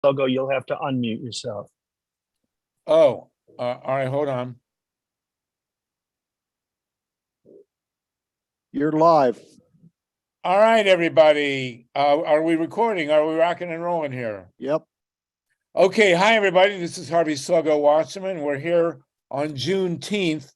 logo, you'll have to unmute yourself. Oh, all right, hold on. You're live. All right, everybody. Are we recording? Are we rocking and rolling here? Yep. Okay, hi, everybody. This is Harvey Sluggo Wasserman. We're here on Juneteenth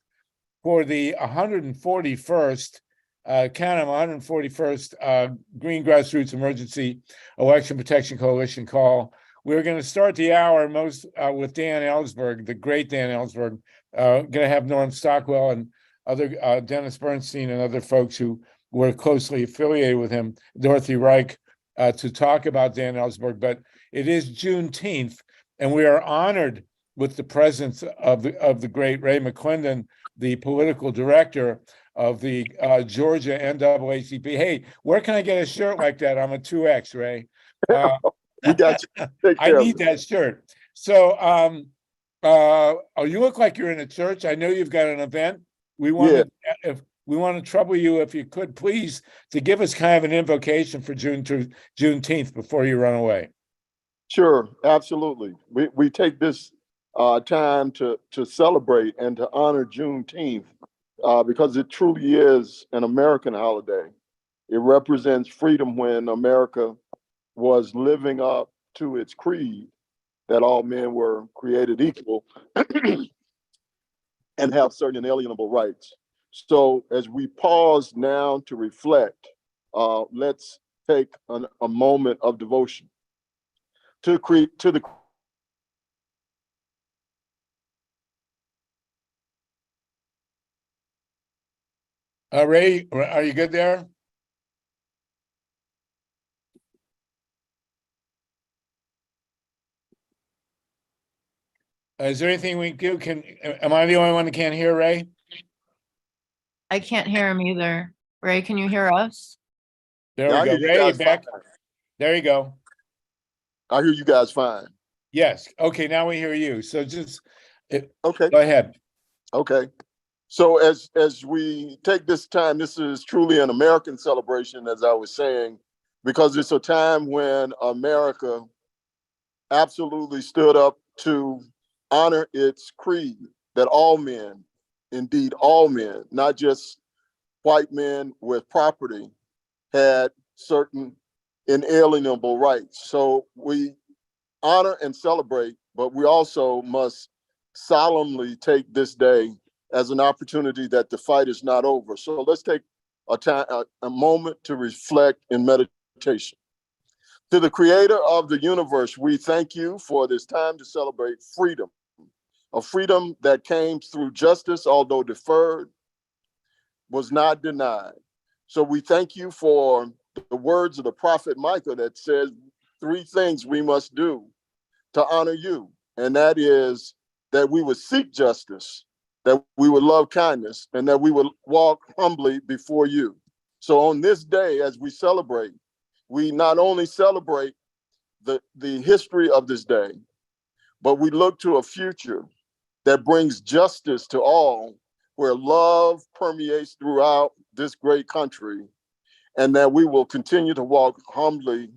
for the 141st, count them 141st Green Grassroots Emergency Election Protection Coalition call. We're going to start the hour with Dan Ellsberg, the great Dan Ellsberg. Going to have Norm Stockwell and other Dennis Bernstein and other folks who were closely affiliated with him, Dorothy Reich, to talk about Dan Ellsberg. But it is Juneteenth, and we are honored with the presence of the great Ray McClendon, the political director of the Georgia NAACP. Hey, where can I get a shirt like that? I'm a 2X, Ray. We got you. I need that shirt. So you look like you're in a church. I know you've got an event. We want to trouble you, if you could, please, to give us kind of an invocation for Juneteenth before you run away. Sure, absolutely. We take this time to celebrate and to honor Juneteenth because it truly is an American holiday. It represents freedom when America was living up to its creed that all men were created equal and have certain inalienable rights. So as we pause now to reflect, let's take a moment of devotion to the Ray, are you good there? Is there anything we do? Am I the only one that can't hear Ray? I can't hear him either. Ray, can you hear us? There we go. Ray, you're back. There you go. I hear you guys fine. Yes. Okay, now we hear you. So just okay. Go ahead. Okay. So as we take this time, this is truly an American celebration, as I was saying, because it's a time when America absolutely stood up to honor its creed that all men, indeed all men, not just white men with property, had certain inalienable rights. So we honor and celebrate, but we also must solemnly take this day as an opportunity that the fight is not over. So let's take a moment to reflect in meditation. To the creator of the universe, we thank you for this time to celebrate freedom, a freedom that came through justice, although deferred, was not denied. So we thank you for the words of the prophet Micah that says 3 things we must do to honor you. And that is that we would seek justice, that we would love kindness, and that we would walk humbly before you. So on this day, as we celebrate, we not only celebrate the history of this day, but we look to a future that brings justice to all, where love permeates throughout this great country, and that we will continue to walk humbly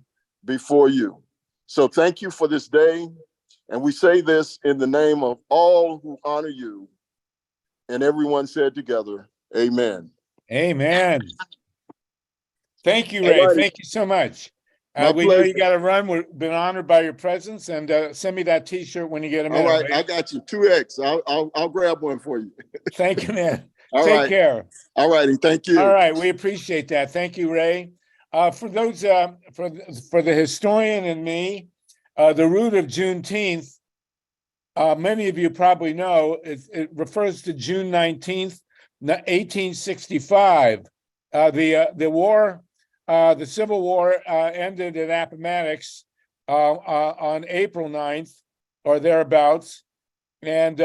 before you. So thank you for this day. And we say this in the name of all who honor you. And everyone said together, amen. Amen. Thank you, Ray. Thank you so much. We know you got to run. We've been honored by your presence, and send me that T-shirt when you get a minute. All right, I got you. 2X. I'll grab one for you. Thank you, man. Take care. All righty. Thank you. All right, we appreciate that. Thank you, Ray. For those for the historian and me, the root of Juneteenth, many of you probably know, it refers to June 19th, 1865. The war. The Civil War ended at Appomattox on April 9th or thereabouts, and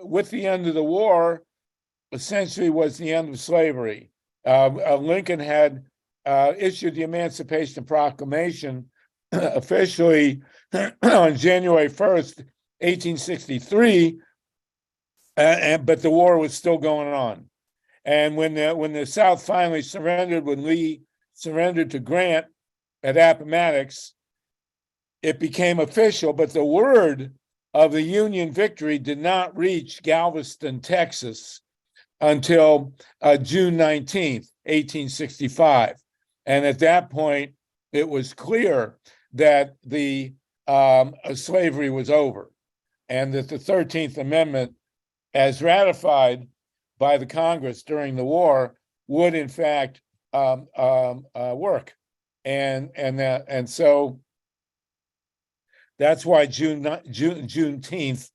with the end of the war, essentially was the end of slavery. Lincoln had issued the Emancipation Proclamation officially on January 1st, 1863, but the war was still going on. And when the South finally surrendered, when Lee surrendered to Grant at Appomattox, it became official, but the word of the Union victory did not reach Galveston, Texas until June 19th, 1865. And at that point, it was clear that the slavery was over and that the 13th Amendment, as ratified by the Congress during the war, would in fact work. And so that's why June 19th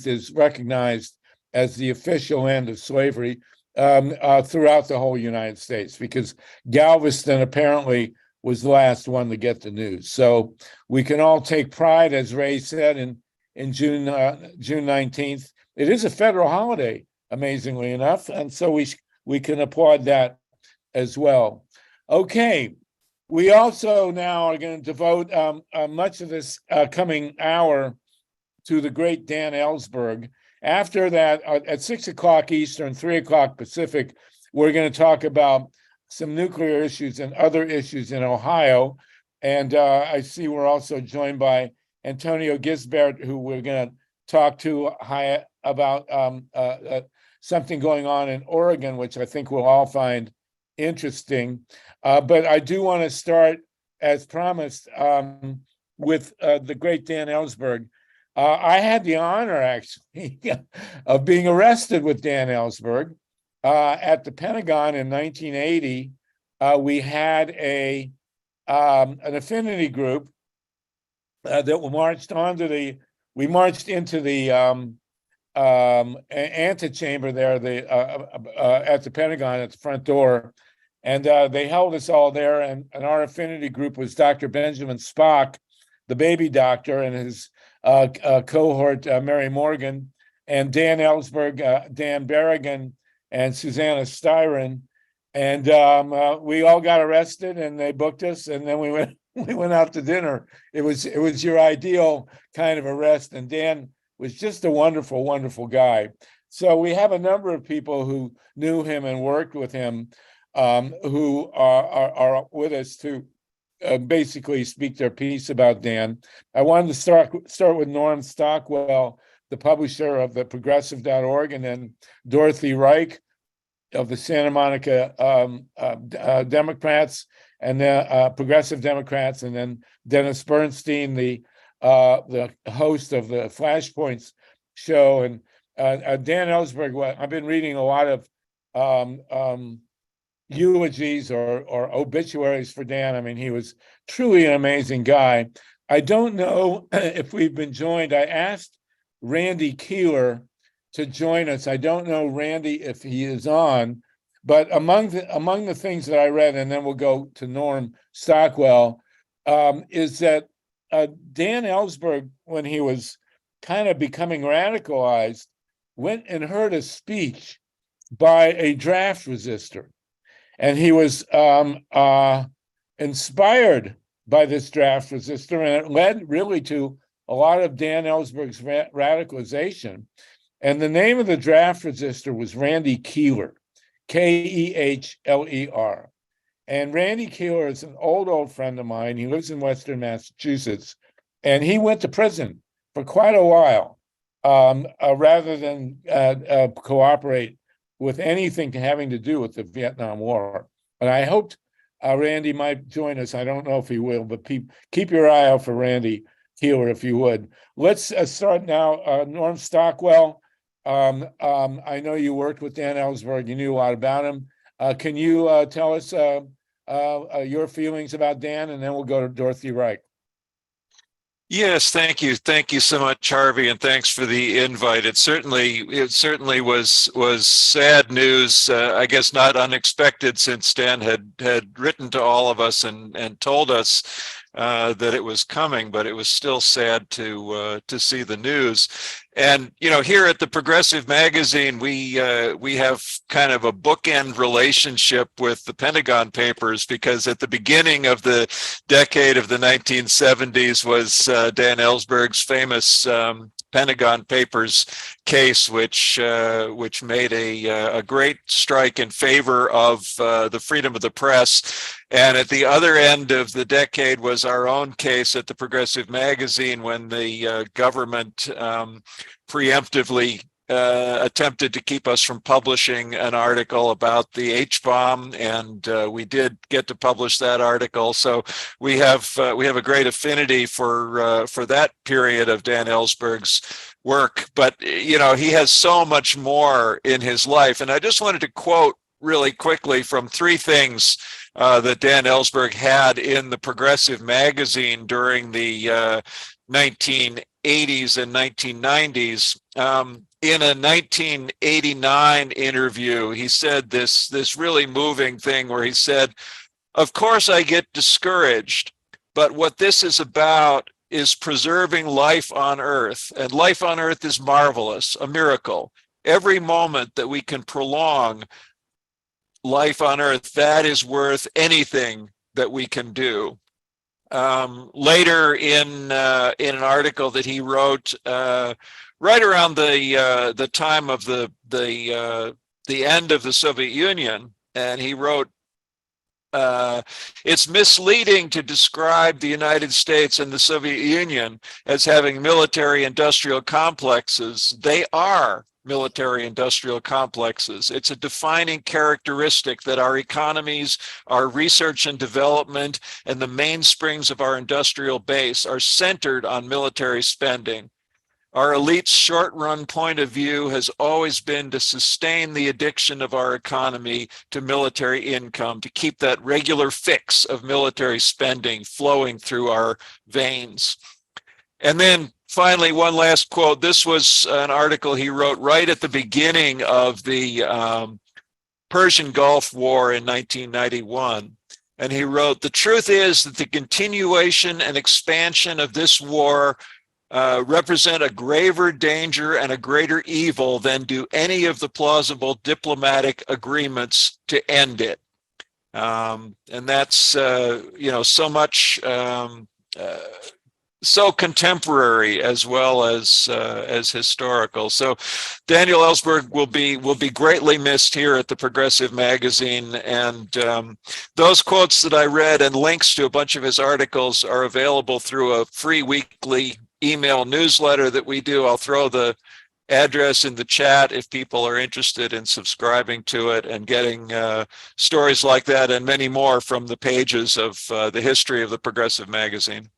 is recognized as the official end of slavery throughout the whole United States, because Galveston apparently was the last one to get the news. So we can all take pride, as Ray said, in June 19th. It is a federal holiday, amazingly enough, and so we can applaud that as well. Okay, we also now are going to devote much of this coming hour to the great Dan Ellsberg. After that, at 6 o'clock Eastern, 3 o'clock Pacific, we're going to talk about some nuclear issues and other issues in Ohio. And I see we're also joined by Antonio Gisbert, who we're going to talk to about something going on in Oregon, which I think we'll all find interesting. But I do want to start, as promised, with the great Dan Ellsberg. I had the honor, actually, of being arrested with Dan Ellsberg at the Pentagon in 1980. We had an affinity group that we marched into the antechamber there, at the Pentagon at the front door, and they held us all there. And our affinity group was Dr. Benjamin Spock, the baby doctor, and his cohort, Mary Morgan, and Dan Ellsberg, Dan Berrigan, and Susanna Styron. And we all got arrested, and they booked us, and then we went out to dinner. It was your ideal kind of arrest, and Dan was just a wonderful, wonderful guy. So we have a number of people who knew him and worked with him, who are with us to basically speak their piece about Dan. I wanted to start with Norm Stockwell, the publisher of the Progressive.org, and then Dorothy Reich of the Santa Monica Democrats and the Progressive Democrats, and then Dennis Bernstein, the host of the Flashpoints show. And Dan Ellsberg, I've been reading a lot of eulogies or obituaries for Dan. I mean, he was truly an amazing guy. I don't know if we've been joined. I asked Randy Keeler to join us. I don't know, Randy, if he is on, but among the things that I read, and then we'll go to Norm Stockwell, is that Dan Ellsberg, when he was kind of becoming radicalized, went and heard a speech by a draft resistor. And he was inspired by this draft resistor, and it led really to a lot of Dan Ellsberg's radicalization. And the name of the draft resistor was Randy Keeler, Kehler. And Randy Keeler is an old friend of mine. He lives in Western Massachusetts, and he went to prison for quite a while, rather than cooperate with anything having to do with the Vietnam War. And I hoped Randy might join us. I don't know if he will, but keep your eye out for Randy Keeler, if you would. Let's start now. Norm Stockwell, I know you worked with Dan Ellsberg. You knew a lot about him. Can you tell us your feelings about Dan, and then we'll go to Dorothy Reich. Yes, thank you. Thank you so much, Harvey, and thanks for the invite. It certainly was sad news, I guess not unexpected, since Dan had written to all of us and told us that it was coming, but it was still sad to see the news. And here at the Progressive Magazine, we have kind of a bookend relationship with the Pentagon Papers, because at the beginning of the decade of the 1970s was Dan Ellsberg's famous Pentagon Papers case, which made a great strike in favor of the freedom of the press. And at the other end of the decade was our own case at the Progressive Magazine, when the government preemptively attempted to keep us from publishing an article about the H-bomb, and we did get to publish that article. So we have a great affinity for that period of Dan Ellsberg's work. But you know, he has so much more in his life, and I just wanted to quote really quickly from three things that Dan Ellsberg had in the Progressive Magazine during the 1980s and 1990s. In a 1989 interview, he said this really moving thing where he said, "Of course I get discouraged, but what this is about is preserving life on Earth. And life on Earth is marvelous, a miracle. Every moment that we can prolong life on Earth, that is worth anything that we can do." Later in an article that he wrote right around the time of the end of the Soviet Union, and he wrote, "It's misleading to describe the United States and the Soviet Union as having military-industrial complexes. They are military-industrial complexes. It's a defining characteristic that our economies, our research and development, and the mainsprings of our industrial base are centered on military spending. Our elite's short-run point of view has always been to sustain the addiction of our economy to military income, to keep that regular fix of military spending flowing through our veins." And then finally, one last quote. This was an article he wrote right at the beginning of the Persian Gulf War in 1991. And he wrote, "The truth is that the continuation and expansion of this war represent a graver danger and a greater evil than do any of the plausible diplomatic agreements to end it." And that's, you know, so much, so contemporary as well as historical. So Daniel Ellsberg will be greatly missed here at the Progressive Magazine, and those quotes that I read and links to a bunch of his articles are available through a free weekly email newsletter that we do. I'll throw the address in the chat if people are interested in subscribing to it and getting stories like that and many more from the pages of the history of the Progressive Magazine.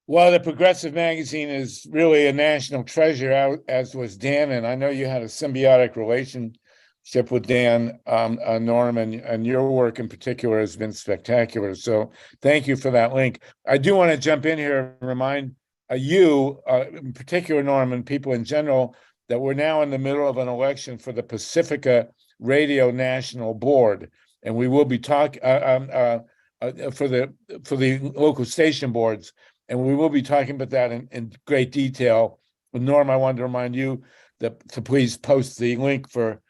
Well, the Progressive Magazine is really a national treasure, as was Dan, and I know you had a symbiotic relationship with Dan, Norm, and your work in particular has been spectacular. So thank you for that link. I do want to jump in here and remind you, in particular, Norm, and people in general, that we're now in the middle of an election for the Pacifica Radio National Board, and we will be talking for the local station boards. And we will be talking about that in great detail. But Norm, I wanted to remind you to please post the link for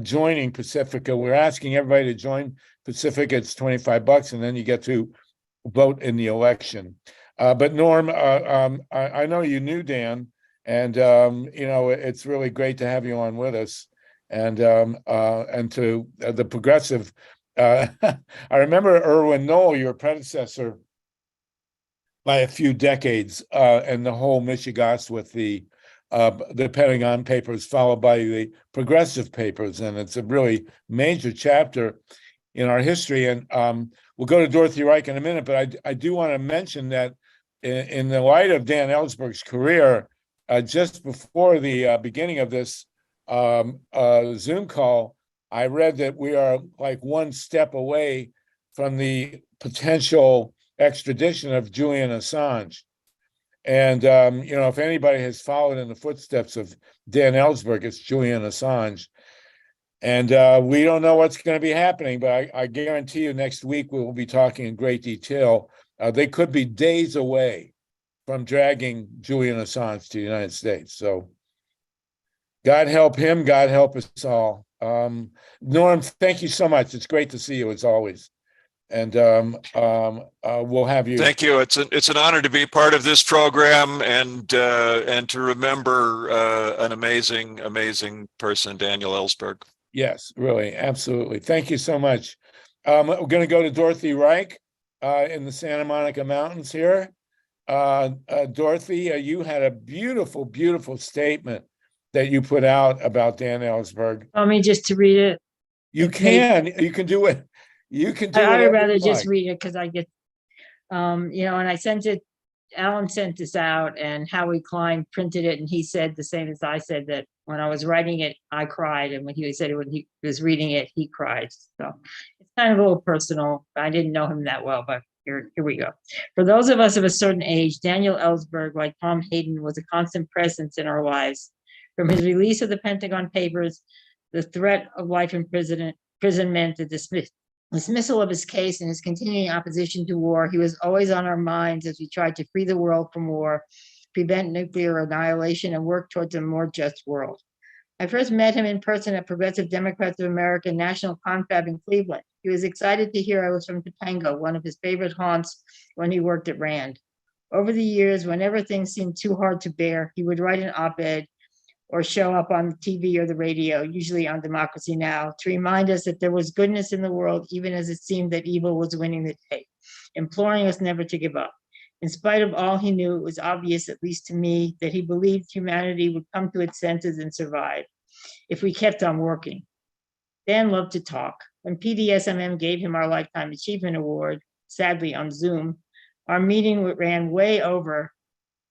joining Pacifica. We're asking everybody to join Pacifica. It's $25, and then you get to vote in the election. But Norm, I know you knew Dan, and you know, it's really great to have you on with us, and to the Progressive. I remember Erwin Knoll, your predecessor, by a few decades, and the whole mishigas with the Pentagon Papers, followed by the Progressive Papers, and it's a really major chapter in our history. And we'll go to Dorothy Reich in a minute, but I do want to mention that in the light of Dan Ellsberg's career, just before the beginning of this Zoom call, I read that we are like one step away from the potential extradition of Julian Assange. And, you know, if anybody has followed in the footsteps of Dan Ellsberg, it's Julian Assange. And we don't know what's going to be happening, but I guarantee you next week we will be talking in great detail. They could be days away from dragging Julian Assange to the United States. So God help him, God help us all. Norm, thank you so much. It's great to see you as always. And we'll have you. Thank you. It's an honor to be part of this program and to remember an amazing person, Daniel Ellsberg. Yes, really, absolutely. Thank you so much. We're going to go to Dorothy Reich in the Santa Monica Mountains here. Dorothy, you had a beautiful, beautiful statement that you put out about Dan Ellsberg. Want me just to read it? You can do it. You can do it. I would rather just read it because I get, and I sent it, Alan sent this out and Howie Klein printed it and he said the same as I said, that when I was writing it, I cried. And when he said it, when he was reading it, he cried. So it's kind of a little personal. I didn't know him that well, but here we go. For those of us of a certain age, Daniel Ellsberg, like Tom Hayden, was a constant presence in our lives. From his release of the Pentagon Papers, the threat of life imprisonment, the dismissal of his case and his continuing opposition to war, he was always on our minds as we tried to free the world from war, prevent nuclear annihilation, and work towards a more just world. I first met him in person at Progressive Democrats of America National Confab in Cleveland. He was excited to hear I was from Topanga, one of his favorite haunts when he worked at RAND. Over the years, whenever things seemed too hard to bear, he would write an op-ed or show up on the TV or the radio, usually on Democracy Now!, to remind us that there was goodness in the world, even as it seemed that evil was winning the day, imploring us never to give up. In spite of all he knew, it was obvious, at least to me, that he believed humanity would come to its senses and survive if we kept on working. Dan loved to talk. When PDSMM gave him our Lifetime Achievement Award, sadly on Zoom, our meeting ran way over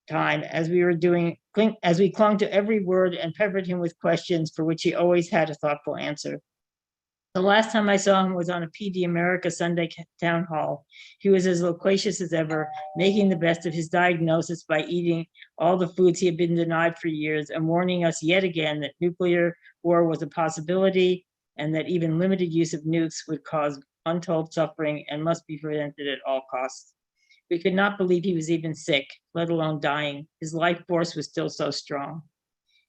time as we clung to every word and peppered him with questions for which he always had a thoughtful answer. The last time I saw him was on a PD America Sunday town hall. He was as loquacious as ever, making the best of his diagnosis by eating all the foods he had been denied for years and warning us yet again that nuclear war was a possibility and that even limited use of nukes would cause untold suffering and must be prevented at all costs. We could not believe he was even sick, let alone dying. His life force was still so strong.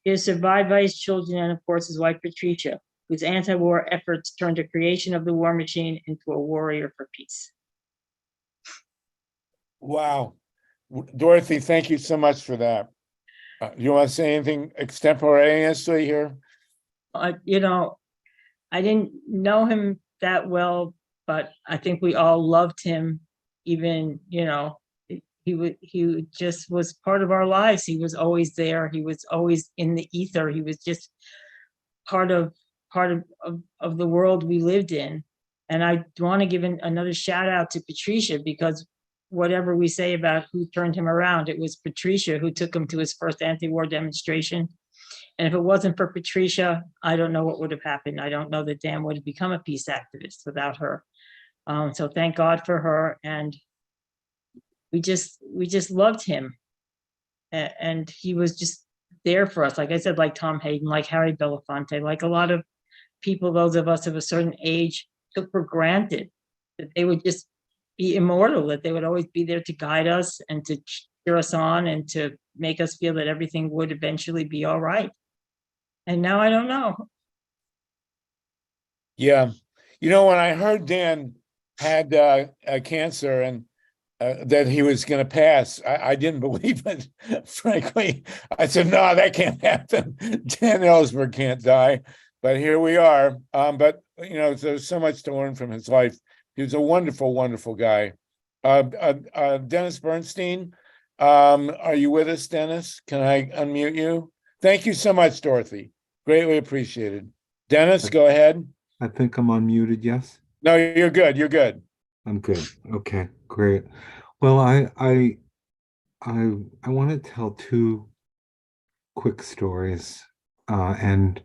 He is survived by his children and, of course, his wife, Patricia, whose anti-war efforts turned the creation of the war machine into a warrior for peace. Wow. Dorothy, thank you so much for that. You want to say anything extemporaneously here? I didn't know him that well, but I think we all loved him. Even, he just was part of our lives. He was always there. He was always in the ether. He was just part of the world we lived in. And I want to give another shout out to Patricia, because whatever we say about who turned him around, it was Patricia who took him to his first anti-war demonstration. And if it wasn't for Patricia, I don't know what would have happened. I don't know that Dan would have become a peace activist without her. So thank God for her. And we just loved him. And he was just there for us. Like I said, like Tom Hayden, like Harry Belafonte, like a lot of people, those of us of a certain age, took for granted that they would just be immortal, that they would always be there to guide us and to cheer us on and to make us feel that everything would eventually be all right. And now I don't know. Yeah. When I heard Dan had cancer and that he was going to pass, I didn't believe it. Frankly, I said, no, that can't happen. Dan Ellsberg can't die. But here we are. But, there's so much to learn from his life. He was a wonderful, wonderful guy. Dennis Bernstein, are you with us, Dennis? Can I unmute you? Thank you so much, Dorothy. Greatly appreciated. Dennis, go ahead. I think I'm unmuted, yes? No, you're good. You're good. I'm good. Okay, great. Well, I want to tell two quick stories, and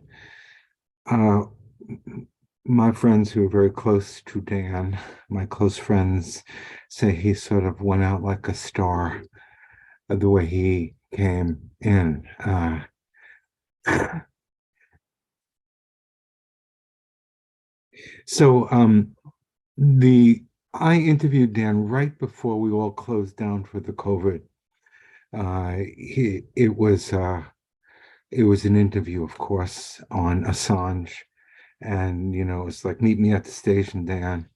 my friends who are very close to Dan, my close friends, say he sort of went out like a star, the way he came in. So I interviewed Dan right before we all closed down for the COVID. It was an interview, of course, on Assange, and it's like, meet me at the station, Dan.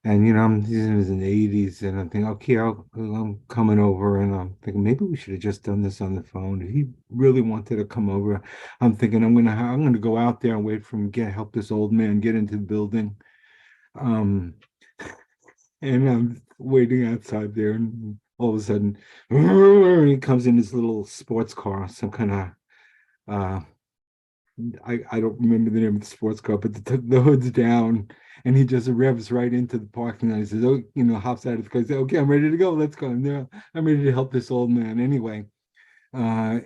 And he's in his 80s, and I'm thinking, okay, I'm coming over, and I'm thinking maybe we should have just done this on the phone. If he really wanted to come over, I'm thinking I'm gonna go out there and wait for him, help this old man get into the building. Um, and I'm waiting outside there, and all of a sudden, he comes in his little sports car, some kind of uh I don't remember the name of the sports car, but the hood's down, and he just revs right into the parking lot. He says, "Oh, hops out of the car. He says, okay, I'm ready to go. Let's go. I'm there. I'm ready to help this old man." Anyway,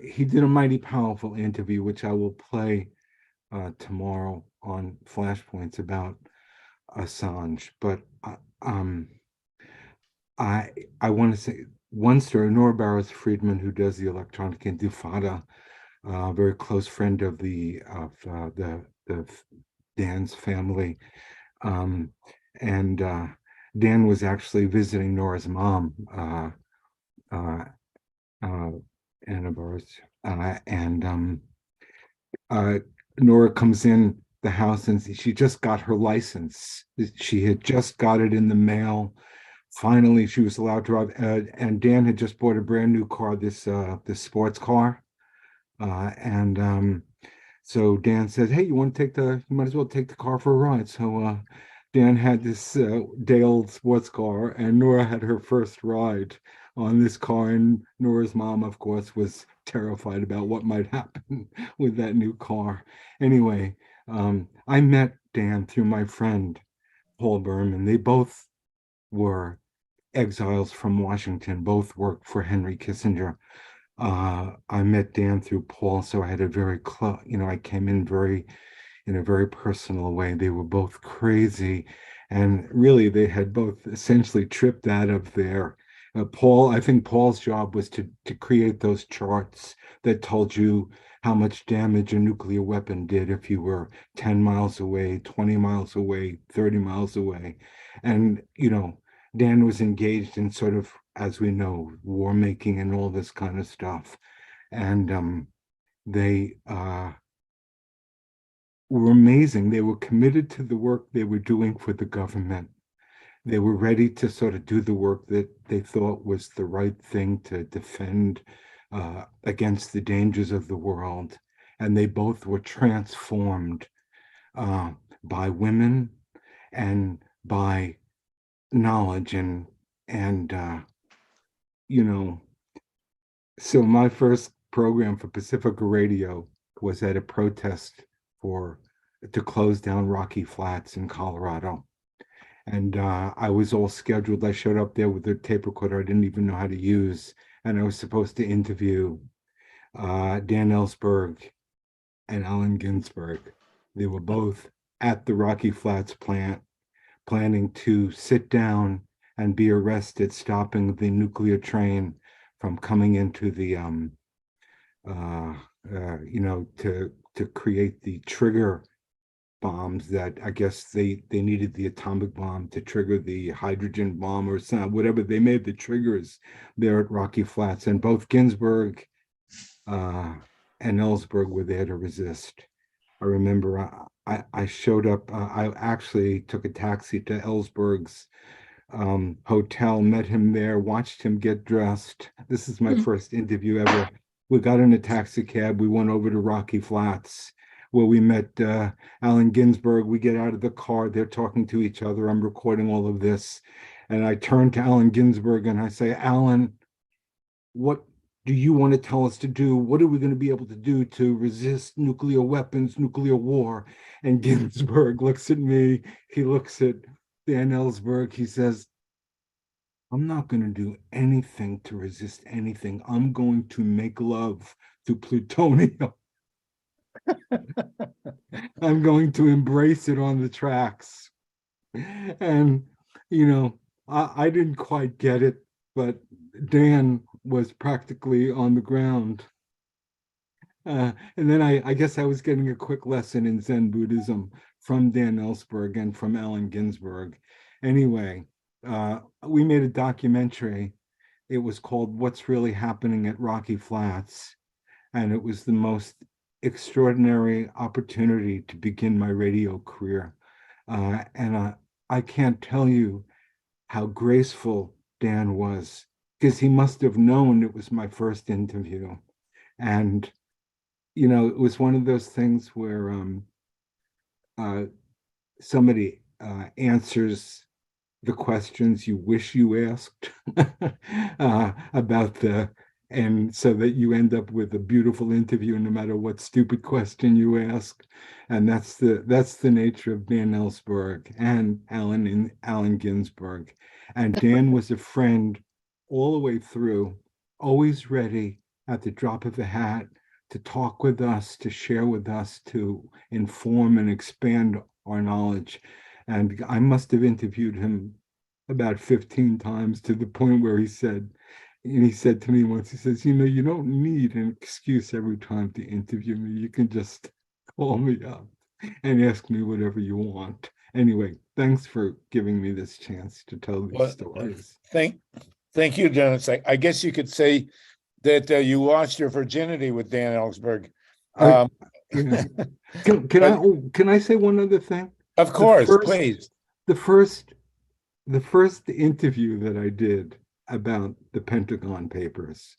he did a mighty powerful interview, which I will play tomorrow on Flashpoints about Assange. But um, I I want to say one story. Nora Barrows Friedman, who does the Electronic Intifada, a very close friend of the Dan's family, and Dan was actually visiting Nora's mom, uh, Anna Barrows, and Nora comes in the house, and she just got her license. She had just got it in the mail. Finally, she was allowed to drive, and Dan had just bought a brand new car, this sports car. And so Dan said, "Hey, you might as well take the car for a ride." So Dan had this day-old sports car, and Nora had her first ride on this car. And Nora's mom, of course, was terrified about what might happen with that new car. Anyway, I met Dan through my friend Paul Berman. They both were exiles from Washington, both worked for Henry Kissinger. I met Dan through Paul, so I had a very close, I came in a very personal way. They were both crazy, and really they had both essentially tripped out of their I think Paul's job was to create those charts that told you how much damage a nuclear weapon did if you were 10 miles away, 20 miles away, 30 miles away. And, Dan was engaged in sort of, as we know, war making and all this kind of stuff. And they were amazing. They were committed to the work they were doing for the government. They were ready to sort of do the work that they thought was the right thing to defend against the dangers of the world. And they both were transformed by women and by knowledge and so my first program for Pacifica Radio was at a protest to close down Rocky Flats in Colorado. And I was all scheduled. I showed up there with a tape recorder I didn't even know how to use. And I was supposed to interview Dan Ellsberg and Allen Ginsberg. They were both at the Rocky Flats plant, planning to sit down and be arrested, stopping the nuclear train from coming into the to create the trigger bombs that I guess they needed the atomic bomb to trigger the hydrogen bomb or something, whatever. They made the triggers there at Rocky Flats, and both Ginsburg and Ellsberg were there to resist. I remember I showed up. I actually took a taxi to Ellsberg's hotel, met him there, watched him get dressed. This is my first interview ever. We got in a taxi cab. We went over to Rocky Flats, where we met Allen Ginsberg. We get out of the car. They're talking to each other. I'm recording all of this. And I turn to Allen Ginsberg and I say, "Allen, what do you want to tell us to do? What are we going to be able to do to resist nuclear weapons, nuclear war?" And Ginsberg looks at me. He looks at Dan Ellsberg. He says, "I'm not going to do anything to resist anything. I'm going to make love to plutonium. I'm going to embrace it on the tracks." And, I didn't quite get it, but Dan was practically on the ground. And then I guess I was getting a quick lesson in Zen Buddhism from Dan Ellsberg and from Allen Ginsberg. Anyway, we made a documentary. It was called "What's Really Happening at Rocky Flats." And it was the most extraordinary opportunity to begin my radio career. And I can't tell you how graceful Dan was, because he must have known it was my first interview. And, you know, it was one of those things where somebody answers the questions you wish you asked about and so that you end up with a beautiful interview no matter what stupid question you ask. And that's the nature of Dan Ellsberg and Allen Ginsberg. And Dan was a friend all the way through, always ready at the drop of a hat to talk with us, to share with us, to inform and expand our knowledge. And I must have interviewed him about 15 times, to the point where he said to me once, he says, you know, you don't need an excuse every time to interview me. You can just call me up and ask me whatever you want. Anyway, thanks for giving me this chance to tell these Well, stories. Thank you, Dennis. I guess you could say that you lost your virginity with Dan Ellsberg. Yeah. Can I say one other thing? Of course, please. The first interview that I did about the Pentagon Papers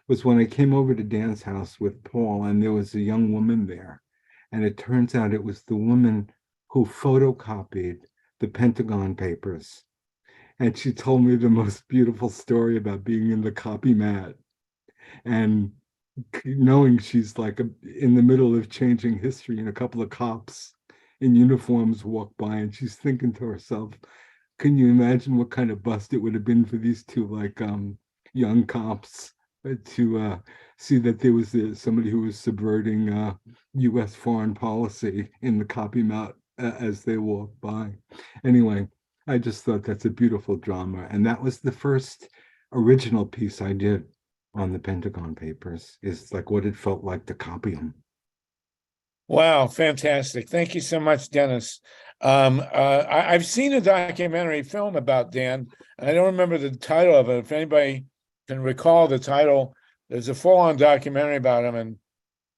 was when I came over to Dan's house with Paul, and there was a young woman there. And it turns out it was the woman who photocopied the Pentagon Papers. And she told me the most beautiful story about being in the copy mat and knowing she's like in the middle of changing history, and a couple of cops in uniforms walk by, and she's thinking to herself, can you imagine what kind of bust it would have been for these two young cops to see that there was somebody who was subverting U.S. foreign policy in the copy mat as they walked by. Anyway, I just thought that's a beautiful drama, and that was the first original piece I did on the Pentagon Papers, is like what it felt like to copy them. Wow, fantastic. Thank you so much, Dennis. I've seen a documentary film about Dan, and I don't remember the title of it. If anybody can recall the title, there's a full-on documentary about him, and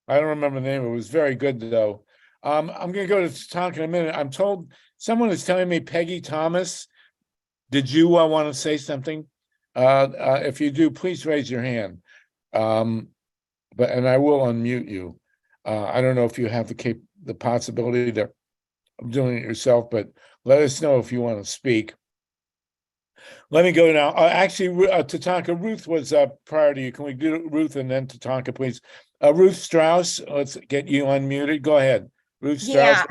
I don't remember the name. It was very good, though. I'm going to go to Tatanka in a minute. I'm told someone is telling me Peggy Thomas. Did you want to say something? If you do, please raise your hand. And I will unmute you. I don't know if you have the possibility of doing it yourself, but let us know if you want to speak. Let me go now. Actually, Tatanka, Ruth was prior to you. Can we do Ruth and then Tatanka, please? Ruth Strauss, let's get you unmuted. Go ahead. Ruth Strauss,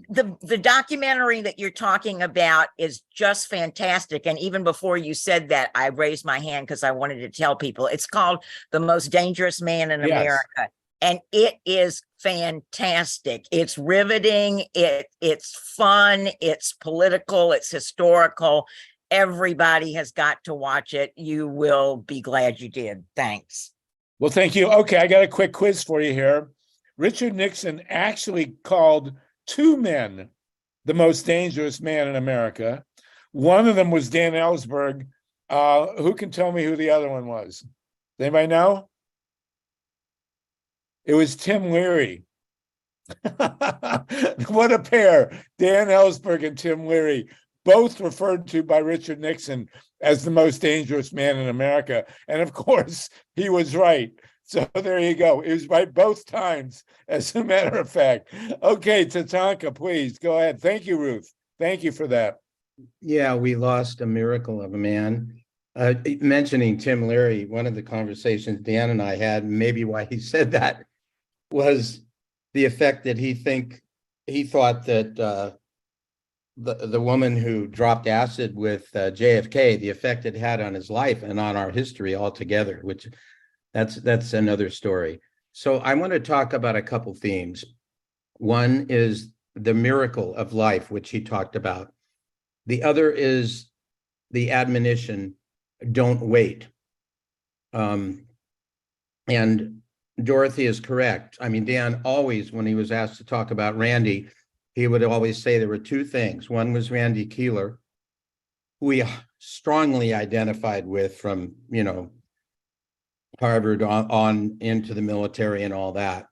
Yeah, the documentary that you're talking about is just fantastic. And even before you said that, I raised my hand because I wanted to tell people. It's called The Most Dangerous Man in America. And it is fantastic. It's riveting. It's fun. It's political. It's historical. Everybody has got to watch it. You will be glad you did. Thanks. Well, thank you. Okay, I got a quick quiz for you here. Richard Nixon actually called two men the most dangerous man in America. One of them was Dan Ellsberg. Who can tell me who the other one was? Does anybody know? It was Tim Leary. What a pair. Dan Ellsberg and Tim Leary, both referred to by Richard Nixon as the most dangerous man in America. And of course, he was right. So there you go. It was right both times, as a matter of fact. Okay, Tatanka, please go ahead. Thank you, Ruth. Thank you for that. Yeah, we lost a miracle of a man. Mentioning Tim Leary, one of the conversations Dan and I had, maybe why he said that, was the effect that he thought that the woman who dropped acid with JFK, the effect it had on his life and on our history altogether, which that's another story. So I want to talk about a couple themes. One is the miracle of life, which he talked about. The other is the admonition, don't wait. And Dorothy is correct. I mean, Dan always, when he was asked to talk about Randy, he would always say there were two things. One was Randy Keeler, who he strongly identified with from, Harvard on into the military and all that,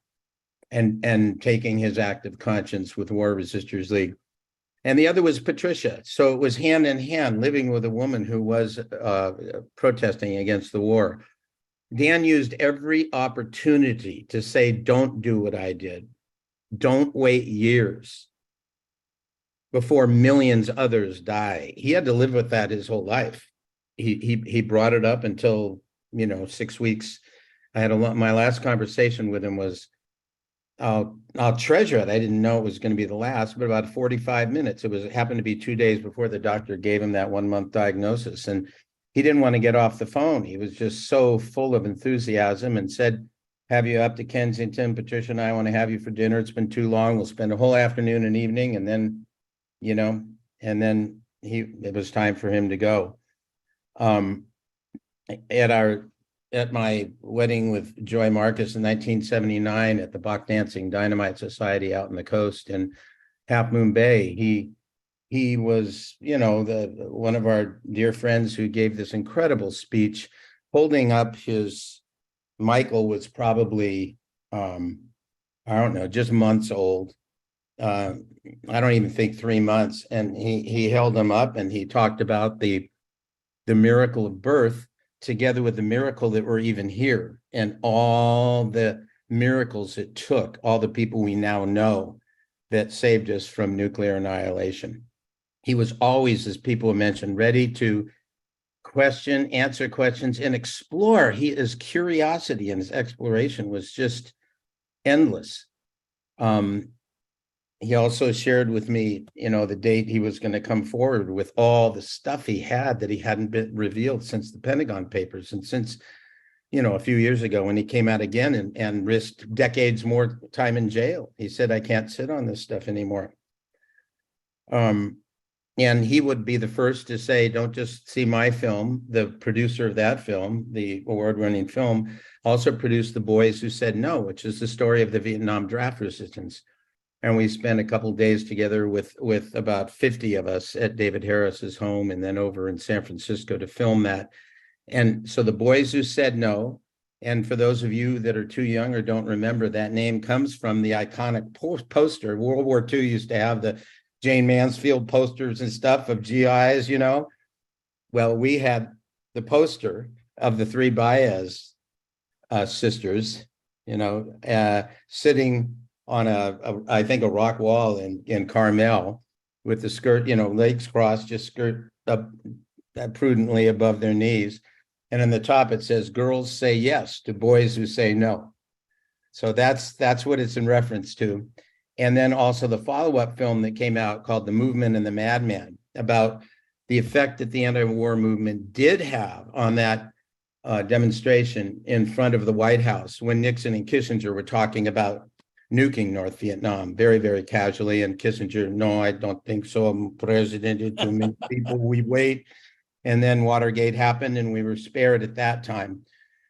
and taking his active conscience with War Resisters League. And the other was Patricia. So it was hand in hand, living with a woman who was protesting against the war. Dan used every opportunity to say, don't do what I did. Don't wait years before millions others die. He had to live with that his whole life. He brought it up until, 6 weeks. I had my last conversation with him was, I'll treasure it. I didn't know it was going to be the last, but about 45 minutes. It happened to be 2 days before the doctor gave him that 1-month diagnosis. And he didn't want to get off the phone. He was just so full of enthusiasm and said, have you up to Kensington? Patricia and I want to have you for dinner. It's been too long. We'll spend a whole afternoon and evening. And then, it was time for him to go. At my wedding with Joy Marcus in 1979 at the Bach Dancing Dynamite Society out on the coast in Half Moon Bay, he was, one of our dear friends who gave this incredible speech, holding up Michael was probably, I don't know, just months old. I don't even think 3 months. And he held him up and he talked about the miracle of birth together with the miracle that we're even here and all the miracles it took, all the people we now know that saved us from nuclear annihilation. He was always, as people mentioned, ready to answer questions, and explore. His curiosity and his exploration was just endless. He also shared with me, the date he was going to come forward with all the stuff he had that he hadn't been revealed since the Pentagon Papers and since, a few years ago when he came out again and risked decades more time in jail. He said, I can't sit on this stuff anymore. And he would be the first to say, don't just see my film. The producer of that film, the award-winning film, also produced The Boys Who Said No, which is the story of the Vietnam draft resistance. And we spent a couple of days together with about 50 of us at David Harris's home and then over in San Francisco to film that. And so The Boys Who Said No, and for those of you that are too young or don't remember, that name comes from the iconic poster. World War II used to have the Jane Mansfield posters and stuff of GIs, Well, we had the poster of the three Baez sisters, sitting on I think a rock wall in Carmel with the skirt, legs crossed, just skirt up prudently above their knees. And on the top, it says, girls say yes to boys who say no. So that's what it's in reference to. And then also the follow-up film that came out called The Movement and the Madman, about the effect that the anti-war movement did have on that demonstration in front of the White House when Nixon and Kissinger were talking about nuking North Vietnam very, very casually. And Kissinger, no, I don't think so. I'm president. Too many people, we wait. And then Watergate happened and we were spared at that time.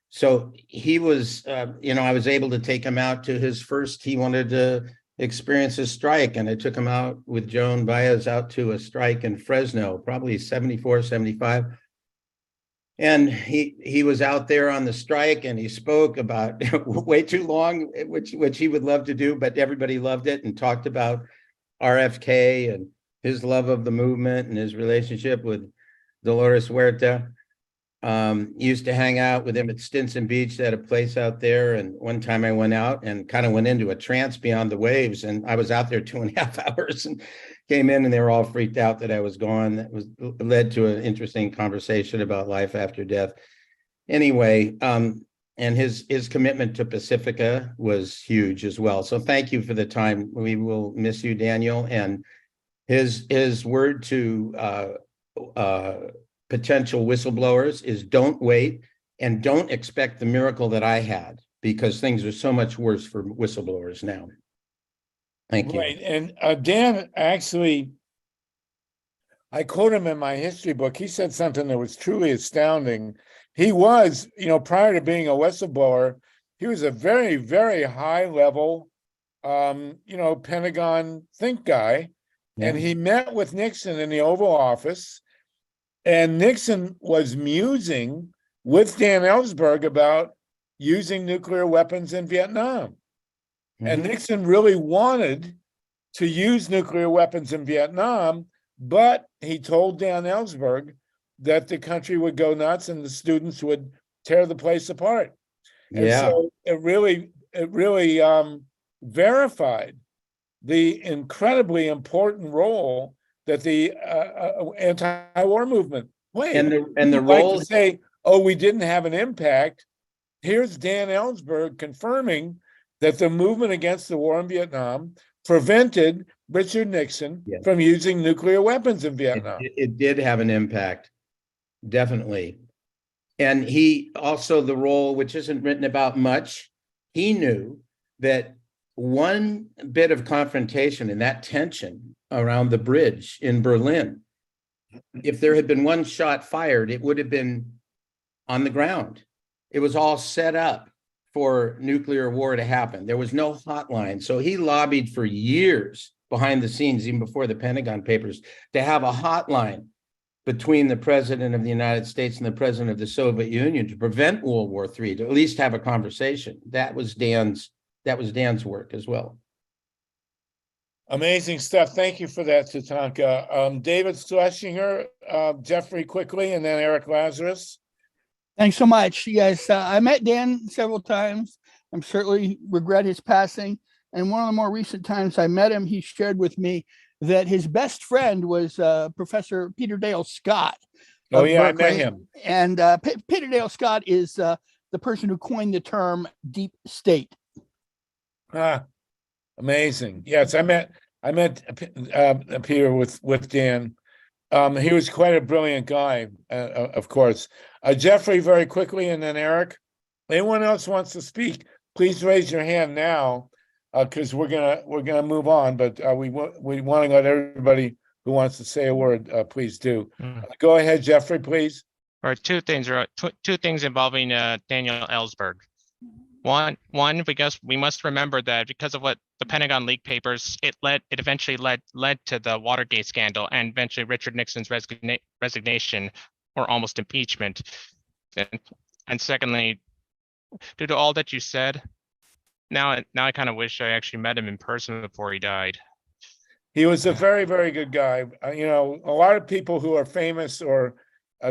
So he was, I was able to take him out to his first, he wanted to experience a strike. And I took him out with Joan Baez out to a strike in Fresno, probably 74, 75. And he was out there on the strike and he spoke about way too long, which he would love to do, but everybody loved it, and talked about RFK and his love of the movement and his relationship with Dolores Huerta. Used to hang out with him at Stinson Beach at a place out there. And one time I went out and kind of went into a trance beyond the waves. And I was out there 2.5 hours and came in and they were all freaked out that I was gone. That led to an interesting conversation about life after death. Anyway, and his commitment to Pacifica was huge as well. So thank you for the time. We will miss you, Daniel. And his word to potential whistleblowers is don't wait and don't expect the miracle that I had, because things are so much worse for whistleblowers now. Thank you. Right. And Dan, actually, I quote him in my history book. He said something that was truly astounding. He was, prior to being a whistleblower, he was a very, very high level, Pentagon think guy. Yeah. And he met with Nixon in the Oval Office. And Nixon was musing with Dan Ellsberg about using nuclear weapons in Vietnam. Mm-hmm. And Nixon really wanted to use nuclear weapons in Vietnam, but he told Dan Ellsberg that the country would go nuts and the students would tear the place apart. And Yeah, so it really verified the incredibly important role that the anti-war movement played. and the You'd like role, to say, oh, we didn't have an impact. Here's Dan Ellsberg confirming that the movement against the war in Vietnam prevented Richard Nixon Yes. from using nuclear weapons in it, Vietnam. it did have an impact, definitely. And he also, the role, which isn't written about much, he knew that one bit of confrontation and that tension around the bridge in Berlin, if there had been one shot fired, it would have been on the ground. It was all set up for nuclear war to happen. There was no hotline. So he lobbied for years behind the scenes, even before the Pentagon Papers, to have a hotline between the president of the United States and the president of the Soviet Union to prevent World War III, to at least have a conversation. That was Dan's work as well. Amazing stuff. Thank you for that, Tatanka. David Schlesinger, Jeffrey quickly, and then Eric Lazarus. Thanks so much. Yes, I met Dan several times. I'm certainly regret his passing. And one of the more recent times I met him, he shared with me that his best friend was Professor Peter Dale Scott. Oh of yeah, I met Berkeley. him. And Peter Dale Scott is the person who coined the term deep state. Ah, amazing. Yes, I met Peter with Dan. He was quite a brilliant guy, of course. Jeffrey, very quickly, and then Eric. Anyone else wants to speak? Please raise your hand now, because we're gonna move on. But we want to let everybody who wants to say a word, please do. Go ahead, Jeffrey, please. All right, two things involving Daniel Ellsberg. One, because we must remember that because of what the Pentagon leak papers, it eventually led to the Watergate scandal and eventually Richard Nixon's resignation or almost impeachment. And secondly, due to all that you said, now I kind of wish I actually met him in person before he died. He was a very, very good guy. You know, a lot of people who are famous or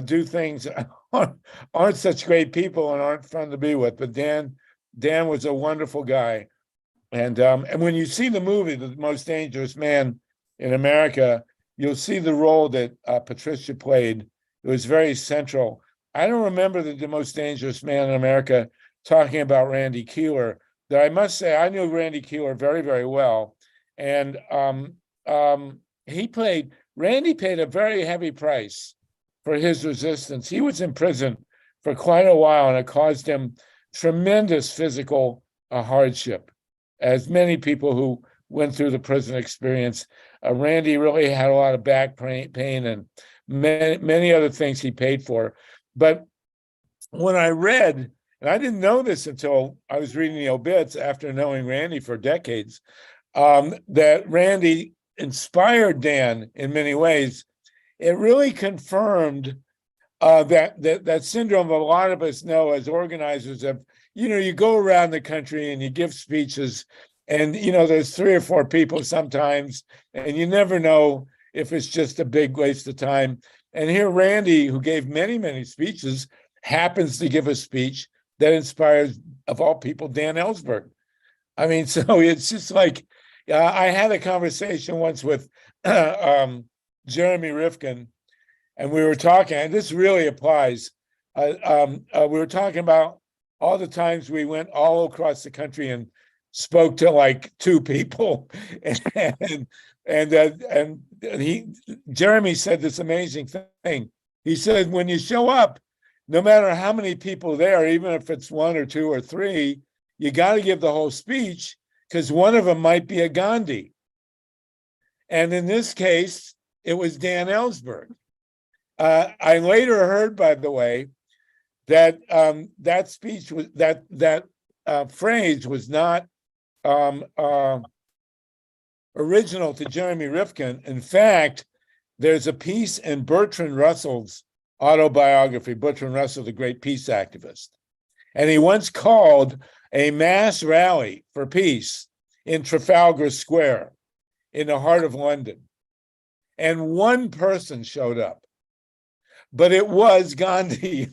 do things aren't such great people and aren't fun to be with. But Dan was a wonderful guy. And when you see the movie, The Most Dangerous Man in America, you'll see the role that Patricia played. It was very central. I don't remember The Most Dangerous Man in America talking about Randy Keeler. That I must say, I knew Randy Keeler very, very well. And Randy paid a very heavy price for his resistance. He was in prison for quite a while, and it caused him tremendous physical hardship. As many people who went through the prison experience, Randy really had a lot of back pain and many other things he paid for. But when I read, and I didn't know this until I was reading the obits after knowing Randy for decades, that Randy inspired Dan in many ways. It really confirmed that syndrome a lot of us know as organizers of, you go around the country and you give speeches and, there's 3 or 4 people sometimes, and you never know if it's just a big waste of time. And here Randy, who gave many, many speeches, happens to give a speech that inspires, of all people, Dan Ellsberg. I mean, so it's just like, I had a conversation once with Jeremy Rifkin, and we were talking, and this really applies. We were talking about all the times we went all across the country and spoke to like 2 people, and Jeremy said this amazing thing. He said, when you show up, no matter how many people there, even if it's 1 or 2 or 3, you got to give the whole speech, because one of them might be a Gandhi. And in this case, it was Dan Ellsberg. I later heard, by the way, that that speech was that phrase was not original to Jeremy Rifkin. In fact, there's a piece in Bertrand Russell's autobiography, Bertrand Russell, the great peace activist, and he once called a mass rally for peace in Trafalgar Square. in the heart of London. And one person showed up, but it was Gandhi.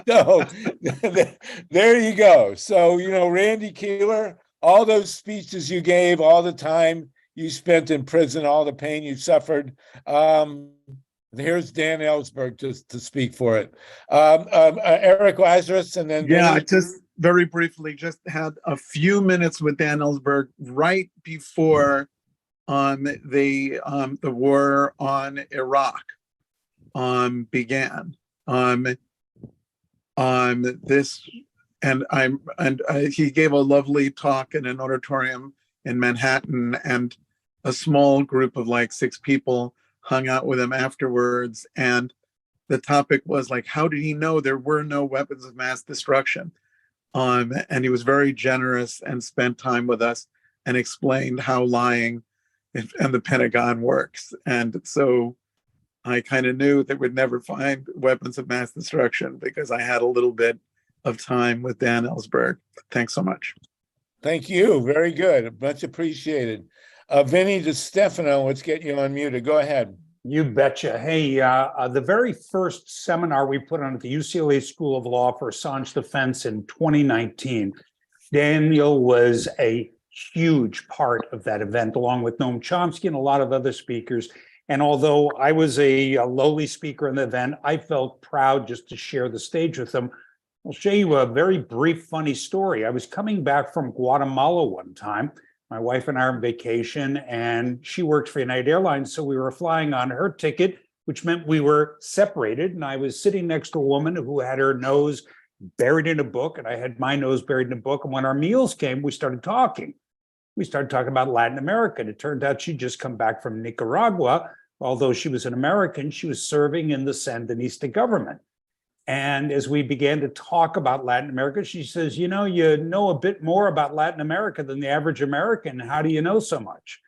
So there you go. So, Randy Keeler, all those speeches you gave, all the time you spent in prison, all the pain you suffered. Here's Dan Ellsberg to speak for it. Eric Lazarus, and then Yeah, Vinny. just very briefly, just had a few minutes with Dan Ellsberg right before the war on Iraq began. He gave a lovely talk in an auditorium in Manhattan, and a small group of like 6 people hung out with him afterwards. And the topic was like, how did he know there were no weapons of mass destruction? And he was very generous and spent time with us and explained how lying and the Pentagon works. And so I kind of knew that we'd never find weapons of mass destruction because I had a little bit of time with Dan Ellsberg. Thanks so much. Thank you. Very good. Much appreciated. Vinny DiStefano, let's get you unmuted. Go ahead. You betcha. Hey, the very first seminar we put on at the UCLA School of Law for Assange defense in 2019, Daniel was a huge part of that event, along with Noam Chomsky and a lot of other speakers. And although I was a lowly speaker in the event, I felt proud just to share the stage with them. I'll show you a very brief, funny story. I was coming back from Guatemala one time. My wife and I are on vacation, and she works for United Airlines, so we were flying on her ticket, which meant we were separated. And I was sitting next to a woman who had her nose buried in a book, and I had my nose buried in a book. And when our meals came, we started talking. We started talking about Latin America. And it turned out she'd just come back from Nicaragua. Although she was an American, she was serving in the Sandinista government. And as we began to talk about Latin America, she says, you know a bit more about Latin America than the average American. How do you know so much?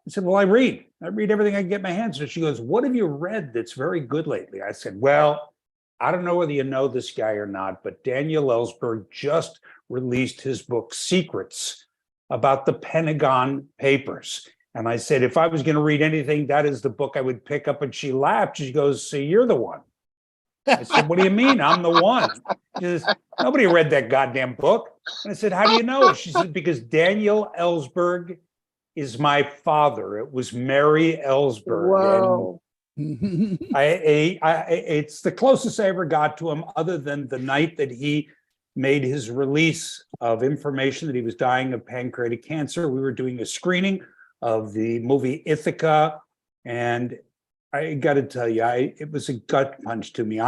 I said, well, I read everything I can get my hands on. She goes, what have you read that's very good lately? I said, well, I don't know whether you know this guy or not, but Daniel Ellsberg just released his book, Secrets, about the Pentagon Papers. And I said, if I was going to read anything, that is the book I would pick up. And she laughed. She goes, so you're the one. I said, what do you mean? I'm the one. She says, nobody read that goddamn book. And I said, how do you know? She said, because Daniel Ellsberg is my father. It was Mary Ellsberg. Wow. And it's the closest I ever got to him, other than the night that he made his release of information that he was dying of pancreatic cancer. We were doing a screening of the movie Ithaca, and I got to tell you, it was a gut punch to me.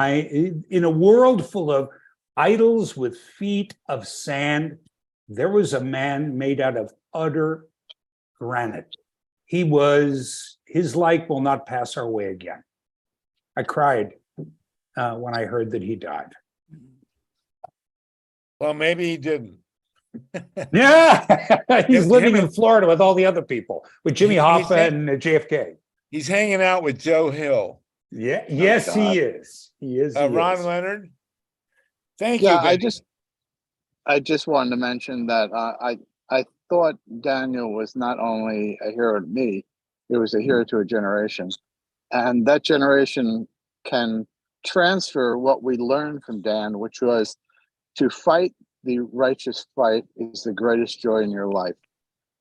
In a world full of idols with feet of sand, there was a man made out of utter granite. His light will not pass our way again. I cried when I heard that he died. Well, maybe he didn't. Yeah, he's living in Florida with all the other people, with Jimmy Hoffa and JFK. He's hanging out with Joe Hill. Yeah, yes, he is. He is. Ron Leonard. Thank you. I just wanted to mention that I thought Daniel was not only a hero to me, he was a hero to a generation, and that generation can transfer what we learned from Dan, which was to fight the righteous fight is the greatest joy in your life.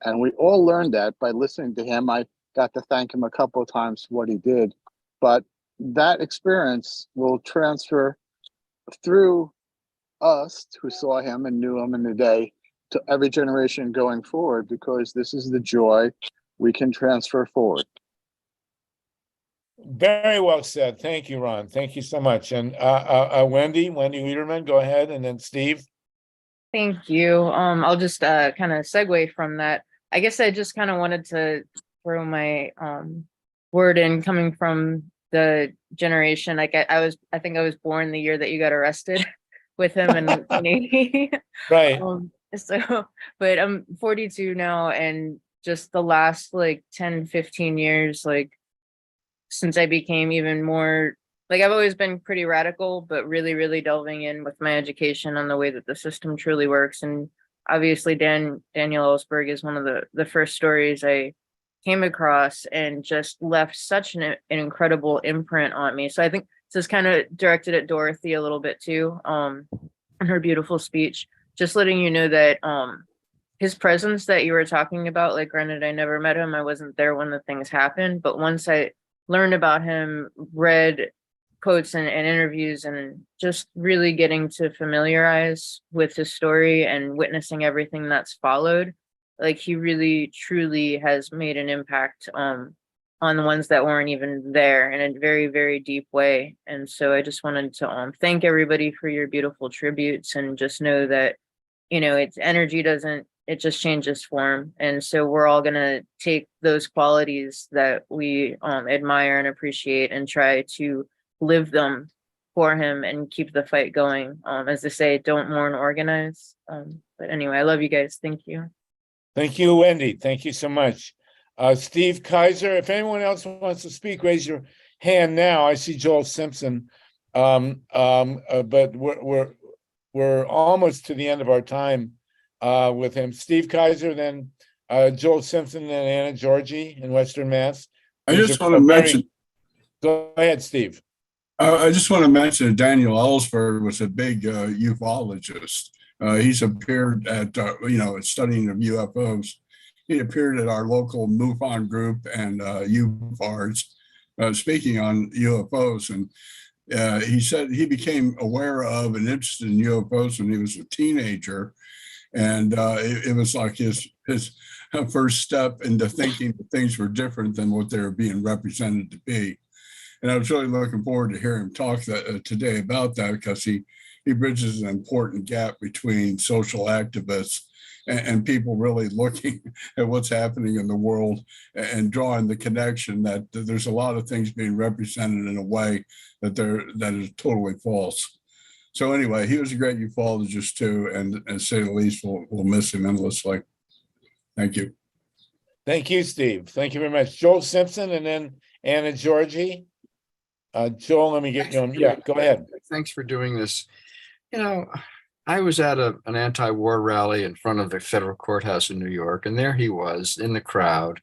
And we all learned that by listening to him. I got to thank him a couple of times for what he did, but that experience will transfer through us who saw him and knew him in the day to every generation going forward, because this is the joy we can transfer forward. Very well said. Thank you, Ron. Thank you so much. And Wendy Liederman, go ahead, and then Steve. Thank you. I'll just kind of segue from that. I guess I just kind of wanted to throw my word in, coming from the generation. Like I think I was born the year that you got arrested with him in 1980. Right. But I'm 42 now, and just the last like 10, 15 years, like since I became even more, like I've always been pretty radical, but really, really delving in with my education on the way that the system truly works, and obviously Daniel Ellsberg is one of the first stories I came across and just left such an incredible imprint on me. So I think this is kind of directed at Dorothy a little bit too, in her beautiful speech, just letting you know that his presence that you were talking about, like granted, I never met him. I wasn't there when the things happened, but once I learned about him, read quotes and interviews, and just really getting to familiarize with his story and witnessing everything that's followed, like he really truly has made an impact on the ones that weren't even there in a very, very deep way. And so I just wanted to thank everybody for your beautiful tributes, and just know that, you know, it's energy doesn't, it just changes form. And so we're all going to take those qualities that we admire and appreciate and try to live them for him and keep the fight going. As they say, don't mourn, organize. But anyway, I love you guys. Thank you. Thank you, Wendy. Thank you so much. Steve Kaiser, if anyone else wants to speak, raise your hand now. I see Joel Simpson. But we're almost to the end of our time with him. Steve Kaiser, then Joel Simpson, then Anna Georgie in Western Mass. I just want to mention. Go ahead, Steve. I just want to mention that Daniel Ellsberg was a big ufologist. He's appeared at, studying of UFOs. He appeared at our local MUFON group and UFARs, speaking on UFOs. And he said he became aware of and interested in UFOs when he was a teenager. And it was like his first step into thinking that things were different than what they were being represented to be. And I was really looking forward to hearing him talk today about that, because he bridges an important gap between social activists and people really looking at what's happening in the world and drawing the connection that there's a lot of things being represented in a way that is totally false. So anyway, he was a great ufologist too, and to say the least, we'll miss him endlessly. Thank you. Thank you, Steve. Thank you very much. Joel Simpson and then Anna Georgie. Joel, let me get you on. Yeah, go ahead. Thanks for doing this. You know, I was at an anti-war rally in front of the federal courthouse in New York, and there he was in the crowd.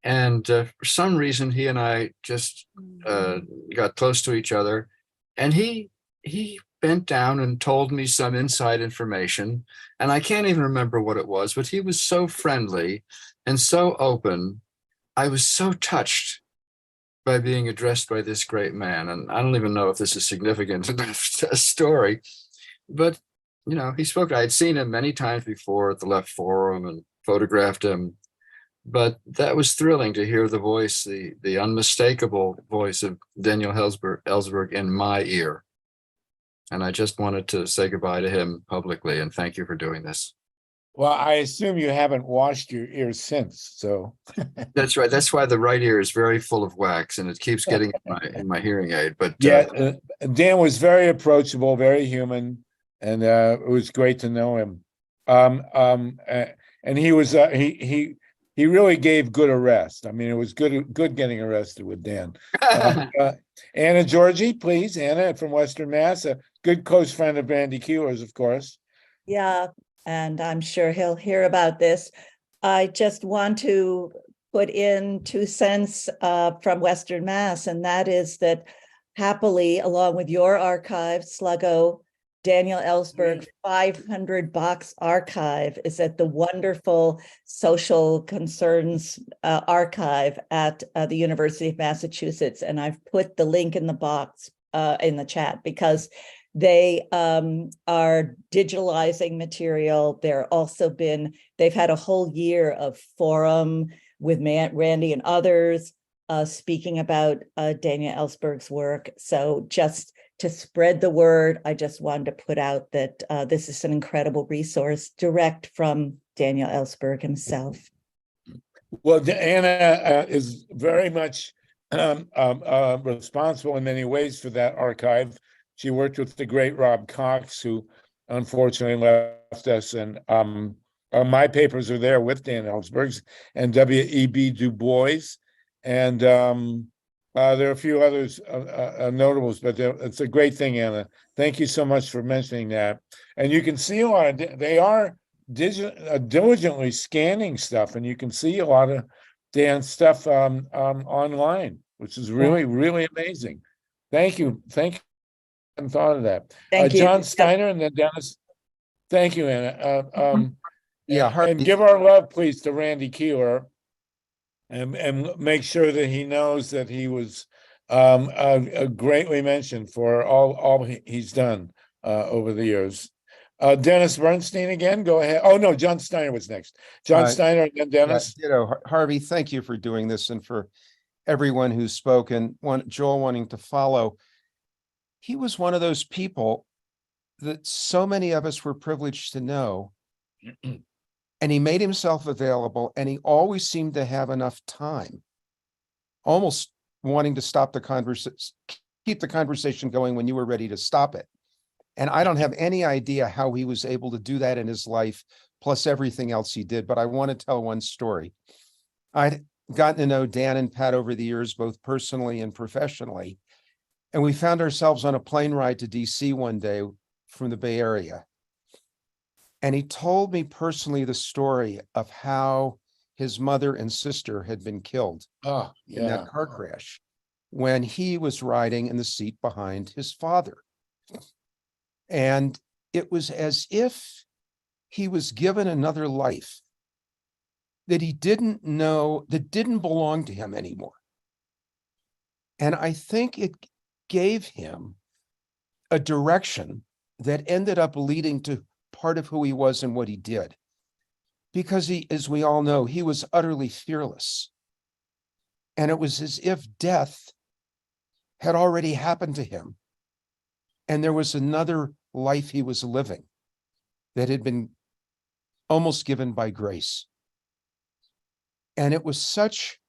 And for some reason, he and I just got close to each other, and he bent down and told me some inside information, and I can't even remember what it was, but he was so friendly and so open. I was so touched by being addressed by this great man. And I don't even know if this is significant enough a story, but you know, he spoke. I had seen him many times before at the Left Forum and photographed him, but that was thrilling to hear the voice, the unmistakable voice of Daniel Ellsberg in my ear. And I just wanted to say goodbye to him publicly and thank you for doing this. Well, I assume you haven't washed your ears since, so. That's right. That's why the right ear is very full of wax and it keeps getting in my hearing aid. But yeah, Dan was very approachable, very human, and it was great to know him. And he was he really gave good arrest. I mean, it was good getting arrested with Dan. Anna Georgie, please. Anna from Western Mass, a good close friend of Randy Keeler's, of course. Yeah, and I'm sure he'll hear about this. I just want to put in 2 cents from Western Mass, and that is that happily, along with your archive, Sluggo, Daniel Ellsberg 500 box archive is at the wonderful Social Concerns archive at the University of Massachusetts. And I've put the link in the box in the chat because they are digitalizing material. They've had a whole year of forum with Randy and others speaking about Daniel Ellsberg's work. So just to spread the word, I just wanted to put out that this is an incredible resource direct from Daniel Ellsberg himself. Well, Anna is very much responsible in many ways for that archive. She worked with the great Rob Cox, who unfortunately left us, and my papers are there with Dan Ellsberg's and W.E.B. Du Bois, and there are a few others notables, but it's a great thing, Anna. Thank you so much for mentioning that. And you can see a lot of, they are diligently scanning stuff, and you can see a lot of Dan's stuff online, which is really, really amazing. Thank you. Thank you. I hadn't thought of that. Thank you. John Steiner and then Dennis. Thank you, Anna. Yeah, and Harvey. give our love, please, to Randy Keeler, and make sure that he knows that he was greatly mentioned for all he's done over the years. Dennis Bernstein again. Go ahead. Oh no, John Steiner was next. John Steiner and then Dennis. Harvey, thank you for doing this and for everyone who's spoken. Joel wanting to follow. He was one of those people that so many of us were privileged to know. And he made himself available, and he always seemed to have enough time, almost wanting to stop the conversation, keep the conversation going when you were ready to stop it. And I don't have any idea how he was able to do that in his life, plus everything else he did. But I want to tell one story. I'd gotten to know Dan and Pat over the years, both personally and professionally. And we found ourselves on a plane ride to DC one day from the Bay Area. And he told me personally the story of how his mother and sister had been killed in that car crash when he was riding in the seat behind his father. And it was as if he was given another life that he didn't know, that didn't belong to him anymore. And I think it gave him a direction that ended up leading to part of who he was and what he did. Because he, as we all know, he was utterly fearless. And it was as if death had already happened to him. And there was another life he was living that had been almost given by grace. And it was such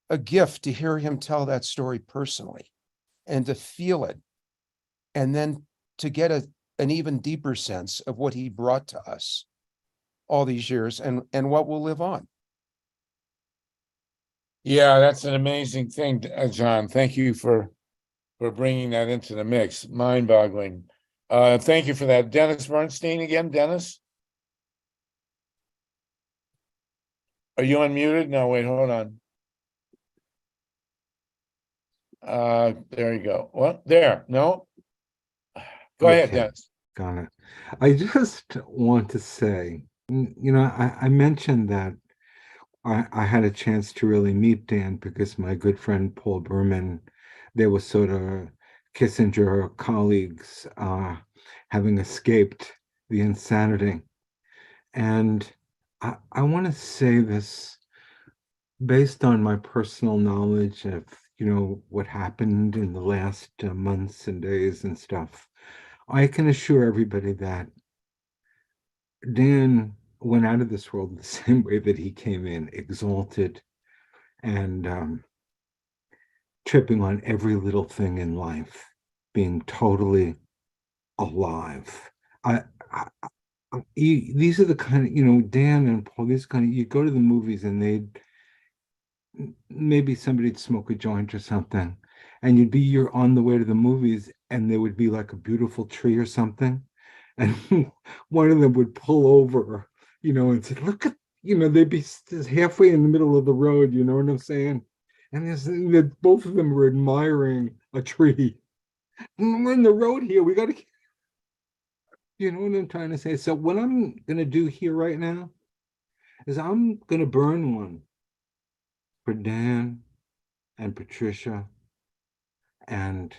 a gift to hear him tell that story personally and to feel it. And then to get an even deeper sense of what he brought to us all these years and what will live on. Yeah, that's an amazing thing, John. Thank you for bringing that into the mix. Mind-boggling. Thank you for that. Dennis Bernstein again. Dennis? Are you unmuted? No, wait, hold on. There you go. Well, there. No? Go ahead, Dennis. Got it. I just want to say, I mentioned that I had a chance to really meet Dan because my good friend Paul Berman, they were sort of Kissinger colleagues, having escaped the insanity. And I want to say this based on my personal knowledge of, what happened in the last months and days and stuff. I can assure everybody that Dan went out of this world the same way that he came in, exalted and tripping on every little thing in life, being totally alive. These are the kind of, Dan and Paul, this kind of, you go to the movies and maybe somebody'd smoke a joint or something, and you're on the way to the movies and there would be like a beautiful tree or something. And one of them would pull over, and say, look at, they'd be halfway in the middle of the road, you know what I'm saying? And both of them were admiring a tree. We're in the road here. We got to, you know what I'm trying to say? So what I'm going to do here right now is I'm going to burn one for Dan and Patricia and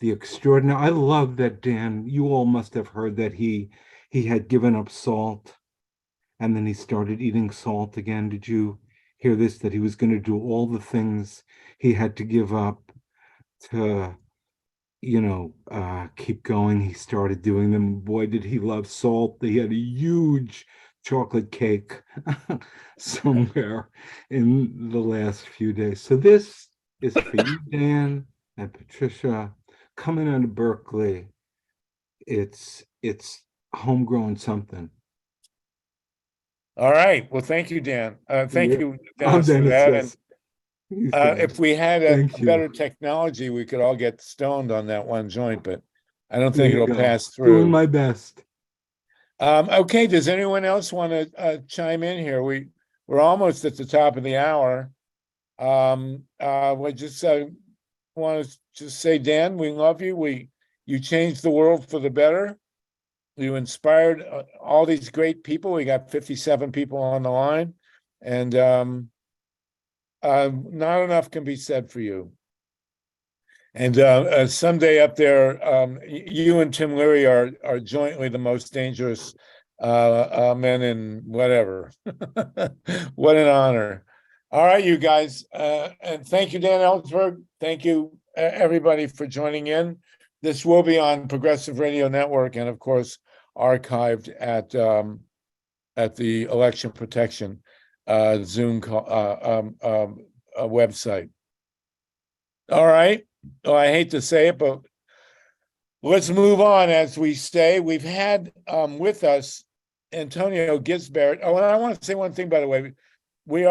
the extraordinary. I love that Dan, you all must have heard that he had given up salt and then he started eating salt again. Did you hear this? That he was going to do all the things he had to give up to, keep going. He started doing them. Boy, did he love salt. He had a huge chocolate cake somewhere in the last few days. So this is for you, Dan and Patricia, coming out of Berkeley. It's homegrown something. All right. Well, thank you, Dan. Thank you, I'm Dennis, for Dennis, that. yes. And if we had a Thank you. better technology, we could all get stoned on that one joint, but I don't There think you it'll go. pass Doing through. my best. Okay, does anyone else want to chime in here? We're almost at the top of the hour. We just want to just say, Dan, we love you. You changed the world for the better. You inspired all these great people. We got 57 people on the line, and not enough can be said for you. And someday up there, you and Tim Leary are jointly the most dangerous men in whatever. What an honor. All right, you guys. And thank you, Dan Ellsberg. Thank you, everybody, for joining in. This will be on Progressive Radio Network and, of course, archived at the Election Protection Zoom website. All right. Oh, I hate to say it, but let's move on. As we say, we've had with us Antonio Gisbert. Oh, and I want to say one thing, by the way. We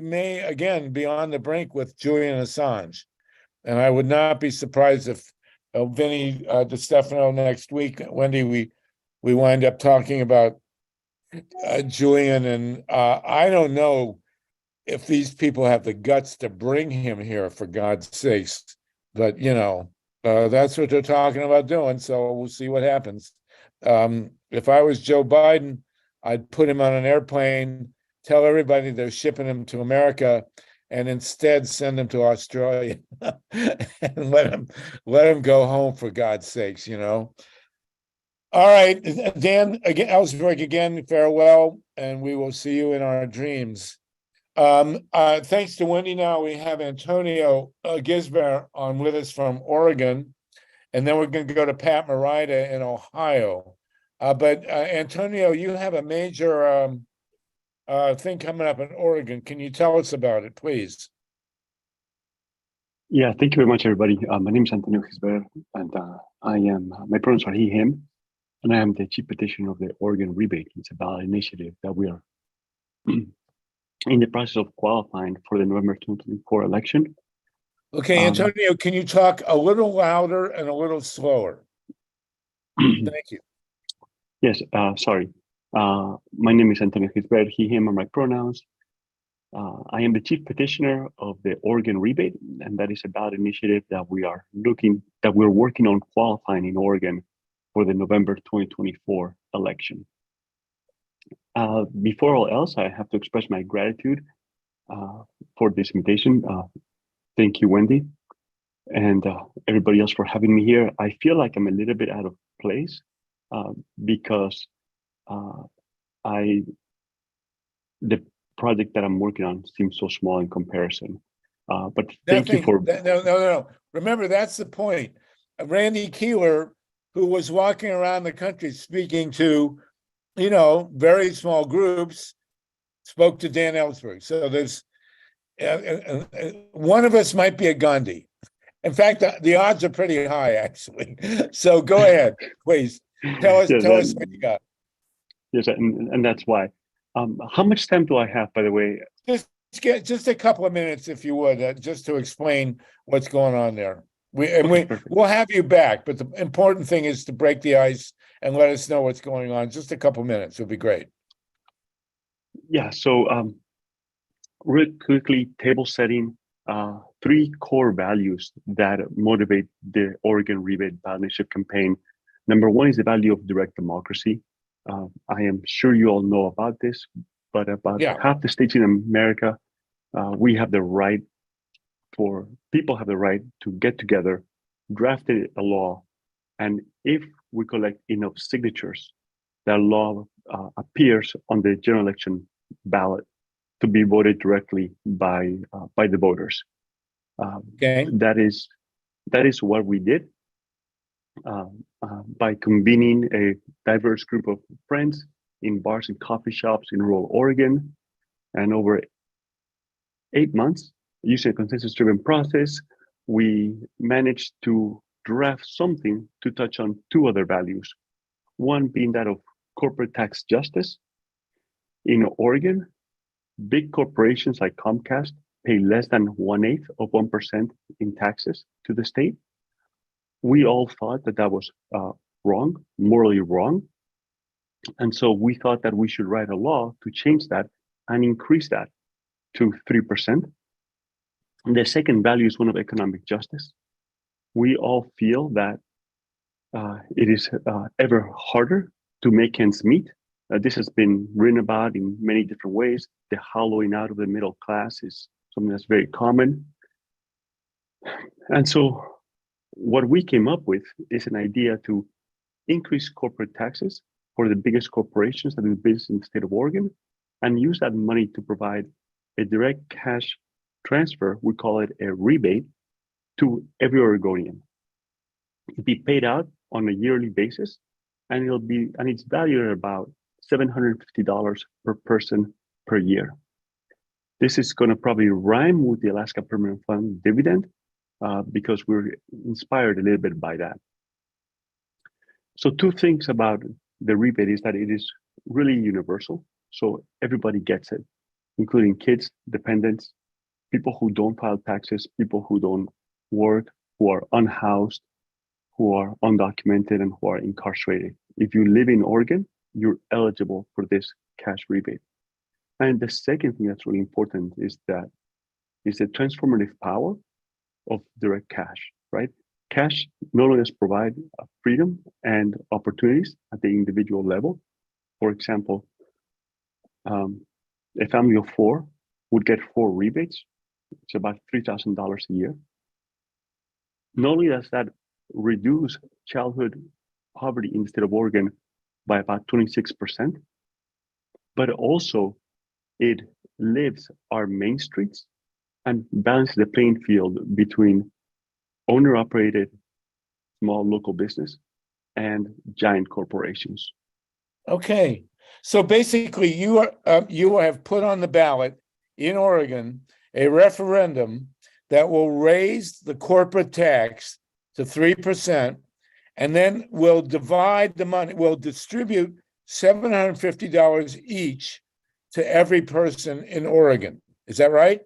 may again be on the brink with Julian Assange. And I would not be surprised if Vinny DiStefano next week, Wendy, we wind up talking about Julian. And I don't know if these people have the guts to bring him here, for God's sakes. But, that's what they're talking about doing. So we'll see what happens. If I was Joe Biden, I'd put him on an airplane, tell everybody they're shipping him to America, and instead send him to Australia and let him go home, for God's sakes, All right, Dan, again, Ellsberg, again, farewell, and we will see you in our dreams. Thanks to Wendy. Now we have Antonio Gisbert on with us from Oregon, and then we're going to go to Pat Morita in Ohio. But Antonio, you have a major thing coming up in Oregon. Can you tell us about it, please? Yeah, thank you very much, everybody. My name is Antonio Gisbert, and my pronouns are he, him, and I am the chief petitioner of the Oregon Rebate. It's a ballot initiative that we are in the process of qualifying for the November 2024 election. Okay, Antonio, can you talk a little louder and a little slower? Thank you. Yes, sorry. My name is Antonio Gisbert, he, him are my pronouns. I am the chief petitioner of the Oregon Rebate, and that is a ballot initiative that we're working on qualifying in Oregon for the November 2024 election. Before all else, I have to express my gratitude for this invitation. Thank you, Wendy, and everybody else for having me here. I feel like I'm a little bit out of place because the project that I'm working on seems so small in comparison. But thank you for no. Remember, that's the point. Randy Keeler, who was walking around the country speaking to, very small groups, spoke to Dan Ellsberg. So there's one of us might be a Gandhi. In fact, the odds are pretty high, actually. So go ahead, please. Tell us what you got. Yes, and that's why. How much time do I have, by the way? Just a couple of minutes, if you would, just to explain what's going on there. We'll have you back, but the important thing is to break the ice and let us know what's going on. Just a couple minutes would be great. Yeah. So, real quickly, table setting. 3 core values that motivate the Oregon Rebate Ballot Initiative campaign. Number 1 is the value of direct democracy. I am sure you all know about this, but about half the states in America, people have the right to get together, draft a law, and if we collect enough signatures, that law appears on the general election ballot to be voted directly by the voters. That is what we did. By convening a diverse group of friends in bars and coffee shops in rural Oregon, and over 8 months, using a consensus-driven process, we managed to draft something to touch on 2 other values. One being that of corporate tax justice. In Oregon, big corporations like Comcast pay less than 1/8 of 1% in taxes to the state. We all thought that was wrong, morally wrong. And so we thought that we should write a law to change that and increase that to 3%. And the second value is one of economic justice. We all feel that it is ever harder to make ends meet. This has been written about in many different ways. The hollowing out of the middle class is something that's very common. And so what we came up with is an idea to increase corporate taxes for the biggest corporations that do business in the state of Oregon and use that money to provide a direct cash transfer, we call it a rebate, to every Oregonian. It'll be paid out on a yearly basis, and it's valued at about $750 per person per year. This is going to probably rhyme with the Alaska Permanent Fund dividend because we're inspired a little bit by that. So two things about the rebate is that it is really universal. So everybody gets it, including kids, dependents, people who don't file taxes, people who don't work, who are unhoused, who are undocumented, and who are incarcerated. If you live in Oregon, you're eligible for this cash rebate. And the second thing that's really important is the transformative power of direct cash, right? Cash not only does provide freedom and opportunities at the individual level. For example, a family of four would get 4 rebates. It's about $3,000 a year. Not only does that reduce childhood poverty in the state of Oregon by about 26%, but also it lifts our main streets and balances the playing field between owner-operated small local business and giant corporations. Okay, so basically you have put on the ballot in Oregon a referendum that will raise the corporate tax to 3%, and then will divide the money, will distribute $750 each to every person in Oregon. Is that right?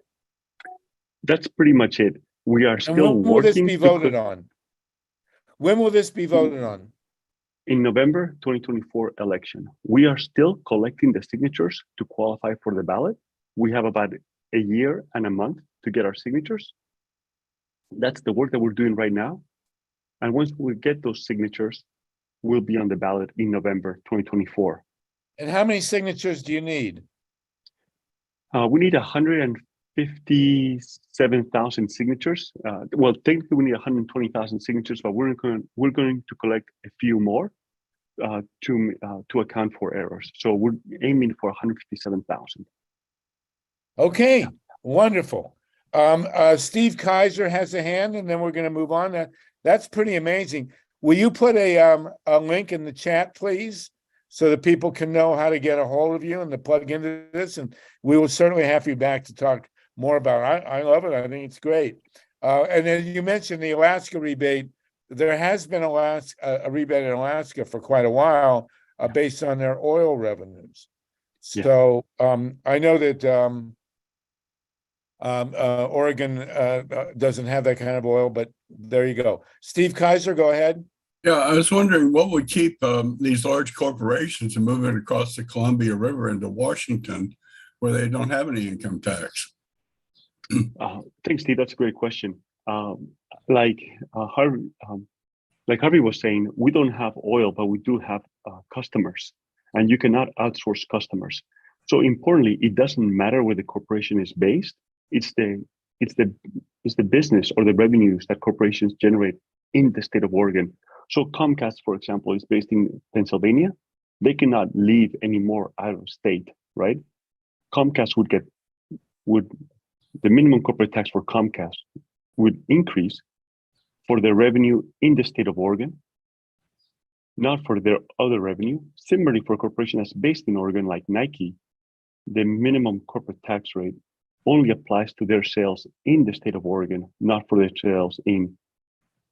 That's pretty much it. We are still and when will this working be voted on? When will this be voted on? In November 2024 election. We are still collecting the signatures to qualify for the ballot. We have about a year and a month to get our signatures. That's the work that we're doing right now. And once we get those signatures, we'll be on the ballot in November 2024. And how many signatures do you need? We need 157,000 signatures. Well, technically we need 120,000 signatures, but we're going to collect a few more to account for errors. So we're aiming for 157,000. Okay, wonderful. Steve Kaiser has a hand, and then we're going to move on. That's pretty amazing. Will you put a link in the chat, please, so that people can know how to get a hold of you and to plug into this? And we will certainly have you back to talk more about it. I love it. I think it's great. And then you mentioned the Alaska rebate. There has been a rebate in Alaska for quite a while based on their oil revenues. So I know that Oregon doesn't have that kind of oil, but there you go. Steve Kaiser, go ahead. Yeah, I was wondering what would keep these large corporations from moving across the Columbia River into Washington, where they don't have any income tax. Thanks, Steve. That's a great question. Like Harvey was saying, we don't have oil, but we do have customers, and you cannot outsource customers. So importantly, it doesn't matter where the corporation is based. It's the business or the revenues that corporations generate in the state of Oregon. So Comcast, for example, is based in Pennsylvania. They cannot leave anymore out of state, right? Comcast the minimum corporate tax for Comcast would increase for their revenue in the state of Oregon, not for their other revenue. Similarly, for a corporation that's based in Oregon, like Nike, the minimum corporate tax rate only applies to their sales in the state of Oregon, not for their sales in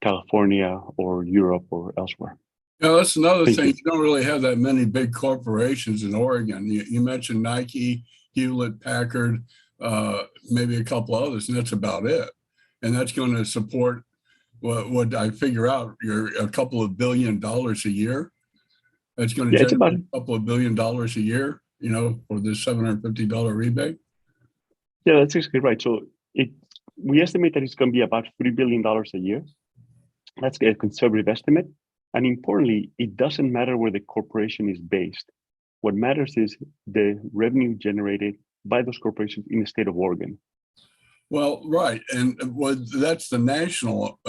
California or Europe or elsewhere. Yeah, that's another thing. You don't really have that many big corporations in Oregon. You mentioned Nike, Hewlett Packard, maybe a couple others, and that's about it. And that's going to support what I figure out, a couple of $1 billion a year. It's going to Yeah, it's about generate a couple of $1 billion a year, you know, for this $750 rebate. yeah, that's exactly right. So we estimate that it's going to be about $3 billion a year. That's a conservative estimate. And importantly, it doesn't matter where the corporation is based. What matters is the revenue generated by those corporations in the state of Oregon. Well, right. And that's the national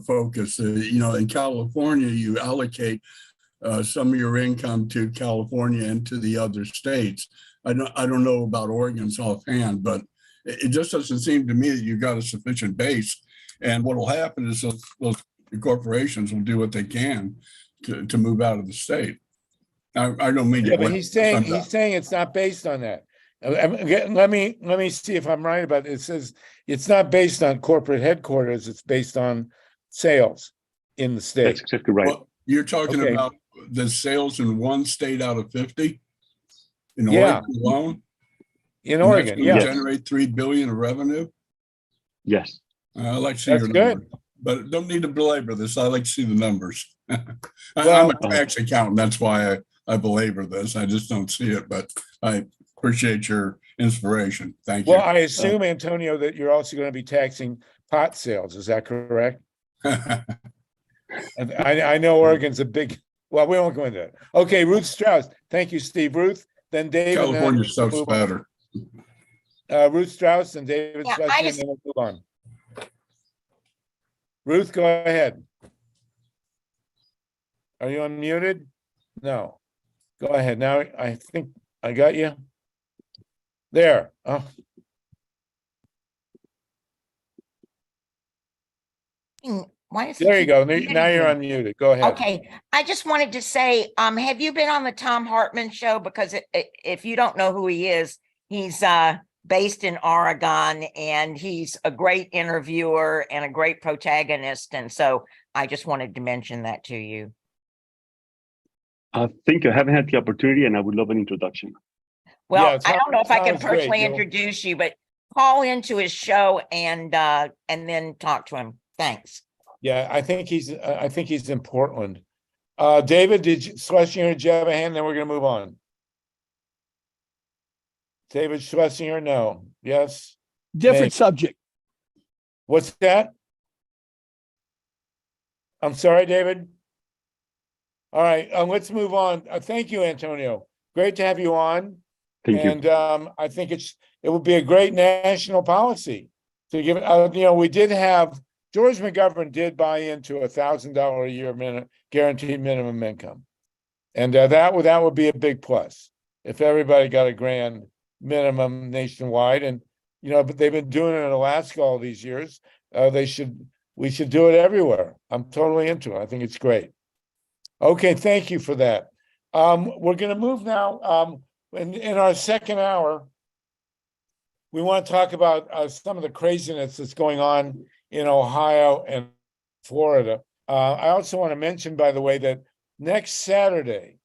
focus. You know, in California, you allocate some of your income to California and to the other states. I don't know about Oregon's offhand, but it just doesn't seem to me that you've got a sufficient base. And what will happen is those corporations will do what they can to move out of the state. I don't mean Yeah, but he's saying it's not based on that. Let me see if I'm right about it. It says it's not based on corporate headquarters, it's based on sales in the state. That's exactly right. Well, you're talking Okay. about the sales in one state out of 50 in Yeah. Oregon alone? In And Oregon, that's gonna yeah. generate $3 billion of revenue. Yes. I like to see That's your good. numbers, but don't need to belabor this. I like to see the numbers. I'm Well- a tax accountant. That's why I belabor this. I just don't see it, but I appreciate your inspiration. Thank you. Well, I assume, Antonio, that you're also going to be taxing pot sales. Is that correct? And I know Oregon's a big, well, we won't go into that. Okay, Ruth Strauss. Thank you, Steve. Ruth, then Dave. California and then stuff's we'll move better. on. Ruth Strauss and David Yeah, Schlesinger, and then we'll move on. Ruth, go ahead. Are you unmuted? No. Go ahead. Now, I think I got you. There. Oh, Why is there it you go. keep Now you're muting me? unmuted. Go ahead. Okay, I just wanted to say, have you been on the Tom Hartman show? Because if you don't know who he is, he's based in Oregon and he's a great interviewer and a great protagonist. And so I just wanted to mention that to you. I think I haven't had the opportunity and I would love an introduction. Well, Yeah, I don't know if I can Tom's great. personally You'll- introduce you, but call into his show and then talk to him. Thanks. Yeah, I think he's in Portland. David, Schlesinger, did you have a hand? Then we're gonna move on. David Schlesinger, no. Yes. Different Maybe. subject. What's that? I'm sorry, David. All right, let's move on. Thank you, Antonio. Great to have you on. Thank you. And I think it would be a great national policy to give. We did have George McGovern did buy into $1,000 a year guaranteed minimum income, and that would be a big plus if everybody got a grand minimum nationwide. And but they've been doing it in Alaska all these years. We should do it everywhere. I'm totally into it. I think it's great. Okay, thank you for that. We're going to move now. In our second hour, we want to talk about some of the craziness that's going on in Ohio and Florida. I also want to mention, by the way, that next Saturday,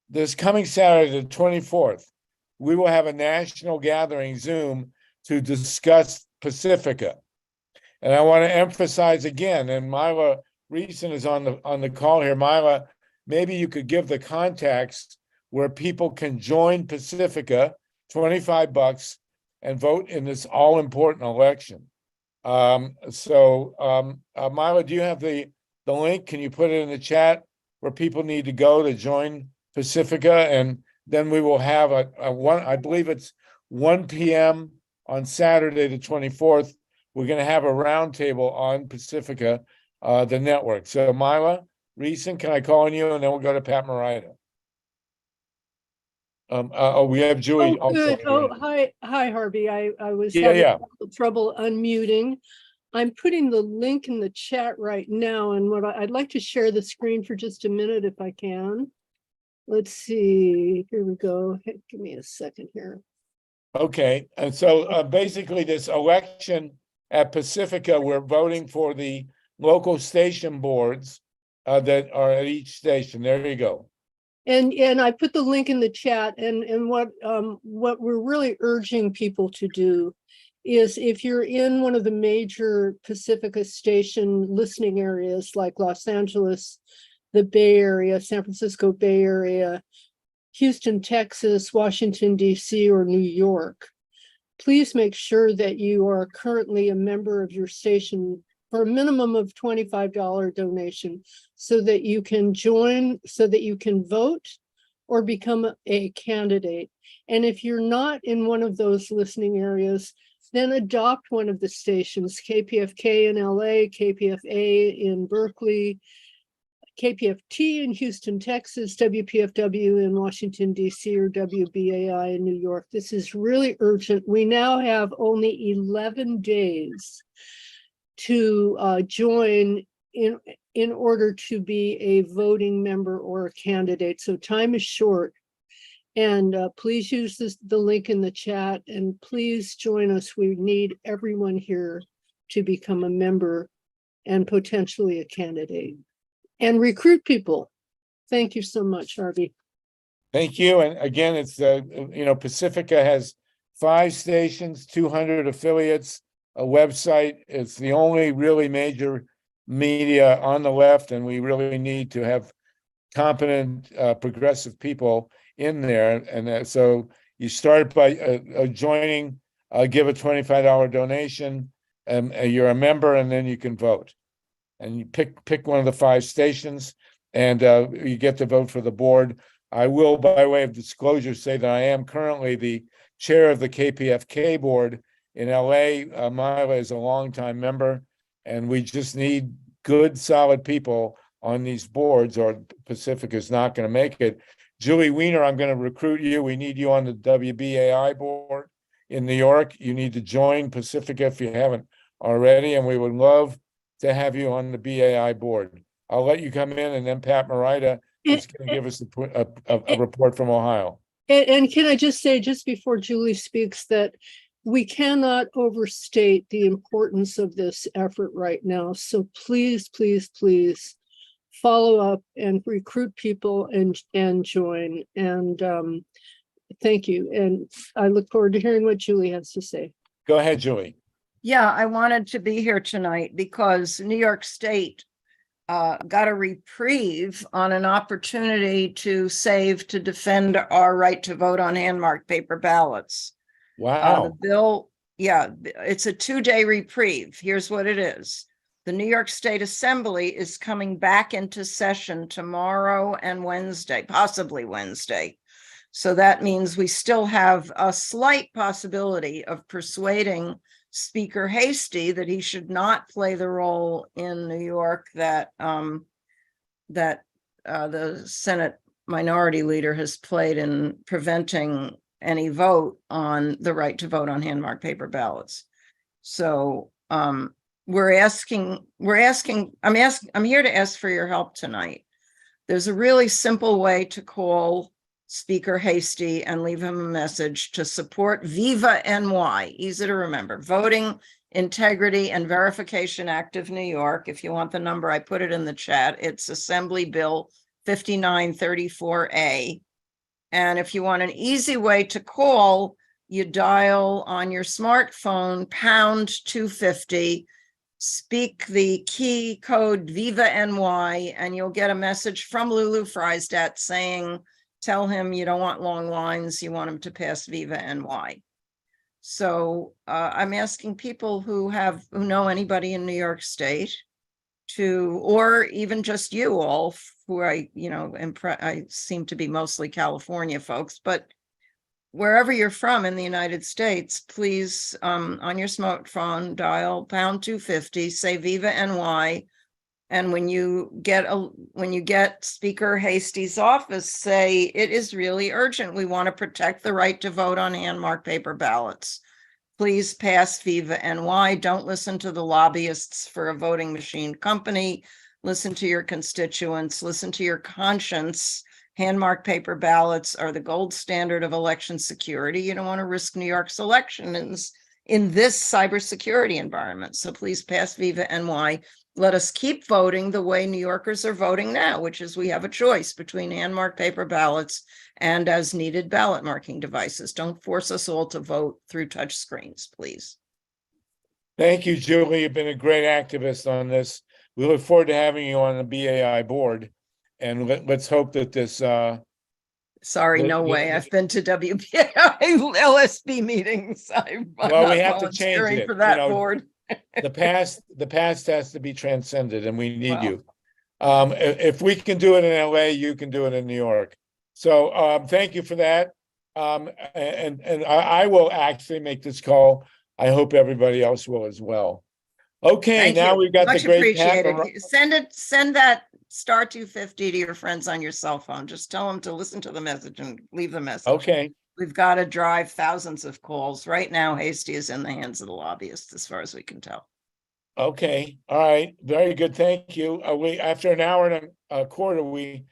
this coming Saturday, the 24th, we will have a national gathering Zoom to discuss Pacifica. And I want to emphasize again, and Myla Reeson is on the call here. Myla, maybe you could give the contacts where people can join Pacifica, $25, and vote in this all-important election. Myla, do you have the link? Can you put it in the chat where people need to go to join Pacifica? And then we will have I believe it's 1 p.m. on Saturday, the 24th. We're going to have a roundtable on Pacifica, the network. So Myla Reeson, can I call on you? And then we'll go to Pat Morita. We have Julie Oh, also. good. Oh, hi, Harvey. I was Yeah, having yeah. trouble unmuting. I'm putting the link in the chat right now, and I'd like to share the screen for just a minute if I can. Let's see. Here we go. Hey, give me a second here. Okay, and so basically this election at Pacifica, we're voting for the local station boards that are at each station. There you go. And I put the link in the chat, and what we're really urging people to do is, if you're in one of the major Pacifica station listening areas like Los Angeles, the Bay Area, San Francisco Bay Area, Houston, Texas, Washington, D.C., or New York. Please make sure that you are currently a member of your station for a minimum of $25 donation so that you can join, so that you can vote or become a candidate. And if you're not in one of those listening areas, then adopt one of the stations, KPFK in LA, KPFA in Berkeley, KPFT in Houston, Texas, WPFW in Washington, D.C., or WBAI in New York. This is really urgent. We now have only 11 days to join in order to be a voting member or a candidate. So time is short. And please use the link in the chat, and please join us. We need everyone here to become a member and potentially a candidate. And recruit people. Thank you so much, Harvey. Thank you. And again, it's, Pacifica has 5 stations, 200 affiliates, a website. It's the only really major media on the left, and we really need to have competent, progressive people in there. And so you start by joining, give a $25 donation, and you're a member, and then you can vote. And you pick one of the 5 stations, and you get to vote for the board. I will, by way of disclosure, say that I am currently the chair of the KPFK board in LA. Mila is a longtime member, and we just need good, solid people on these boards, or Pacific is not going to make it. Julie Weiner, I'm going to recruit you. We need you on the WBAI board in New York. You need to join Pacifica if you haven't already, and we would love to have you on the BAI board. I'll let you come in, and then Pat Morita is going to give us a report from Ohio. And can I just say, just before Julie speaks, that we cannot overstate the importance of this effort right now. So please, please, please follow up and recruit people and join. And thank you. And I look forward to hearing what Julie has to say. Go ahead, Julie. Yeah, I wanted to be here tonight because New York State got a reprieve on an opportunity to defend our right to vote on hand-marked paper ballots. Wow. The bill, it's a 2-day reprieve. Here's what it is. The New York State Assembly is coming back into session tomorrow and Wednesday, possibly Wednesday. So that means we still have a slight possibility of persuading Speaker Hasty that he should not play the role in New York that the Senate Minority Leader has played in preventing any vote on the right to vote on hand-marked paper ballots. So I'm here to ask for your help tonight. There's a really simple way to call Speaker Hasty and leave him a message to support Viva NY, easy to remember, Voting Integrity and Verification Act of New York. If you want the number, I put it in the chat. It's Assembly Bill 5934A. And if you want an easy way to call, you dial on your smartphone #250, speak the key code Viva NY, and you'll get a message from Lulu Freistat saying, tell him you don't want long lines, you want him to pass Viva NY. So I'm asking people who know anybody in New York State or even just you all, who I seem to be mostly California folks, but wherever you're from in the United States, please on your smartphone dial #250, say Viva NY. And when you get Speaker Hasty's office, say it is really urgent. We want to protect the right to vote on hand-marked paper ballots. Please pass Viva NY. Don't listen to the lobbyists for a voting machine company. Listen to your constituents. Listen to your conscience. Hand-marked paper ballots are the gold standard of election security. You don't want to risk New York's elections in this cybersecurity environment. So please pass Viva NY. Let us keep voting the way New Yorkers are voting now, which is we have a choice between hand-marked paper ballots and as needed ballot marking devices. Don't force us all to vote through touch screens, please. Thank you, Julie. You've been a great activist on this. We look forward to having you on the BAI board. And let's hope that this, Sorry, no way. I've been to WPI LSB meetings. I'm well, we not have to change volunteering it. for You that know, board. the past has to be transcended, and we need Well. you. If we can do it in LA, you can do it in New York. So thank you for that. And I will actually make this call. I hope everybody else will as well. Okay, Thank now you. we've got Much the great Pat. appreciated. Send that star 250 to your friends on your cell phone. Just tell them to listen to the message and leave the message. Okay. We've got to drive thousands of calls. Right now, Hasty is in the hands of the lobbyists, as far as we can tell. Okay, all right, very good, thank you. We, after an hour and a quarter, we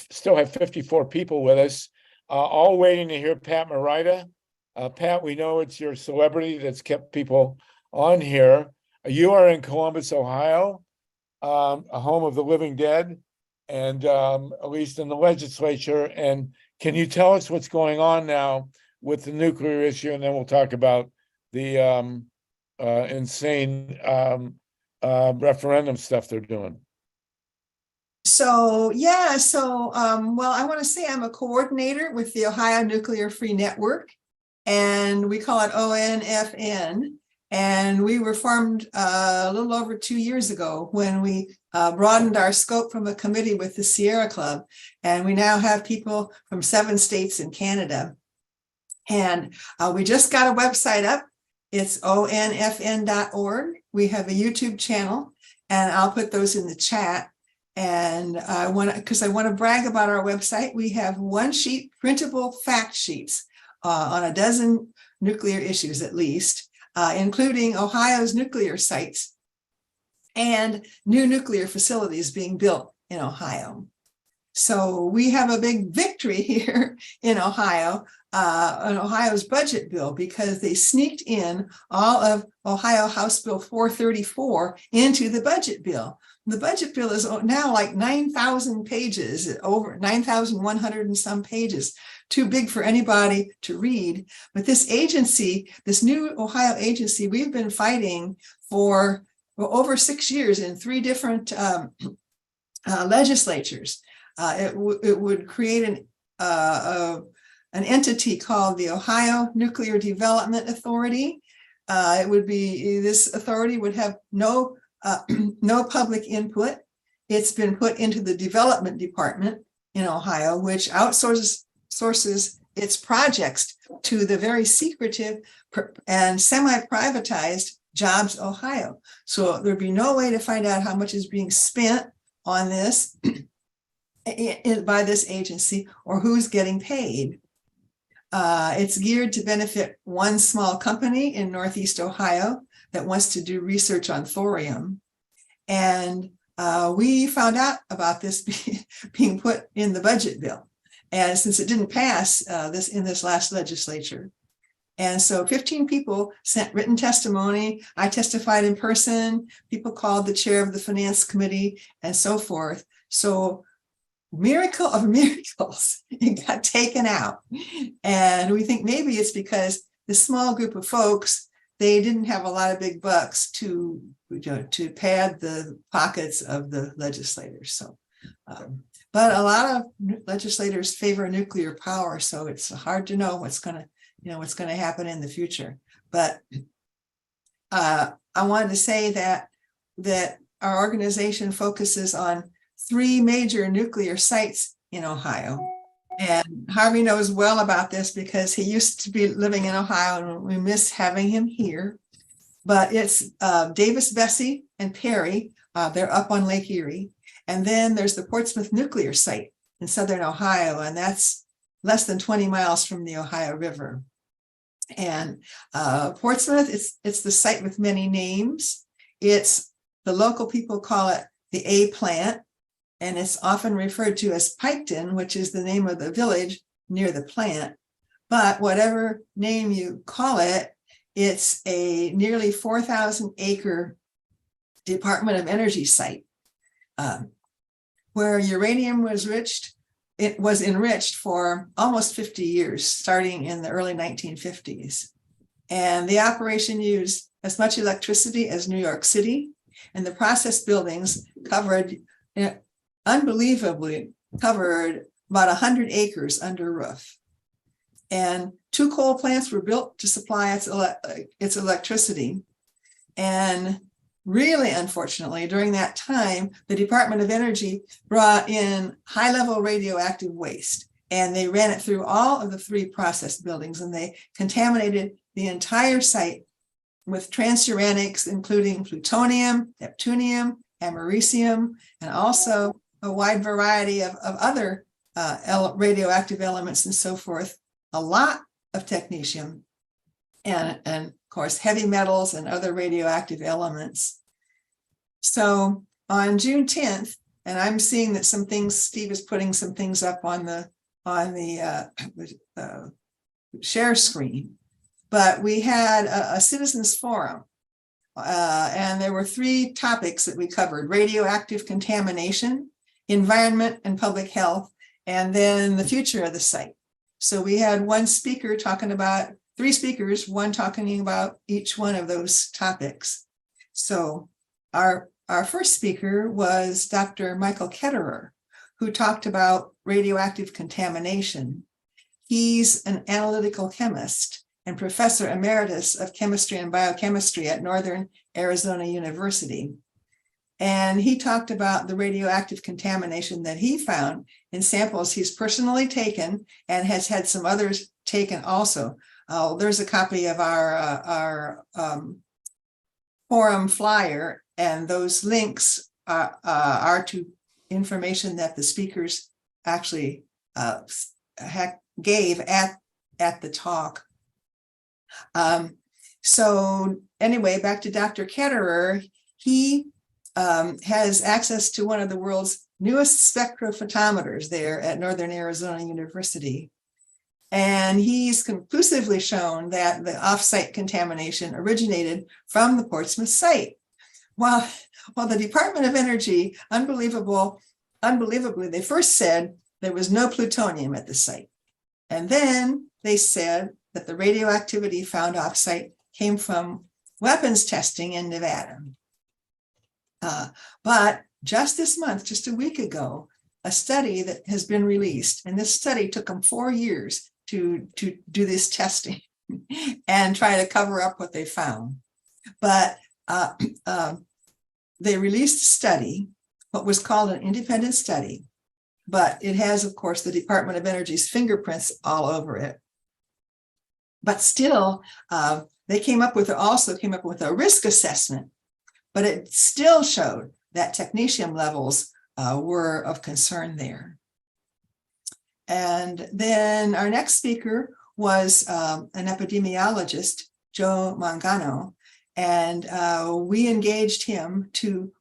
still have 54 people with us, all waiting to hear Pat Morita. Pat, we know it's your celebrity that's kept people on here. You are in Columbus, Ohio, a home of the living dead, and at least in the legislature. And can you tell us what's going on now with the nuclear issue? And then we'll talk about the insane referendum stuff they're doing. So, well, I want to say I'm a coordinator with the Ohio Nuclear Free Network, and we call it ONFN. And we were formed a little over 2 years ago when we broadened our scope from a committee with the Sierra Club. And we now have people from 7 states in Canada. And we just got a website up. It's onfn.org. We have a YouTube channel, and I'll put those in the chat. And I want to brag about our website. We have 1 sheet printable fact sheets on a dozen nuclear issues at least, including Ohio's nuclear sites and new nuclear facilities being built in Ohio. So we have a big victory here in Ohio, on Ohio's budget bill, because they sneaked in all of Ohio House Bill 434 into the budget bill. The budget bill is now like 9,000 pages, over 9,100 and some pages, too big for anybody to read. But this agency, this new Ohio agency, we've been fighting for over 6 years in 3 different legislatures. It would create an entity called the Ohio Nuclear Development Authority. This authority would have no public input. It's been put into the development department in Ohio, which outsources its projects to the very secretive and semi-privatized Jobs Ohio. So there'd be no way to find out how much is being spent on this by this agency or who's getting paid. It's geared to benefit 1 small company in Northeast Ohio that wants to do research on thorium. And we found out about this being put in the budget bill. And since it didn't pass in this last legislature. And so 15 people sent written testimony. I testified in person. People called the chair of the finance committee and so forth. So miracle of miracles, it got taken out. And we think maybe it's because this small group of folks, they didn't have a lot of big bucks to pad the pockets of the legislators. So, but a lot of legislators favor nuclear power, so it's hard to know what's going to happen in the future. But I wanted to say that our organization focuses on 3 major nuclear sites in Ohio. And Harvey knows well about this because he used to be living in Ohio and we miss having him here. But it's Davis, Bessie, and Perry. They're up on Lake Erie. And then there's the Portsmouth nuclear site in southern Ohio, and that's less than 20 miles from the Ohio River. And Portsmouth, it's the site with many names. It's the local people call it the A plant, and it's often referred to as Piketon, which is the name of the village near the plant. But whatever name you call it, it's a nearly 4,000 acre Department of Energy site where uranium was enriched. It was enriched for almost 50 years, starting in the early 1950s. And the operation used as much electricity as New York City, and the process buildings covered unbelievably covered about 100 acres under roof. And 2 coal plants were built to supply its electricity. And really, unfortunately, during that time, the Department of Energy brought in high-level radioactive waste, and they ran it through all of the 3 process buildings, and they contaminated the entire site with transuranics, including plutonium, neptunium, americium, and also a wide variety of other radioactive elements and so forth, a lot of technetium, and of course, heavy metals and other radioactive elements. So on June 10th, and I'm seeing that some things, Steve is putting some things up on the share screen, but we had a citizens forum, and there were 3 topics that we covered: radioactive contamination, environment and public health, and then the future of the site. So we had 1 speaker talking about, 3 speakers, 1 talking about each one of those topics. So our first speaker was Dr. Michael Ketterer, who talked about radioactive contamination. He's an analytical chemist and professor emeritus of chemistry and biochemistry at Northern Arizona University. And he talked about the radioactive contamination that he found in samples he's personally taken and has had some others taken also. There's a copy of our forum flyer, and those links are to information that the speakers actually gave at the talk. So anyway, back to Dr. Ketterer. He has access to one of the world's newest spectrophotometers there at Northern Arizona University. And he's conclusively shown that the off-site contamination originated from the Portsmouth site. While the Department of Energy, unbelievably, they first said there was no plutonium at the site. And then they said that the radioactivity found off-site came from weapons testing in Nevada. But just this month, just a week ago, a study that has been released, and this study took them 4 years to do this testing and try to cover up what they found. But they released a study, what was called an independent study, but it has, of course, the Department of Energy's fingerprints all over it. But still, they also came up with a risk assessment, but it still showed that technetium levels were of concern there. And then our next speaker was an epidemiologist, Joe Mangano, and we engaged him to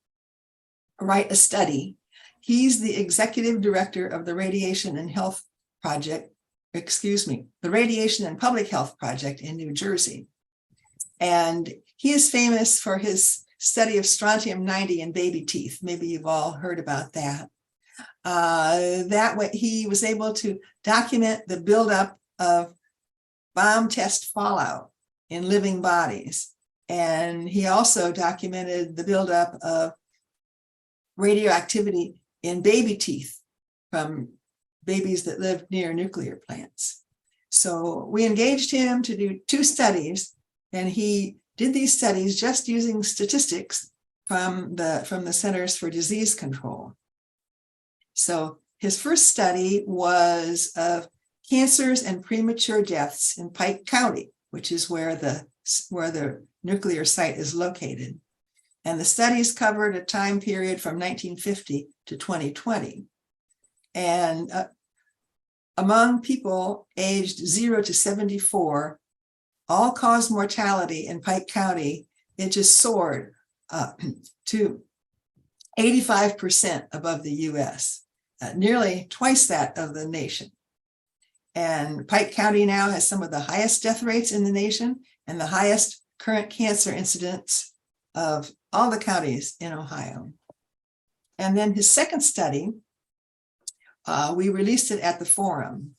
write a study. He's the executive director of the Radiation and Health Project, the Radiation and Public Health Project in New Jersey. And he is famous for his study of strontium-90 in baby teeth. Maybe you've all heard about that. That way he was able to document the buildup of bomb test fallout in living bodies. And he also documented the buildup of radioactivity in baby teeth from babies that lived near nuclear plants. So we engaged him to do 2 studies, and he did these studies just using statistics from the Centers for Disease Control. So his first study was of cancers and premature deaths in Pike County, which is where the nuclear site is located. And the studies covered a time period from 1950 to 2020. And among people aged 0 to 74, all-cause mortality in Pike County, it just soared to 85% above the US, nearly twice that of the nation. And Pike County now has some of the highest death rates in the nation and the highest current cancer incidence of all the counties in Ohio. And then his second study, we released it at the forum.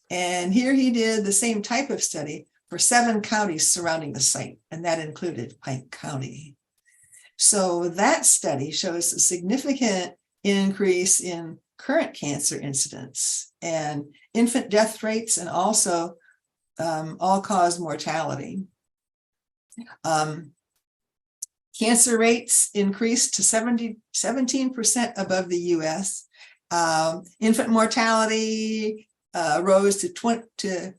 And here he did the same type of study for 7 counties surrounding the site, and that included Pike County. So that study shows a significant increase in current cancer incidence and infant death rates, and also all-cause mortality. Cancer rates increased to 17% above the US. Infant mortality rose to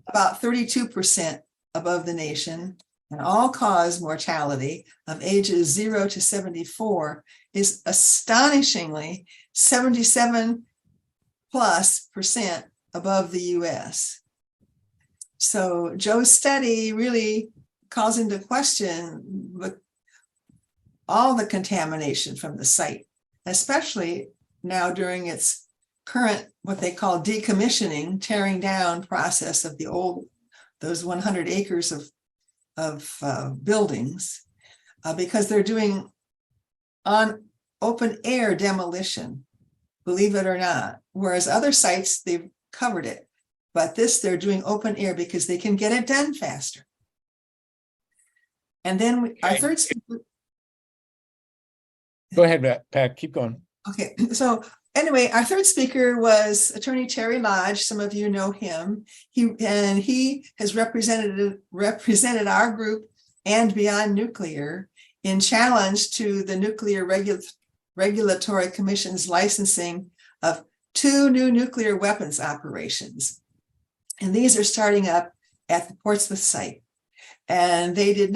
about 32% above the nation. And all-cause mortality of ages 0 to 74 is astonishingly 77+% above the US. So Joe's study really calls into question all the contamination from the site, especially now during its current, what they call decommissioning, tearing down process of those 100 acres of buildings, because they're doing on open air demolition, believe it or not. Whereas other sites, they've covered it, but this they're doing open air because they can get it done faster. And then our third speaker. Go ahead, Pat, keep going. Okay, so anyway, our third speaker was Attorney Terry Lodge. Some of you know him. He has represented our group and Beyond Nuclear in challenge to the Nuclear Regulatory Commission's licensing of 2 new nuclear weapons operations. And these are starting up at the Portsmouth site. And the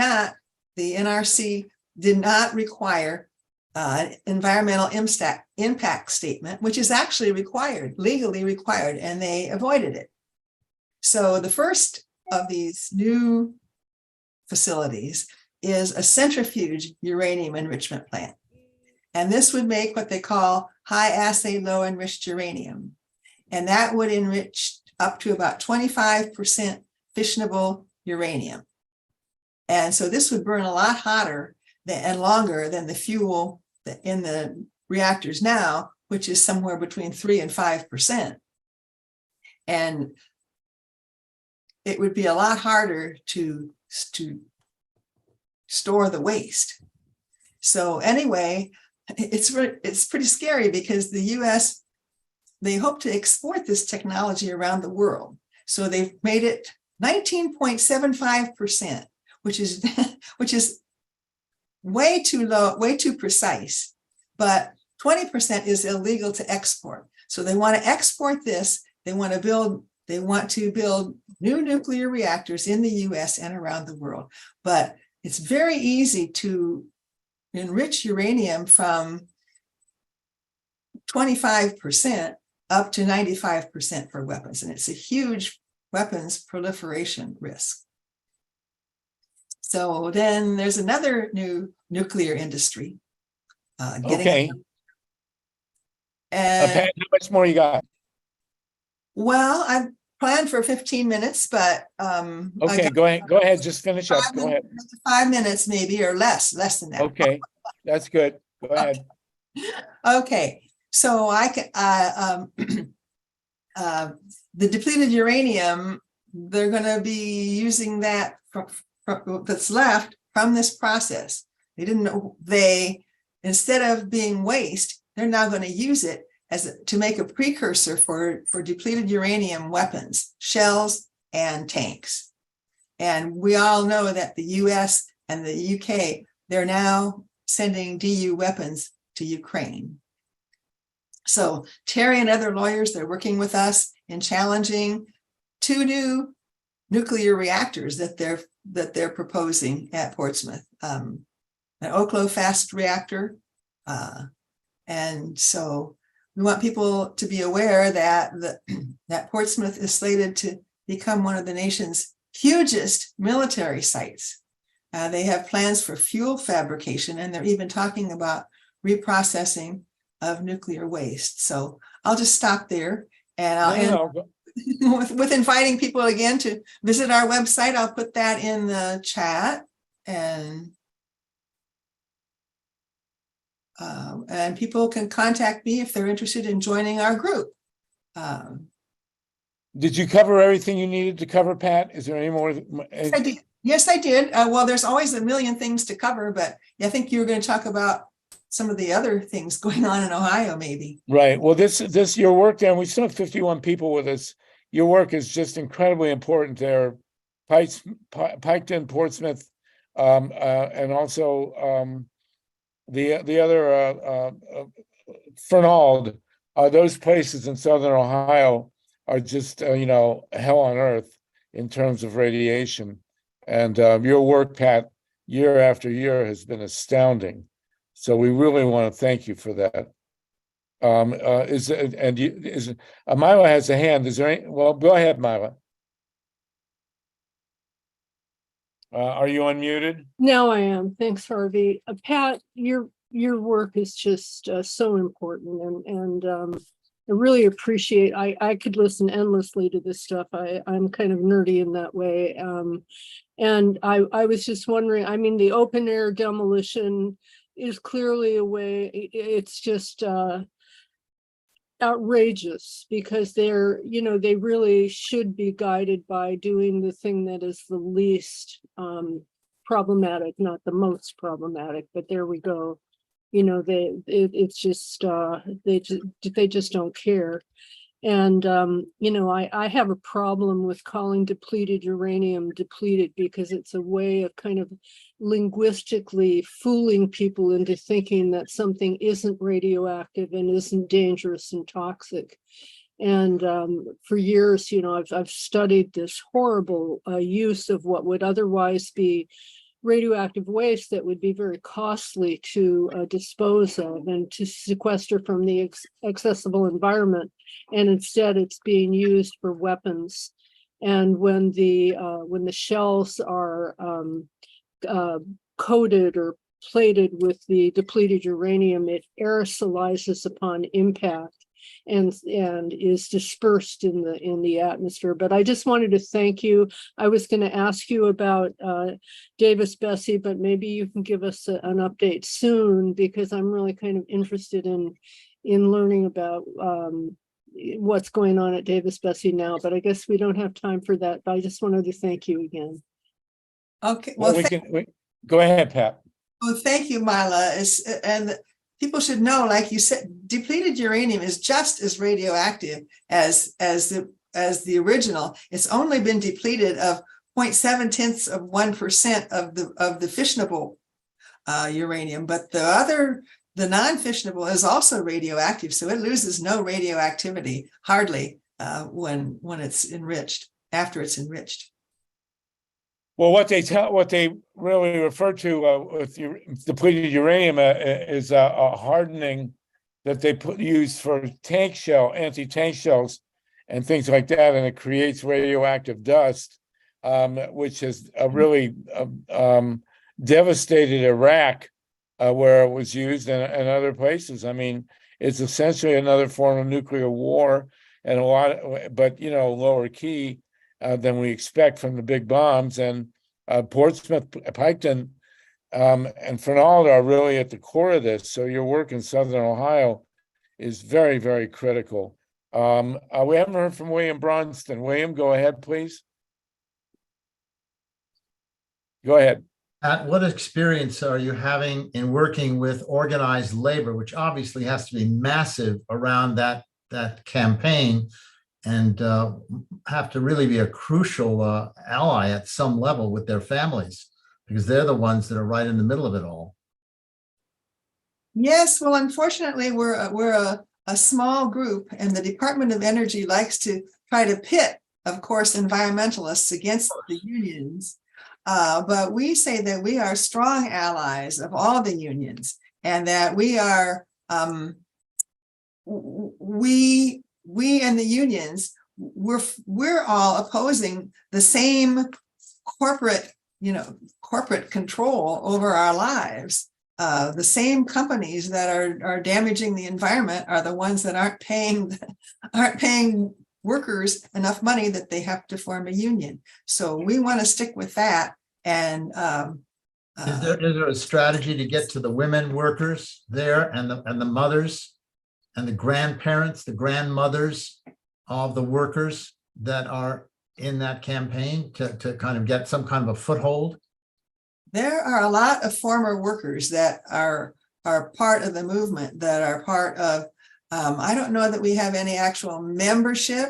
NRC did not require environmental impact statement, which is actually required, legally required, and they avoided it. So the first of these new facilities is a centrifuge uranium enrichment plant. And this would make what they call high assay low enriched uranium. And that would enrich up to about 25% fissionable uranium. And so this would burn a lot hotter and longer than the fuel in the reactors now, which is somewhere between 3 and 5%. And it would be a lot harder to store the waste. So anyway, it's pretty scary because the US, they hope to export this technology around the world. So they've made it 19.75%, which is way too low, way too precise, but 20% is illegal to export. So they want to export this. They want to build new nuclear reactors in the US and around the world. But it's very easy to enrich uranium from 25% up to 95% for weapons. And it's a huge weapons proliferation risk. So then there's another new nuclear industry. Okay. And Pat, how much more you got? well, I planned for 15 minutes, but Okay, go ahead. Just finish up. Go ahead. 5 minutes maybe, or less than that. Okay, that's good. Go ahead. Okay, so the depleted uranium, they're going to be using that that's left from this process. They didn't know, instead of being waste, they're now going to use it to make a precursor for depleted uranium weapons, shells and tanks. And we all know that the US and the UK, they're now sending DU weapons to Ukraine. So Terry and other lawyers, they're working with us in challenging 2 new nuclear reactors that they're proposing at Portsmouth, an Oklo fast reactor. And so we want people to be aware that that Portsmouth is slated to become one of the nation's hugest military sites. They have plans for fuel fabrication, and they're even talking about reprocessing of nuclear waste. So I'll just stop there, and I'll end with inviting people again to visit our website. I'll put that in the chat, and people can contact me if they're interested in joining our group. Did you cover everything you needed to cover, Pat? Is there any more? Yes, I did. Well, there's always a million things to cover, but I think you were going to talk about some of the other things going on in Ohio, maybe. Right. Well, your work there, and we still have 51 people with us. Your work is just incredibly important there. Piketon, Portsmouth, and also the other Fernald. Those places in Southern Ohio are just hell on earth in terms of radiation. And your work, Pat, year after year has been astounding. So we really want to thank you for that. Mila has a hand. Is there any? Well, go ahead, Mila. Are you unmuted? Now I am. Thanks, Harvey. Pat, your work is just so important, and I really appreciate. I could listen endlessly to this stuff. I'm kind of nerdy in that way, and I was just wondering. I mean, the open air demolition is clearly a way. It's just outrageous, because they really should be guided by doing the thing that is the least problematic, not the most problematic, but there we go. It's just they just don't care. And I have a problem with calling depleted uranium depleted, because it's a way of kind of linguistically fooling people into thinking that something isn't radioactive and isn't dangerous and toxic. And for years, I've studied this horrible use of what would otherwise be radioactive waste that would be very costly to dispose of and to sequester from the accessible environment, and instead it's being used for weapons. And when the shells are coated or plated with the depleted uranium, it aerosolizes upon impact and is dispersed in the atmosphere. But I just wanted to thank you. I was going to ask you about Davis-Besse, but maybe you can give us an update soon, because I'm really kind of interested in learning about what's going on at Davis-Besse now. But I guess we don't have time for that. But I just wanted to thank you again. Okay. Well, go ahead, Pat. Well, thank you, Mila. And people should know, like you said, depleted uranium is just as radioactive as the original. It's only been depleted of 0.7% of the fissionable uranium, but the non-fissionable is also radioactive, so it loses no radioactivity hardly when it's enriched, after it's enriched. Well, what they really refer to with depleted uranium is a hardening that they use for anti-tank shells and things like that, and it creates radioactive dust, which has really devastated Iraq, where it was used, and other places. I mean, it's essentially another form of nuclear war, and but lower key than we expect from the big bombs. And Portsmouth, Piketon, and Fernald are really at the core of this. So your work in Southern Ohio is very, very critical. We haven't heard from William Bronston. William, go ahead, please. Go ahead. What experience are you having in working with organized labor, which obviously has to be massive around that campaign, and have to really be a crucial ally at some level with their families, because they're the ones that are right in the middle of it all? Yes, well, unfortunately, we're a small group, and the Department of Energy likes to try to pit, of course, environmentalists against the unions. But we say that we are strong allies of all the unions, and that we are we and the unions, we're all opposing the same corporate control over our lives. The same companies that are damaging the environment are the ones that aren't paying workers enough money that they have to form a union. So we want to stick with that. And is there a strategy to get to the women workers there, and the mothers and the grandparents, the grandmothers of the workers that are in that campaign, to kind of get some kind of a foothold? There are a lot of former workers that are are part of the movement, that are part of, I don't know that we have any actual membership,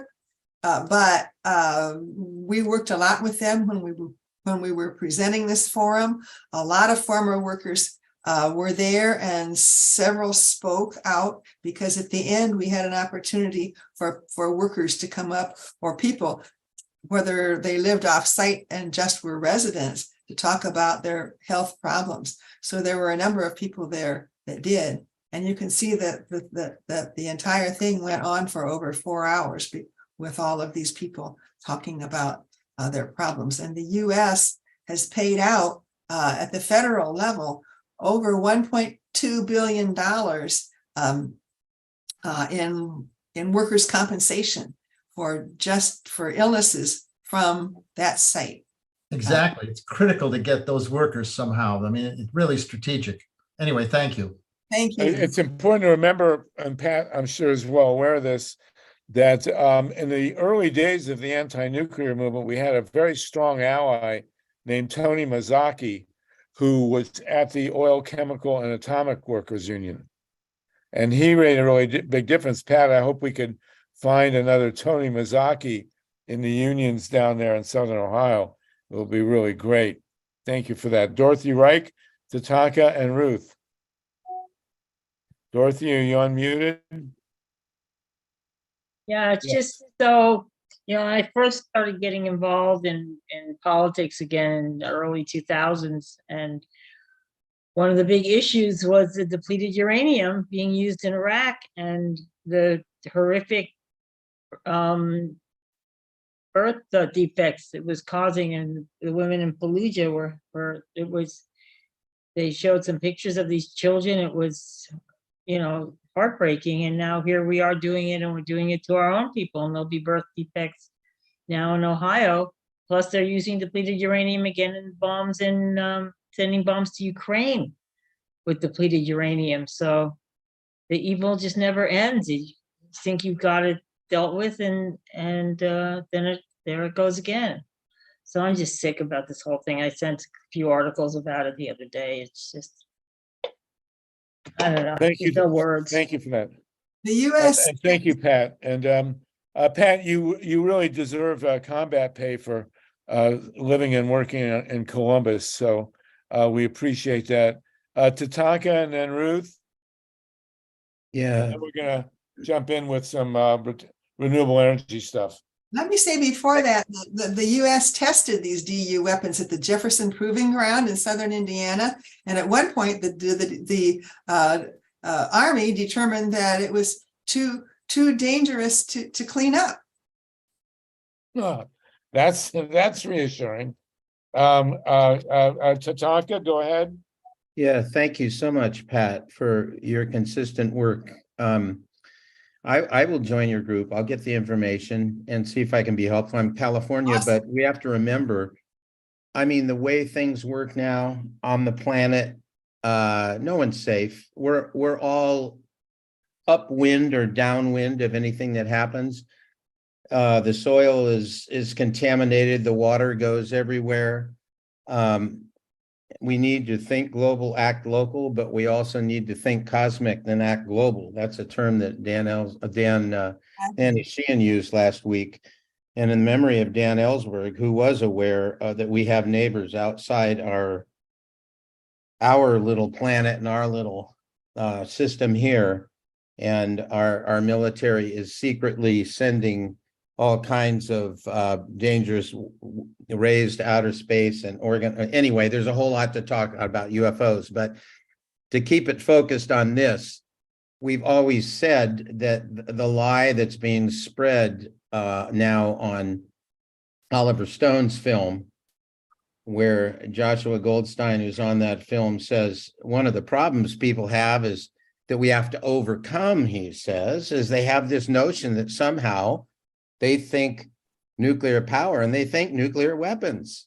but we worked a lot with them when we were presenting this forum. A lot of former workers were there, and several spoke out, because at the end we had an opportunity for workers to come up, or people, whether they lived off site and just were residents, to talk about their health problems. So there were a number of people there that did. And you can see that the entire thing went on for over 4 hours with all of these people talking about their problems. And the US has paid out at the federal level over $1.2 billion in workers' compensation for illnesses from that site. Exactly. It's critical to get those workers somehow. I mean, it's really strategic. Anyway, thank you. Thank you. It's important to remember, and Pat, I'm sure is well aware of this, that in the early days of the anti-nuclear movement, we had a very strong ally named Tony Mazzocchi, who was at the Oil, Chemical, and Atomic Workers Union. And he made a really big difference. Pat, I hope we could find another Tony Mazzocchi in the unions down there in Southern Ohio. It will be really great. Thank you for that. Dorothy Reich, Tatanka, and Ruth. Dorothy, are you unmuted? Yeah, it's just so, I first started getting involved in politics again in the early 2000s. And one of the big issues was the depleted uranium being used in Iraq, and the horrific birth defects it was causing. And the women in Fallujah were they showed some pictures of these children. It was, heartbreaking. And now here we are doing it, and we're doing it to our own people, and there'll be birth defects now in Ohio. Plus they're using depleted uranium again in bombs, and sending bombs to Ukraine with depleted uranium. So the evil just never ends. You think you've got it dealt with, and then there it goes again. So I'm just sick about this whole thing. I sent a few articles about it the other day. It's just, I don't know. Thank you. No words. Thank you for that. The US. And thank you, Pat. And Pat, you really deserve combat pay for living and working in Columbus. So we appreciate that. Tatanka and then Ruth. Yeah. And then we're gonna jump in with some renewable energy stuff. Let me say before that, the US tested these DU weapons at the Jefferson Proving Ground in southern Indiana. And at one point, the Army determined that it was too dangerous to clean up. Oh, that's reassuring. Tatanka, go ahead. Yeah, thank you so much, Pat, for your consistent work. I will join your group. I'll get the information and see if I can be helpful. I'm California, Awesome. but we have to remember, I mean, the way things work now on the planet, no one's safe. We're all upwind or downwind of anything that happens. The soil is contaminated. The water goes everywhere. We need to think global, act local, but we also need to think cosmic, then act global. That's a term that Dan Sheehan used last week. And in memory of Dan Ellsberg, who was aware that we have neighbors outside our little planet and our little system here. And our military is secretly sending all kinds of dangerous rays to outer space and anyway, there's a whole lot to talk about UFOs, but to keep it focused on this, we've always said that the lie that's being spread now on Oliver Stone's film, where Joshua Goldstein, who's on that film, says one of the problems people have is that we have to overcome, he says, is they have this notion that somehow they think nuclear power and they think nuclear weapons.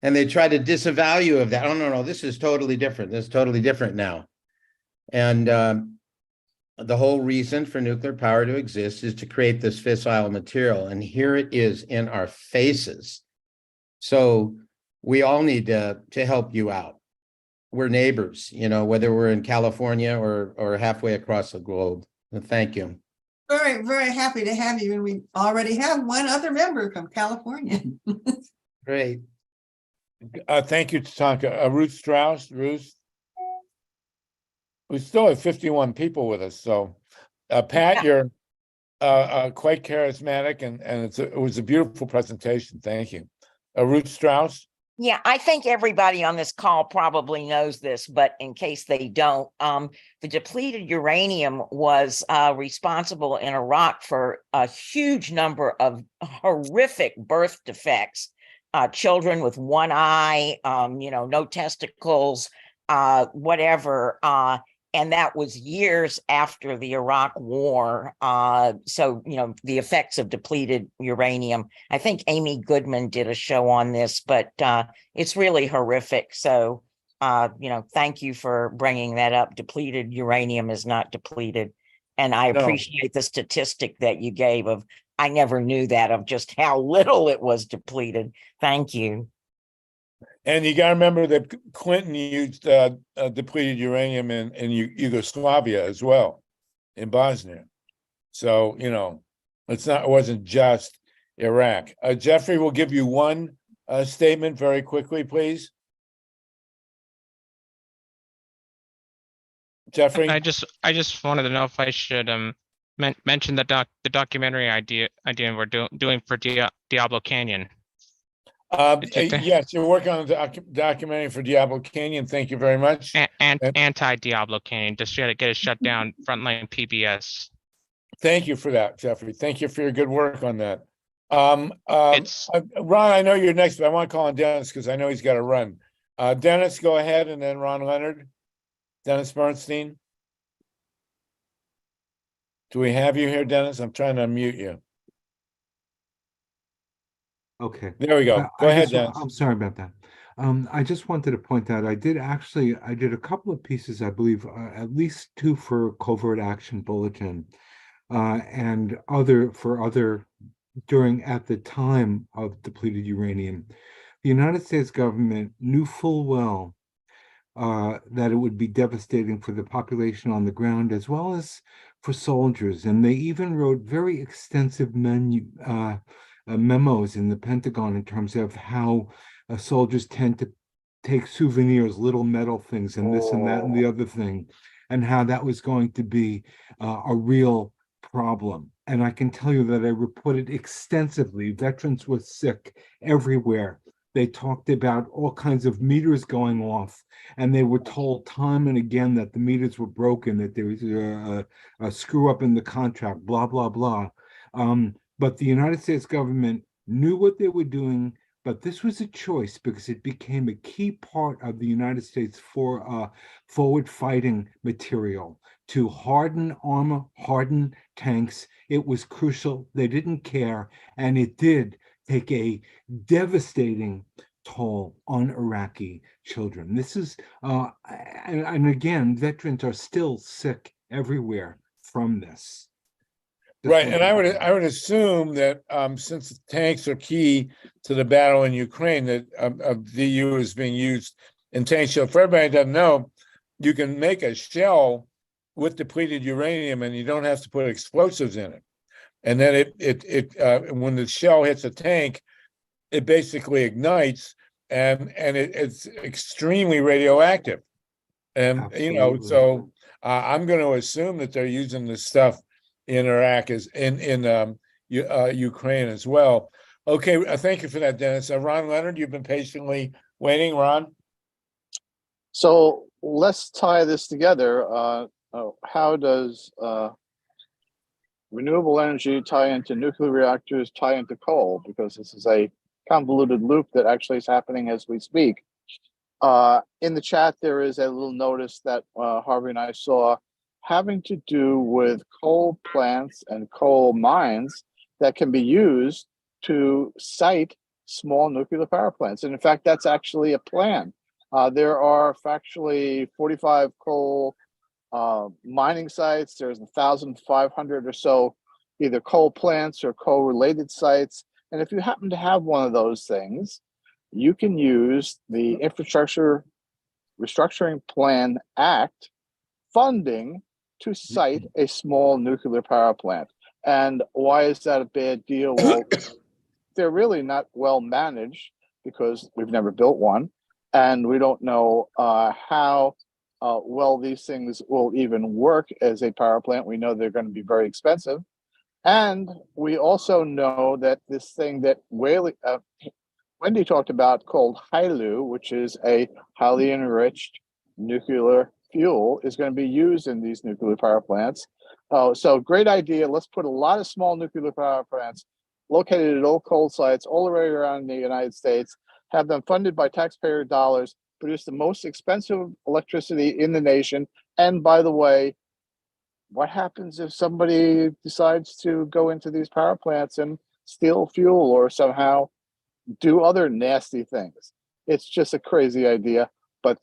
And they try to disavow you of that. Oh, no, this is totally different. This is totally different now. And the whole reason for nuclear power to exist is to create this fissile material. And here it is in our faces. So we all need to help you out. we're neighbors, whether we're in California or halfway across the globe. And thank you. Very, very happy to have you. And we already have one other member from California. Great. Thank you, Tatanka. Ruth Strauss, Ruth. We still have 51 people with us. So, Pat, you're quite charismatic, and it was a beautiful presentation. Thank you. Ruth Strauss. Yeah, I think everybody on this call probably knows this, but in case they don't, the depleted uranium was responsible in Iraq for a huge number of horrific birth defects, children with one eye, no testicles, whatever. And that was years after the Iraq war. So, the effects of depleted uranium. I think Amy Goodman did a show on this, but it's really horrific. So, thank you for bringing that up. Depleted uranium is not depleted. And I appreciate the statistic that you gave of, I never knew that, of just how little it was depleted. Thank you. And you got to remember that Clinton used depleted uranium in Yugoslavia as well, in Bosnia. So, it wasn't just Iraq. Jeffrey will give you one statement very quickly, please. Jeffrey? I just wanted to know if I should mention the documentary idea we're doing for Diablo Canyon. Yes, you're working on the documentary for Diablo Canyon. Thank you very much. And anti-Diablo Canyon, just try to get it shut down. Frontline PBS. Thank you for that, Jeffrey. Thank you for your good work on that. Ron, I know you're next, but I want to call on Dennis because I know he's got to run. Dennis, go ahead, and then Ron Leonard. Dennis Bernstein. Do we have you here, Dennis? I'm trying to unmute you. Okay. There we go. Go ahead, Dennis. I'm sorry about that. I just wanted to point out, I did a couple of pieces, I believe, at least 2 for Covert Action Bulletin, and at the time of depleted uranium. The United States government knew full well that it would be devastating for the population on the ground as well as for soldiers. And they even wrote very extensive memos in the Pentagon in terms of how soldiers tend to take souvenirs, little metal things, and this and that and the other thing, and how that was going to be a real problem. And I can tell you that I reported extensively. Veterans were sick everywhere. They talked about all kinds of meters going off, and they were told time and again that the meters were broken, that there was a screw up in the contract, blah, blah, blah. But the United States government knew what they were doing, but this was a choice because it became a key part of the United States for forward fighting material to harden armor, harden tanks. It was crucial. They didn't care, and it did take a devastating toll on Iraqi children. This is, and again, veterans are still sick everywhere from this. Right, and I would assume that since tanks are key to the battle in Ukraine, that the EU is being used in tanks. So for everybody that doesn't know, you can make a shell with depleted uranium, and you don't have to put explosives in it. And then when the shell hits a tank, it basically ignites, and it's extremely radioactive. And so I'm going to assume that they're using this stuff in Iraq as in Ukraine as well. Okay, thank you for that, Dennis. Ron Leonard, you've been patiently waiting. Ron? So let's tie this together. How does renewable energy tie into nuclear reactors, tie into coal? Because this is a convoluted loop that actually is happening as we speak. In the chat, there is a little notice that Harvey and I saw having to do with coal plants and coal mines that can be used to site small nuclear power plants. And in fact, that's actually a plan. There are factually 45 coal mining sites. There's 1,500 or so either coal plants or coal-related sites. And if you happen to have one of those things, you can use the infrastructure Restructuring Plan Act funding to site a small nuclear power plant. And why is that a bad deal? Well, they're really not well managed because we've never built one, and we don't know how well these things will even work as a power plant. We know they're going to be very expensive, and we also know that this thing that Wendy talked about called HILU, which is a highly enriched nuclear fuel, is going to be used in these nuclear power plants. So great idea. Let's put a lot of small nuclear power plants located at old coal sites all the way around the United States, have them funded by taxpayer dollars, produce the most expensive electricity in the nation. And by the way, what happens if somebody decides to go into these power plants and steal fuel or somehow do other nasty things? It's just a crazy idea, but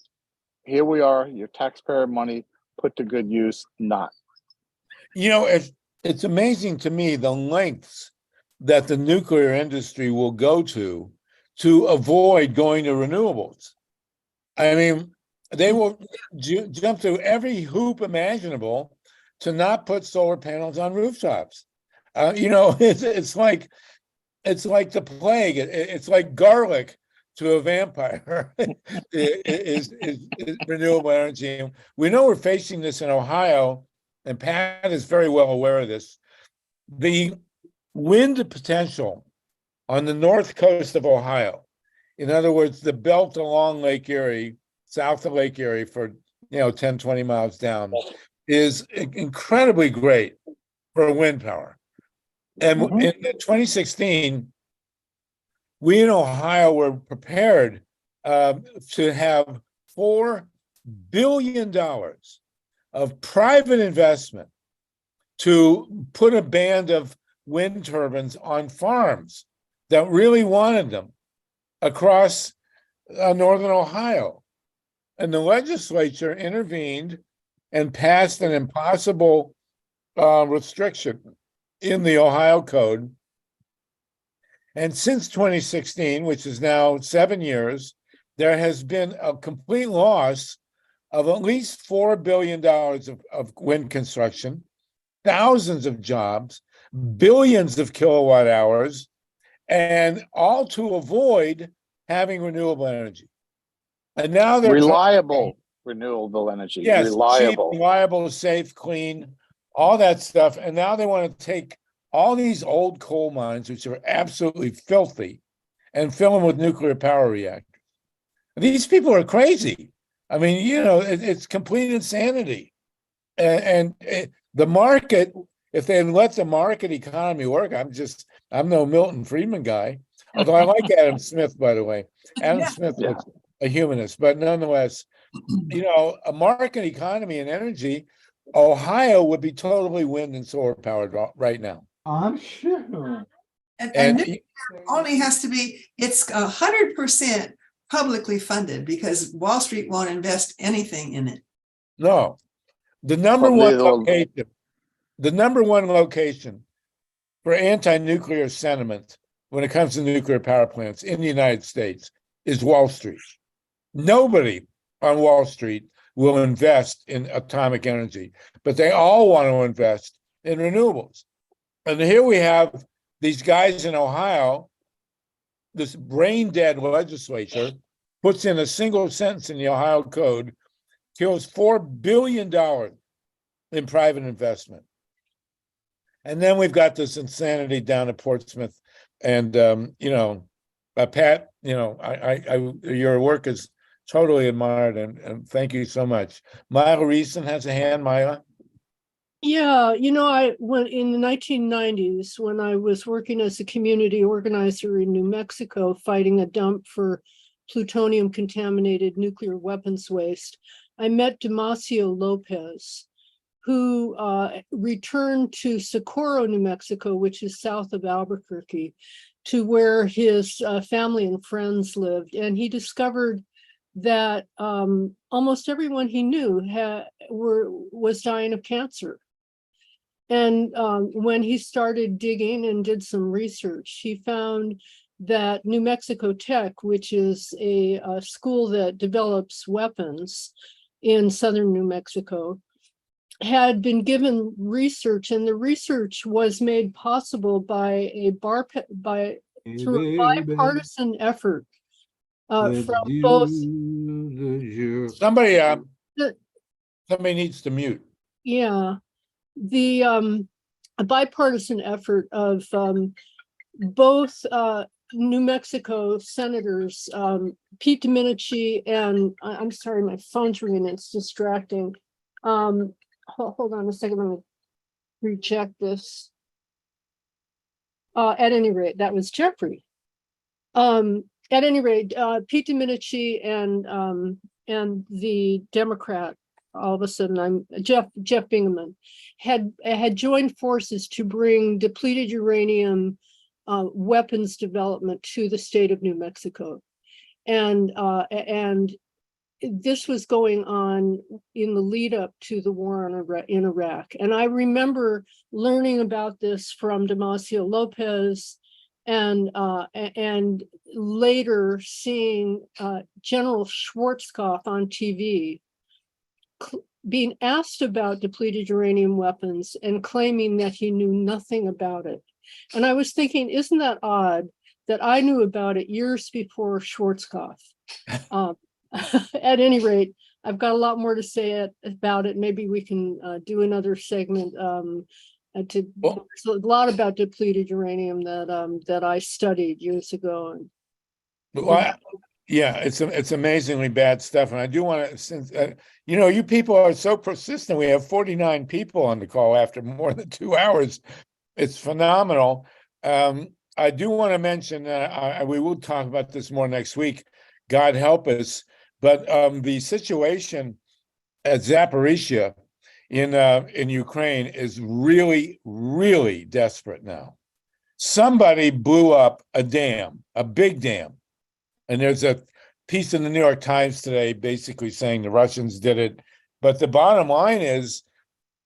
here we are, your taxpayer money put to good use, not. You know, it's amazing to me the lengths that the nuclear industry will go to avoid going to renewables. I mean, they will jump through every hoop imaginable to not put solar panels on rooftops. You know, it's like the plague. It's like garlic to a vampire. is renewable energy. And we know we're facing this in Ohio, and Pat is very well aware of this. The wind potential on the north coast of Ohio, in other words, the belt along Lake Erie, south of Lake Erie for 10, 20 miles down, is incredibly great for wind power. And in 2016, we in Ohio were prepared to have $4 billion of private investment to put a band of wind turbines on farms that really wanted them across northern Ohio. And the legislature intervened and passed an impossible restriction in the Ohio Code. And since 2016, which is now 7 years, there has been a complete loss of at least $4 billion of wind construction, thousands of jobs, billions of kilowatt hours, and all to avoid having renewable energy. And now they're reliable renewable energy. Yes, reliable, cheap, reliable, safe, clean, all that stuff. And now they want to take all these old coal mines, which are absolutely filthy, and fill them with nuclear power reactors. These people are crazy. I mean, it's complete insanity. And the market, if they let the market economy work, I'm no Milton Friedman guy, although I like Adam Smith, by the way. Adam Smith was a humanist, but nonetheless, a market economy and energy, Ohio would be totally wind and solar powered right now. I'm sure. And nuclear only has to be, it's 100% publicly funded because Wall Street won't invest anything in it. No, the number one location for anti-nuclear sentiment when it comes to nuclear power plants in the United States is Wall Street. Nobody on Wall Street will invest in atomic energy, but they all want to invest in renewables. And here we have these guys in Ohio, this brain-dead legislature puts in a single sentence in the Ohio Code, kills $4 billion in private investment. And then we've got this insanity down at Portsmouth. And, Pat, your work is totally admired, and thank you so much. Myla Reeson has a hand. Myla? Yeah, I went in the 1990s when I was working as a community organizer in New Mexico, fighting a dump for plutonium contaminated nuclear weapons waste. I met Demasio Lopez, who returned to Socorro, New Mexico, which is south of Albuquerque, to where his family and friends lived. And he discovered that almost everyone he knew was dying of cancer. And when he started digging and did some research, he found that New Mexico Tech, which is a school that develops weapons in southern New Mexico, had been given research, and the research was made possible by through a bipartisan effort from both. Somebody needs to mute. Yeah, the a bipartisan effort of both New Mexico senators, Pete Domenici and I'm sorry, my phone's ringing, it's distracting. Hold on a second, let me recheck this. At any rate, that was Jeffrey. At any rate, Pete Domenici and the Democrat, all of a sudden Jeff Bingaman, had joined forces to bring depleted uranium weapons development to the state of New Mexico. And this was going on in the lead up to the war in Iraq. And I remember learning about this from Damasio Lopez, and later seeing General Schwarzkopf on TV being asked about depleted uranium weapons and claiming that he knew nothing about it. And I was thinking, isn't that odd that I knew about it years before Schwarzkopf? At any rate, I've got a lot more to say about it. Maybe we can do another segment. There's a lot about depleted uranium that I studied years ago. Well, yeah, it's amazingly bad stuff. And I do want to, since you people are so persistent. We have 49 people on the call after more than 2 hours. It's phenomenal. I do want to mention we will talk about this more next week. God help us. But the situation at Zaporizhzhia in Ukraine is really, really desperate now. Somebody blew up a dam, a big dam. And there's a piece in the New York Times today basically saying the Russians did it. But the bottom line is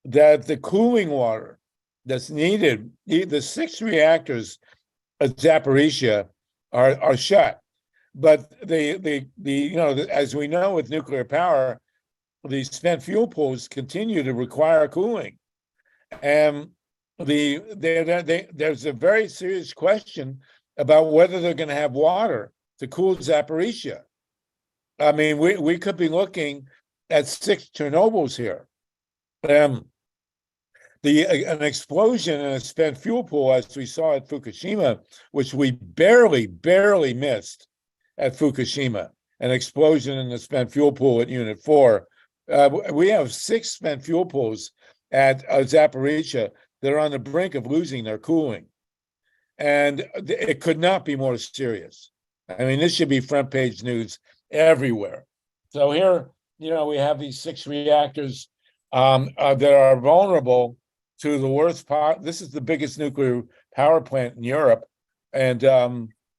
that the cooling water that's needed, the 6 reactors at Zaporizhzhia are shut. But as we know with nuclear power, the spent fuel pools continue to require cooling, and there's a very serious question about whether they're going to have water to cool Zaporizhzhia. I mean, we could be looking at 6 Chernobyls here. An explosion in a spent fuel pool, as we saw at Fukushima, which we barely missed at Fukushima, an explosion in the spent fuel pool at Unit 4. We have 6 spent fuel pools at Zaporizhzhia that are on the brink of losing their cooling. And it could not be more serious. I mean, this should be front page news everywhere. So here, we have these 6 reactors that are vulnerable to the worst part. This is the biggest nuclear power plant in Europe. And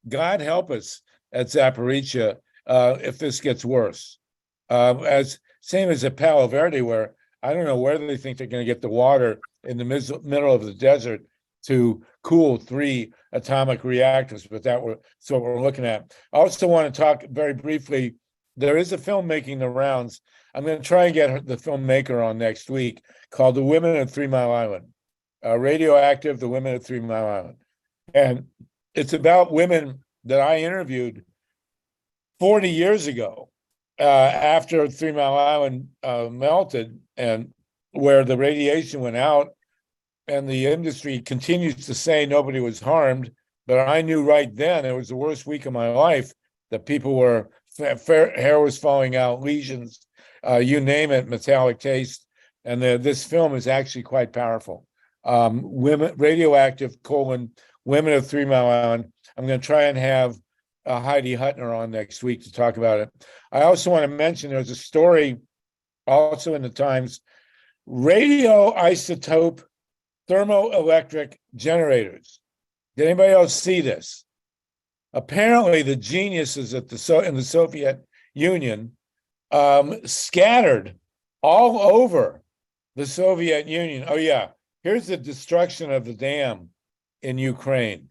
God help us at Zaporizhzhia if this gets worse. Same as at Palo Verde, where I don't know where they think they're going to get the water in the middle of the desert to cool 3 atomic reactors, but that's what we're looking at. I also want to talk very briefly. There is a film making the rounds. I'm going to try and get the filmmaker on next week, called The Women at 3 Mile Island. Radioactive, The Women at 3 Mile Island. And it's about women that I interviewed 40 years ago after 3 Mile Island melted, and where the radiation went out, and the industry continues to say nobody was harmed. But I knew right then it was the worst week of my life, that people were, hair was falling out, lesions, you name it, metallic taste. And this film is actually quite powerful. Women, Radioactive, Women of 3 Mile Island. I'm going to try and have Heidi Huttner on next week to talk about it. I also want to mention there's a story also in the Times, radioisotope thermoelectric generators. Did anybody else see this? Apparently, the geniuses in the Soviet Union scattered all over the Soviet Union. Oh yeah, here's the destruction of the dam in Ukraine.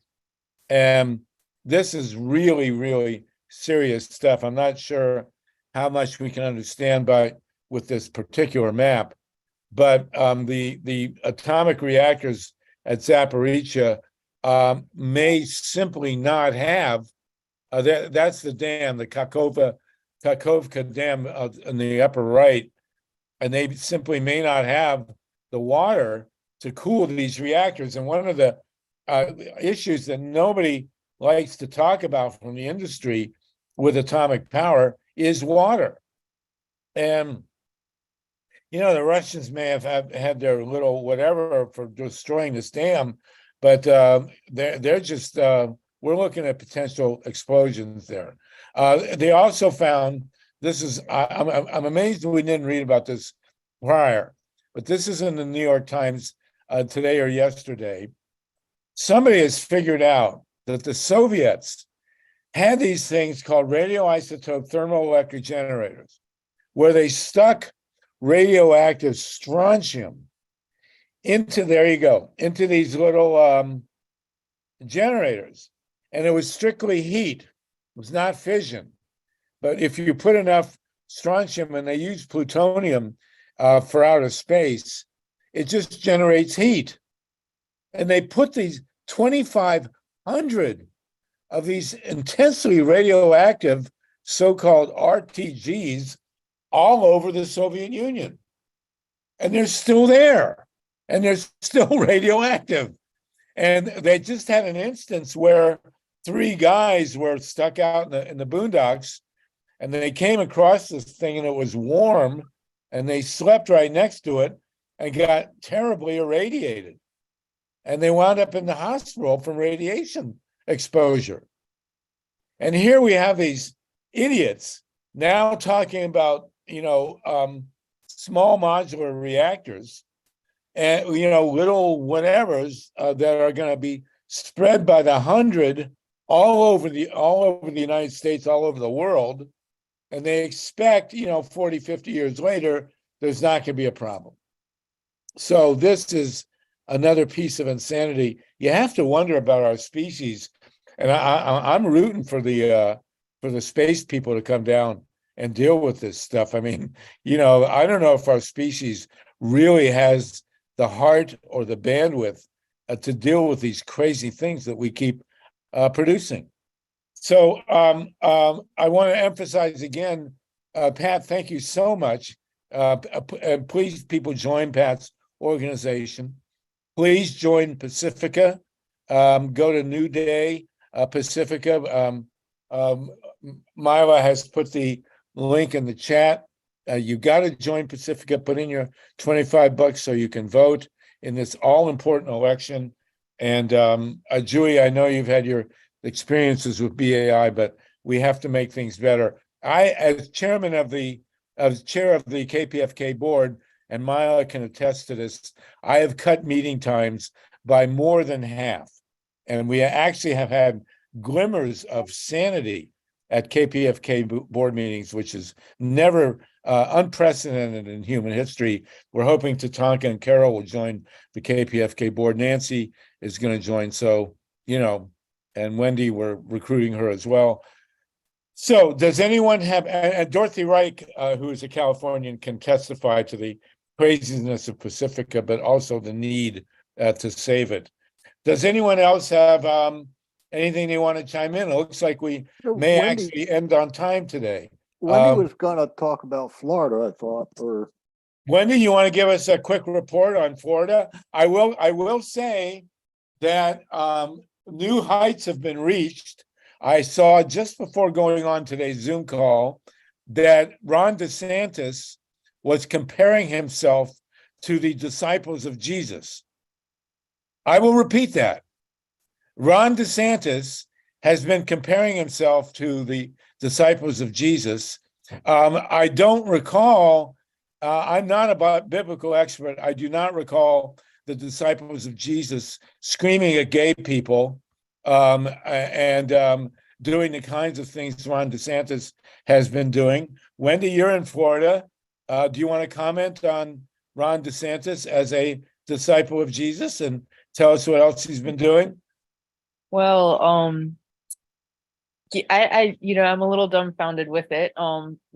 And this is really, really serious stuff. I'm not sure how much we can understand with this particular map, but the atomic reactors at Zaporizhzhia may simply not have. That's the dam, the Kakhovka Dam in the upper right, and they simply may not have the water to cool these reactors. And one of the issues that nobody likes to talk about from the industry with atomic power is water. And the Russians may have had their little whatever for destroying this dam, but they're just we're looking at potential explosions there. They also found I'm amazed we didn't read about this prior, but this is in the New York Times today or yesterday. Somebody has figured out that the Soviets had these things called radioisotope thermoelectric generators, where they stuck radioactive strontium into these little generators. And it was strictly heat. It was not fission. But if you put enough strontium, and they use plutonium for outer space, it just generates heat. And they put these 2,500 of these intensely radioactive so-called RTGs all over the Soviet Union. And they're still there. And they're still radioactive. And they just had an instance where 3 guys were stuck out in the boondocks, and they came across this thing, and it was warm, and they slept right next to it and got terribly irradiated. And they wound up in the hospital from radiation exposure. And here we have these idiots now talking about, small modular reactors and, little whatevers that are going to be spread by the 100 all over the United States, all over the world. And they expect, 40, 50 years later, there's not going to be a problem. So this is another piece of insanity. You have to wonder about our species. And I'm rooting for the space people to come down and deal with this stuff. I mean, I don't know if our species really has the heart or the bandwidth to deal with these crazy things that we keep producing. So I want to emphasize again, Pat, thank you so much. Please, people, join Pat's organization. Please join Pacifica. Go to New Day Pacifica. Myla has put the link in the chat. You got to join Pacifica. Put in your $25 so you can vote in this all-important election. And Julie, I know you've had your experiences with BAI, but we have to make things better. As chair of the KPFK board, and Myla can attest to this, I have cut meeting times by more than half. And we actually have had glimmers of sanity at KPFK board meetings, which is never unprecedented in human history. We're hoping Tatanka and Carol will join the KPFK board. Nancy is going to join. So, and Wendy, we're recruiting her as well. So does anyone have, and Dorothy Reich, who is a Californian, can testify to the craziness of Pacifica, but also the need to save it. Does anyone else have anything they want to chime in? It looks like we may actually end on time today. Wendy was going to talk about Florida, I thought, or Wendy, you want to give us a quick report on Florida? I will say that new heights have been reached. I saw just before going on today's Zoom call that Ron DeSantis was comparing himself to the disciples of Jesus. I will repeat that. Ron DeSantis has been comparing himself to the disciples of Jesus. I don't recall, I'm not a biblical expert. I do not recall the disciples of Jesus screaming at gay people and doing the kinds of things Ron DeSantis has been doing. Wendy, you're in Florida. Do you want to comment on Ron DeSantis as a disciple of Jesus and tell us what else he's been doing? Well, I'm a little dumbfounded with it.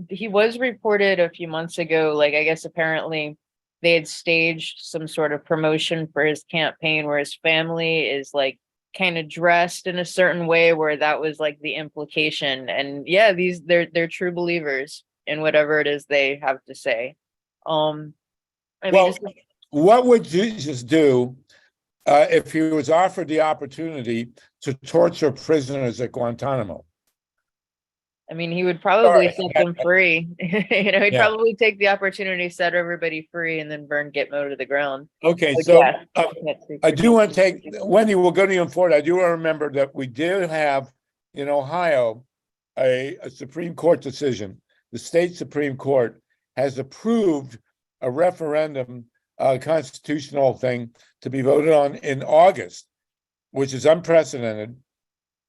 He was reported a few months ago, like, I guess apparently they had staged some sort of promotion for his campaign where his family is like kind of dressed in a certain way, where that was like the implication. And yeah, they're true believers in whatever it is they have to say. What would Jesus do if he was offered the opportunity to torture prisoners at Guantanamo? I mean, he would probably set them free. He'd probably take the opportunity, set everybody free, and then burn Gitmo to the ground. Okay, But so yeah, I do want to take, Wendy, we'll go to you in Florida. I do want to remember that we did have in Ohio a Supreme Court decision. The state Supreme Court has approved a referendum, constitutional thing to be voted on in August, which is unprecedented,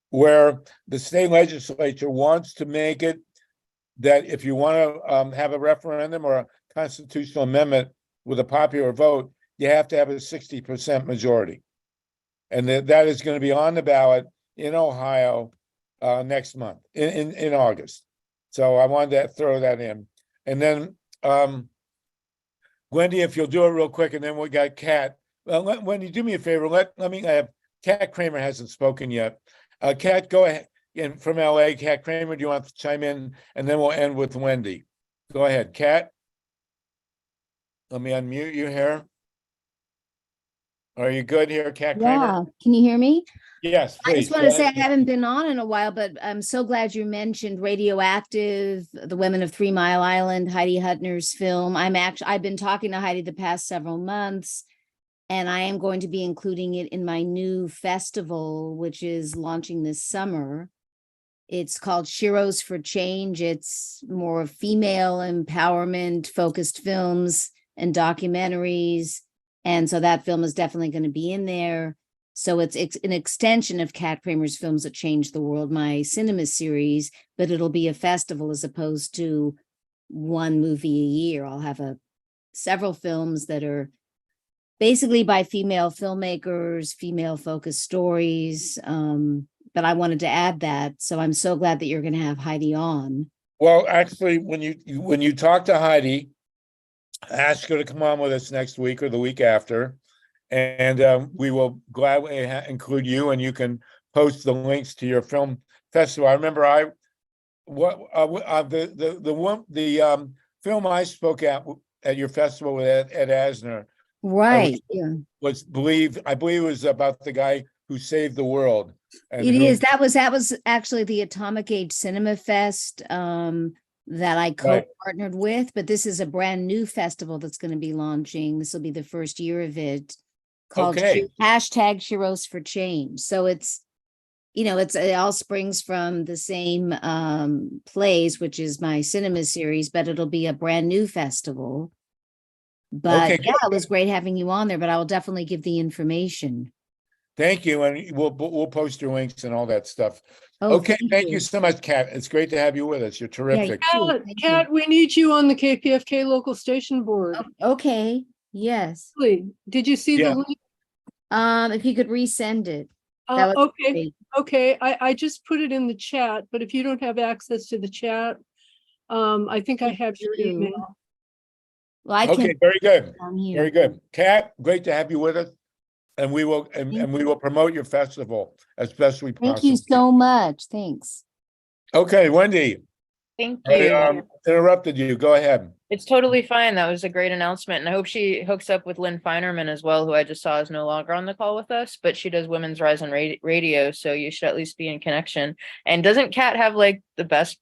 where the state legislature wants to make it that if you want to have a referendum or a constitutional amendment with a popular vote, you have to have a 60% majority. And that is going to be on the ballot in Ohio next month, in August. So I wanted to throw that in. And then, Wendy, if you'll do it real quick, and then we got Kat. Wendy, do me a favor. Let me have Kat Kramer hasn't spoken yet. Kat, go ahead. And from LA, Kat Kramer, do you want to chime in? And then we'll end with Wendy. Go ahead, Kat. Let me unmute you here. Are you good here, Kat Kramer? Yeah, can you hear me? Yes, please. I just want to say I haven't been on in a while, but I'm so glad you mentioned Radioactive, The Women of 3 Mile Island, Heidi Hutner's film. I've been talking to Heidi the past several months, and I am going to be including it in my new festival, which is launching this summer. It's called Sheroes for Change. It's more female empowerment focused films and documentaries. And so that film is definitely going to be in there. So it's an extension of Kat Kramer's Films That Changed the World, my cinema series, but it'll be a festival as opposed to one movie a year. I'll have several films that are basically by female filmmakers, female focused stories. But I wanted to add that. So I'm so glad that you're going to have Heidi on. Well, actually, when you talk to Heidi, ask her to come on with us next week or the week after, and we will gladly include you, and you can post the links to your film festival. I remember the film I spoke at your festival with Ed Asner, right? I believe it was about the guy who saved the world. That was actually the Atomic Age Cinema Fest that I co-partnered with, but this is a brand new festival that's going to be launching. This will be the first year of it, called #Sheroes for Change. So it all springs from the same plays, which is my cinema series, but it'll be a brand new festival. But yeah, it was great having you on there, but I will definitely give the information. Thank you, and we'll post your links and all that stuff. Oh, okay, thank you so much, Kat. It's great to have you with us. You're terrific. Yeah, Kat, we need you on the KPFK local station board. Okay, yes. Did you see the link? If you could resend it. Okay. I just put it in the chat, but if you don't have access to the chat, I think I have your email. Well, I can. Very good. Very good. Kat, great to have you with us. And we will we will promote your festival as best we possibly. Thank you so much. Thanks. Okay, Wendy. Thank you. I interrupted you. Go ahead. It's totally fine. That was a great announcement. And I hope she hooks up with Lynn Feinerman as well, who I just saw is no longer on the call with us, but she does Women's Rise on Radio. So you should at least be in connection. And doesn't Kat have like the best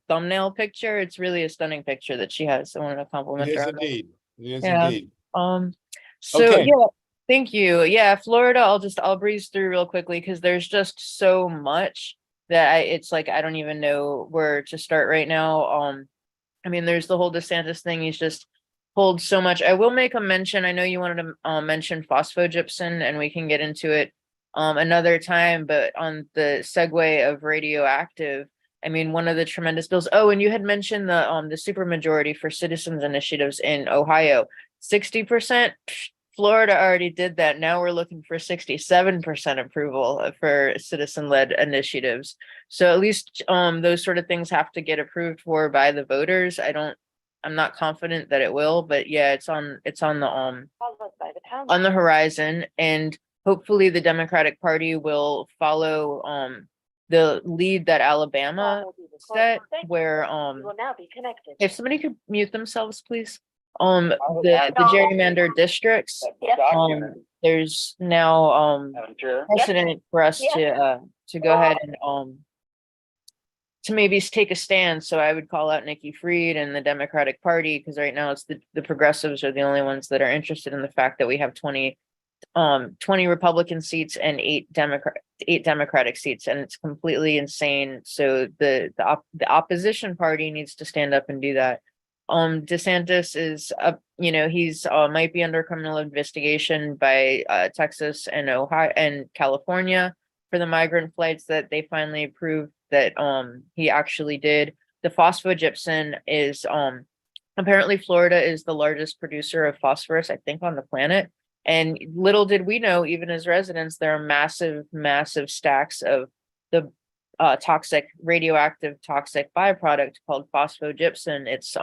thumbnail picture? It's really a stunning picture that she has. I wanted to compliment her. It is indeed. Thank you. Yeah, Florida, I'll breeze through real quickly because there's just so much that it's like I don't even know where to start right now. I mean, there's the whole DeSantis thing. He's just pulled so much. I will make a mention. I know you wanted to mention phosphogypsum, and we can get into it another time, but on the segue of radioactive, I mean, one of the tremendous bills. Oh, and you had mentioned the supermajority for citizens initiatives in Ohio, 60%. Florida already did that. Now we're looking for 67% approval for citizen-led initiatives. So at least those sort of things have to get approved for by the voters. I'm not confident that it will, but yeah, it's on the horizon, and hopefully the Democratic Party will follow the lead that Alabama set, where if somebody could mute themselves, please. The gerrymander districts, there's now precedent for us to go ahead and to maybe take a stand. So I would call out Nikki Fried and the Democratic Party, because right now it's the progressives are the only ones that are interested in the fact that we have 20 Republican seats and 8 Democratic seats, and it's completely insane. So the opposition party needs to stand up and do that. DeSantis is he's might be under criminal investigation by Texas and Ohio and California for the migrant flights that they finally approved that he actually did. The phosphogypsum is apparently Florida is the largest producer of phosphorus, I think, on the planet. And little did we know, even as residents, there are massive stacks of the radioactive toxic byproduct called phosphogypsum. It's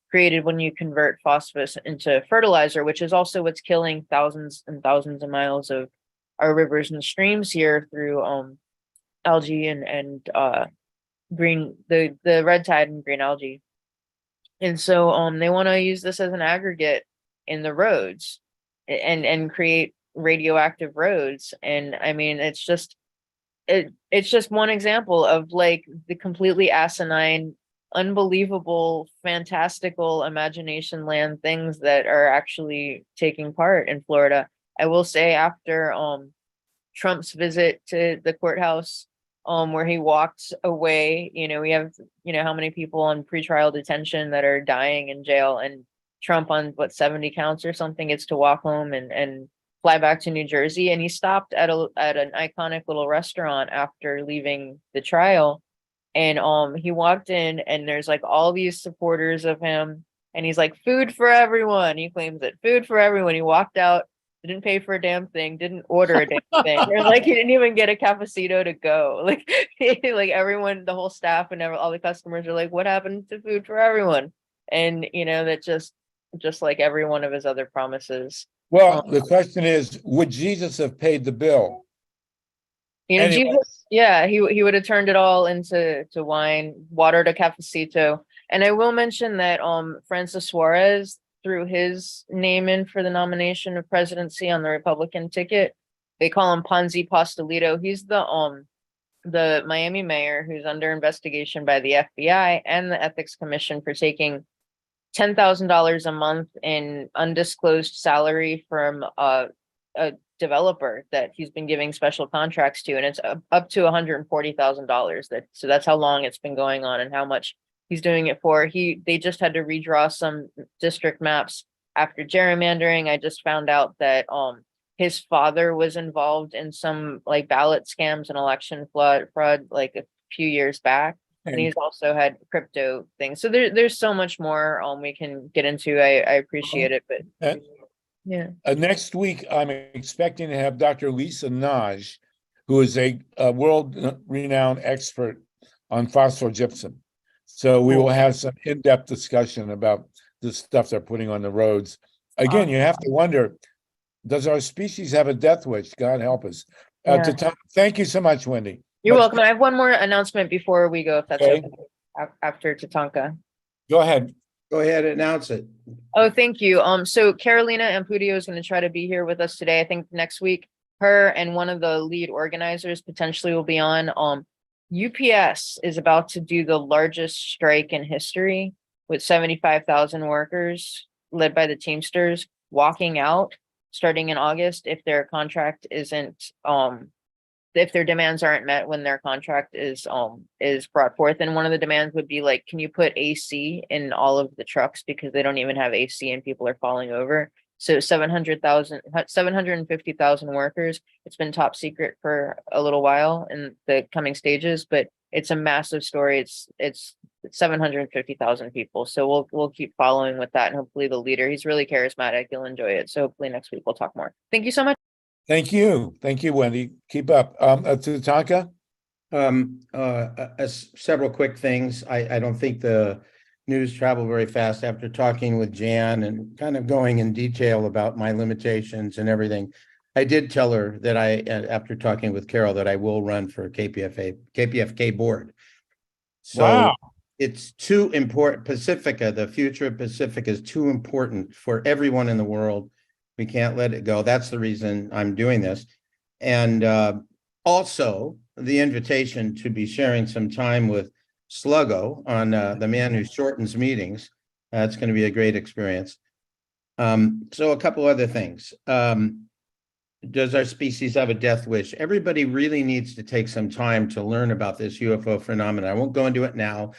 created when you convert phosphorus into fertilizer, which is also what's killing thousands and thousands of miles of our rivers and streams here through algae and green the red tide and green algae. And so they want to use this as an aggregate in the roads and create radioactive roads. And I mean, it's just one example of like the completely asinine, unbelievable, fantastical imagination land things that are actually taking part in Florida. I will say, after Trump's visit to the courthouse, where he walked away, we have, how many people on pretrial detention that are dying in jail, and Trump on 70 counts or something gets to walk home and fly back to New Jersey. And he stopped at an iconic little restaurant after leaving the trial. And he walked in, and there's like all these supporters of him, and he's like, food for everyone. He claims it, food for everyone. He walked out, didn't pay for a damn thing, didn't order a damn thing. Or like he didn't even get a cafecito to go. Like like everyone, the whole staff and all the customers are like, what happened to food for everyone? And that just like every one of his other promises. Well, the question is, would Jesus have paid the bill? Anyway. Jesus, yeah, he would have turned it all into wine, water to cafecito. And I will mention that Francis Suarez threw his name in for the nomination of presidency on the Republican ticket. They call him Ponzi Pastelito. He's the Miami mayor who's under investigation by the FBI and the Ethics Commission for taking $10,000 a month in undisclosed salary from a developer that he's been giving special contracts to, and it's up to $140,000. So that's how long it's been going on and how much he's doing it for. They just had to redraw some district maps after gerrymandering. I just found out that his father was involved in some like ballot scams and election fraud like a few years back. And he's also had crypto things. So there's so much more we can get into. I appreciate it, but yeah. Next week, I'm expecting to have Dr. Lisa Naj, who is a world-renowned expert on phosphogypsum. So we will have some in-depth discussion about the stuff they're putting on the roads. Again, you have to wonder, does our species have a death wish? God help us. Thank you so much, Wendy. You're welcome. I have one more announcement before we go, if that's okay. After Tatanka. Go ahead. Go ahead and announce it. Oh, thank you. So Carolina Ampudio is going to try to be here with us today. I think next week, her and one of the lead organizers potentially will be on. UPS is about to do the largest strike in history with 75,000 workers led by the Teamsters walking out starting in August if their contract isn't if their demands aren't met when their contract is brought forth. And one of the demands would be like, can you put AC in all of the trucks, because they don't even have AC and people are falling over. So 750,000 workers. It's been top secret for a little while in the coming stages, but it's a massive story. It's 750,000 people. So we'll keep following with that, and hopefully the leader, he's really charismatic. You'll enjoy it. So hopefully next week we'll talk more. Thank you so much. Thank you, Wendy. Keep up. Tatanka. Several quick things. I don't think the news traveled very fast after talking with Jan and kind of going in detail about my limitations and everything. I did tell her that after talking with Carol, that I will run for KPFK board. So wow. It's too important. Pacifica, the future of Pacifica is too important for everyone in the world. We can't let it go. That's the reason I'm doing this. And also the invitation to be sharing some time with Sluggo on the man who shortens meetings. That's going to be a great experience. So a couple other things. Does our species have a death wish? Everybody really needs to take some time to learn about this UFO phenomenon. I won't go into it now.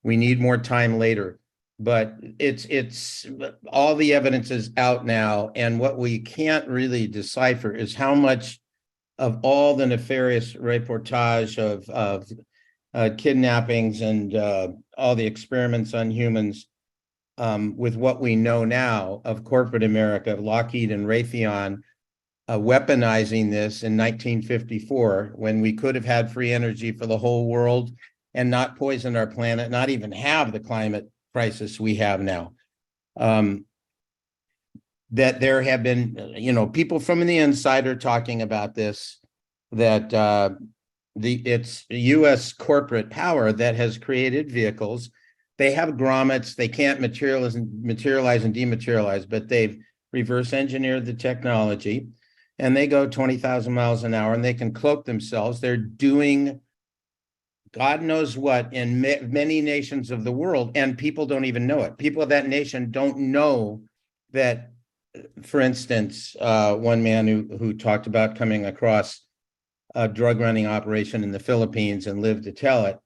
We need more time later, but it's all the evidence is out now. And what we can't really decipher is how much of all the nefarious reportage of kidnappings and all the experiments on humans, with what we know now of corporate America, Lockheed and Raytheon, weaponizing this in 1954, when we could have had free energy for the whole world and not poison our planet, not even have the climate crisis we have now. That there have been, people from the inside are talking about this, that it's U.S. corporate power that has created vehicles. They have grommets. They can't materialize and dematerialize, but they've reverse engineered the technology, and they go 20,000 miles an hour, and they can cloak themselves. They're doing God knows what in many nations of the world, and people don't even know it. People of that nation don't know that, for instance, one man who talked about coming across a drug running operation in the Philippines and lived to tell it,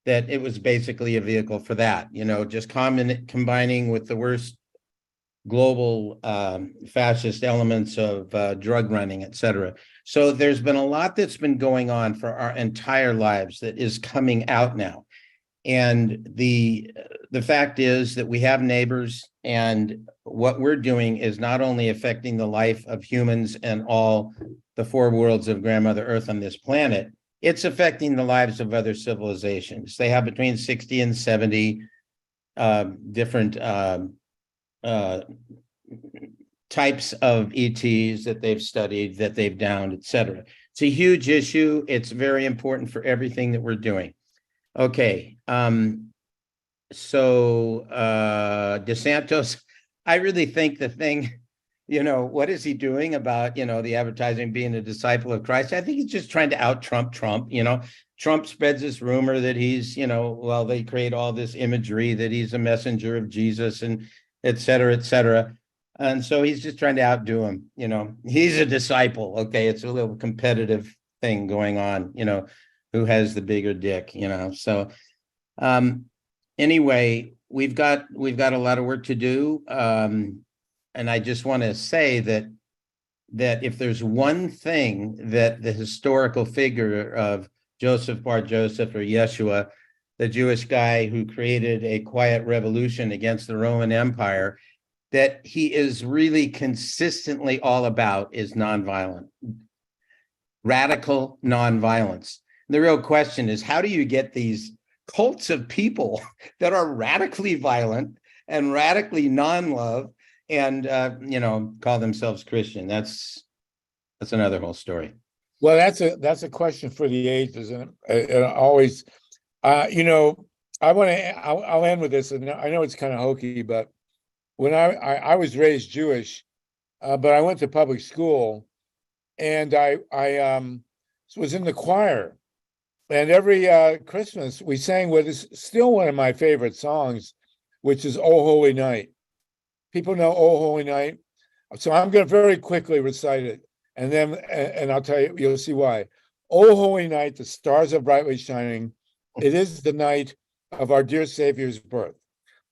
that it was basically a vehicle for that, just combining with the worst global fascist elements of drug running, et cetera. So there's been a lot that's been going on for our entire lives that is coming out now. And the fact is that we have neighbors, and what we're doing is not only affecting the life of humans and all the four worlds of Grandmother Earth on this planet, it's affecting the lives of other civilizations. They have between 60 and 70 different types of ETs that they've studied, that they've downed, et cetera. It's a huge issue. It's very important for everything that we're doing. Okay. So DeSantis, I really think the thing, what is he doing about, the advertising being a disciple of Christ? I think he's just trying to out-Trump Trump. Trump spreads this rumor that he's, they create all this imagery that he's a messenger of Jesus and et cetera, et cetera. And so he's just trying to outdo him. He's a disciple. Okay. It's a little competitive thing going on, who has the bigger dick, so anyway, we've got a lot of work to do. And I just want to say that if there's one thing that the historical figure of Joseph Bar Joseph, or Yeshua, the Jewish guy who created a quiet revolution against the Roman Empire, that he is really consistently all about is nonviolent, radical nonviolence. The real question is, how do you get these cults of people that are radically violent and radically non-love and, call themselves Christian? That's another whole story. Well, that's a question for the ages, and always, I'll end with this, and I know it's kind of hokey, but when I was raised Jewish, but I went to public school, and I was in the choir, and every Christmas we sang what is still one of my favorite songs, which is "Oh Holy Night." People know "Oh Holy Night," so I'm going to very quickly recite it, and then I'll tell you, you'll see why. "Oh Holy Night, the stars are brightly shining. It is the night of our dear Savior's birth.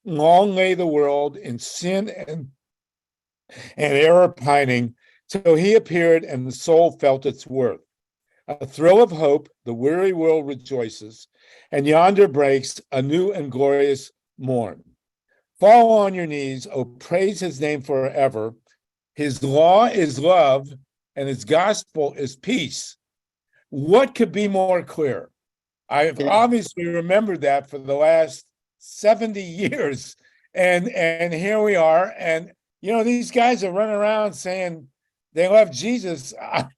Long lay the world in sin and error pining, till he appeared and the soul felt its worth. A thrill of hope, the weary world rejoices, and yonder breaks a new and glorious morn. Fall on your knees, oh, praise his name forever. His law is love, and his gospel is peace. What could be more clear? I've obviously remembered that for the last 70 years. And here we are. And, you know, these guys are running around saying they love Jesus. I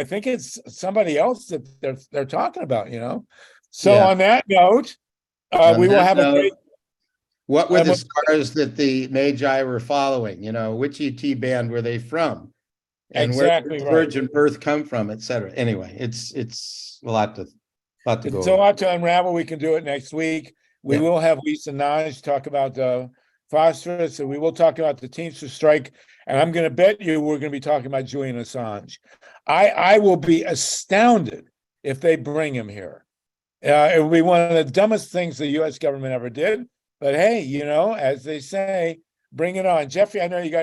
think it's somebody else that they're talking about, you know? So Yeah. on that note, On we will that have a note, great. What were the stars that the Magi were following? You know, which ET band were they from? And Exactly where did the right. virgin birth come from, et cetera. Anyway, it's a lot to go It's a over. lot to unravel. We can do it next week. We Yeah. will have Lisa Naj talk about the phosphorus, and we will talk about the Teamster strike. And I'm going to bet you we're going to be talking about Julian Assange. I will be astounded if they bring him here. It will be one of the dumbest things the U.S. government ever did. But hey, you know, as they say, bring it on. Jeffrey, I know you got your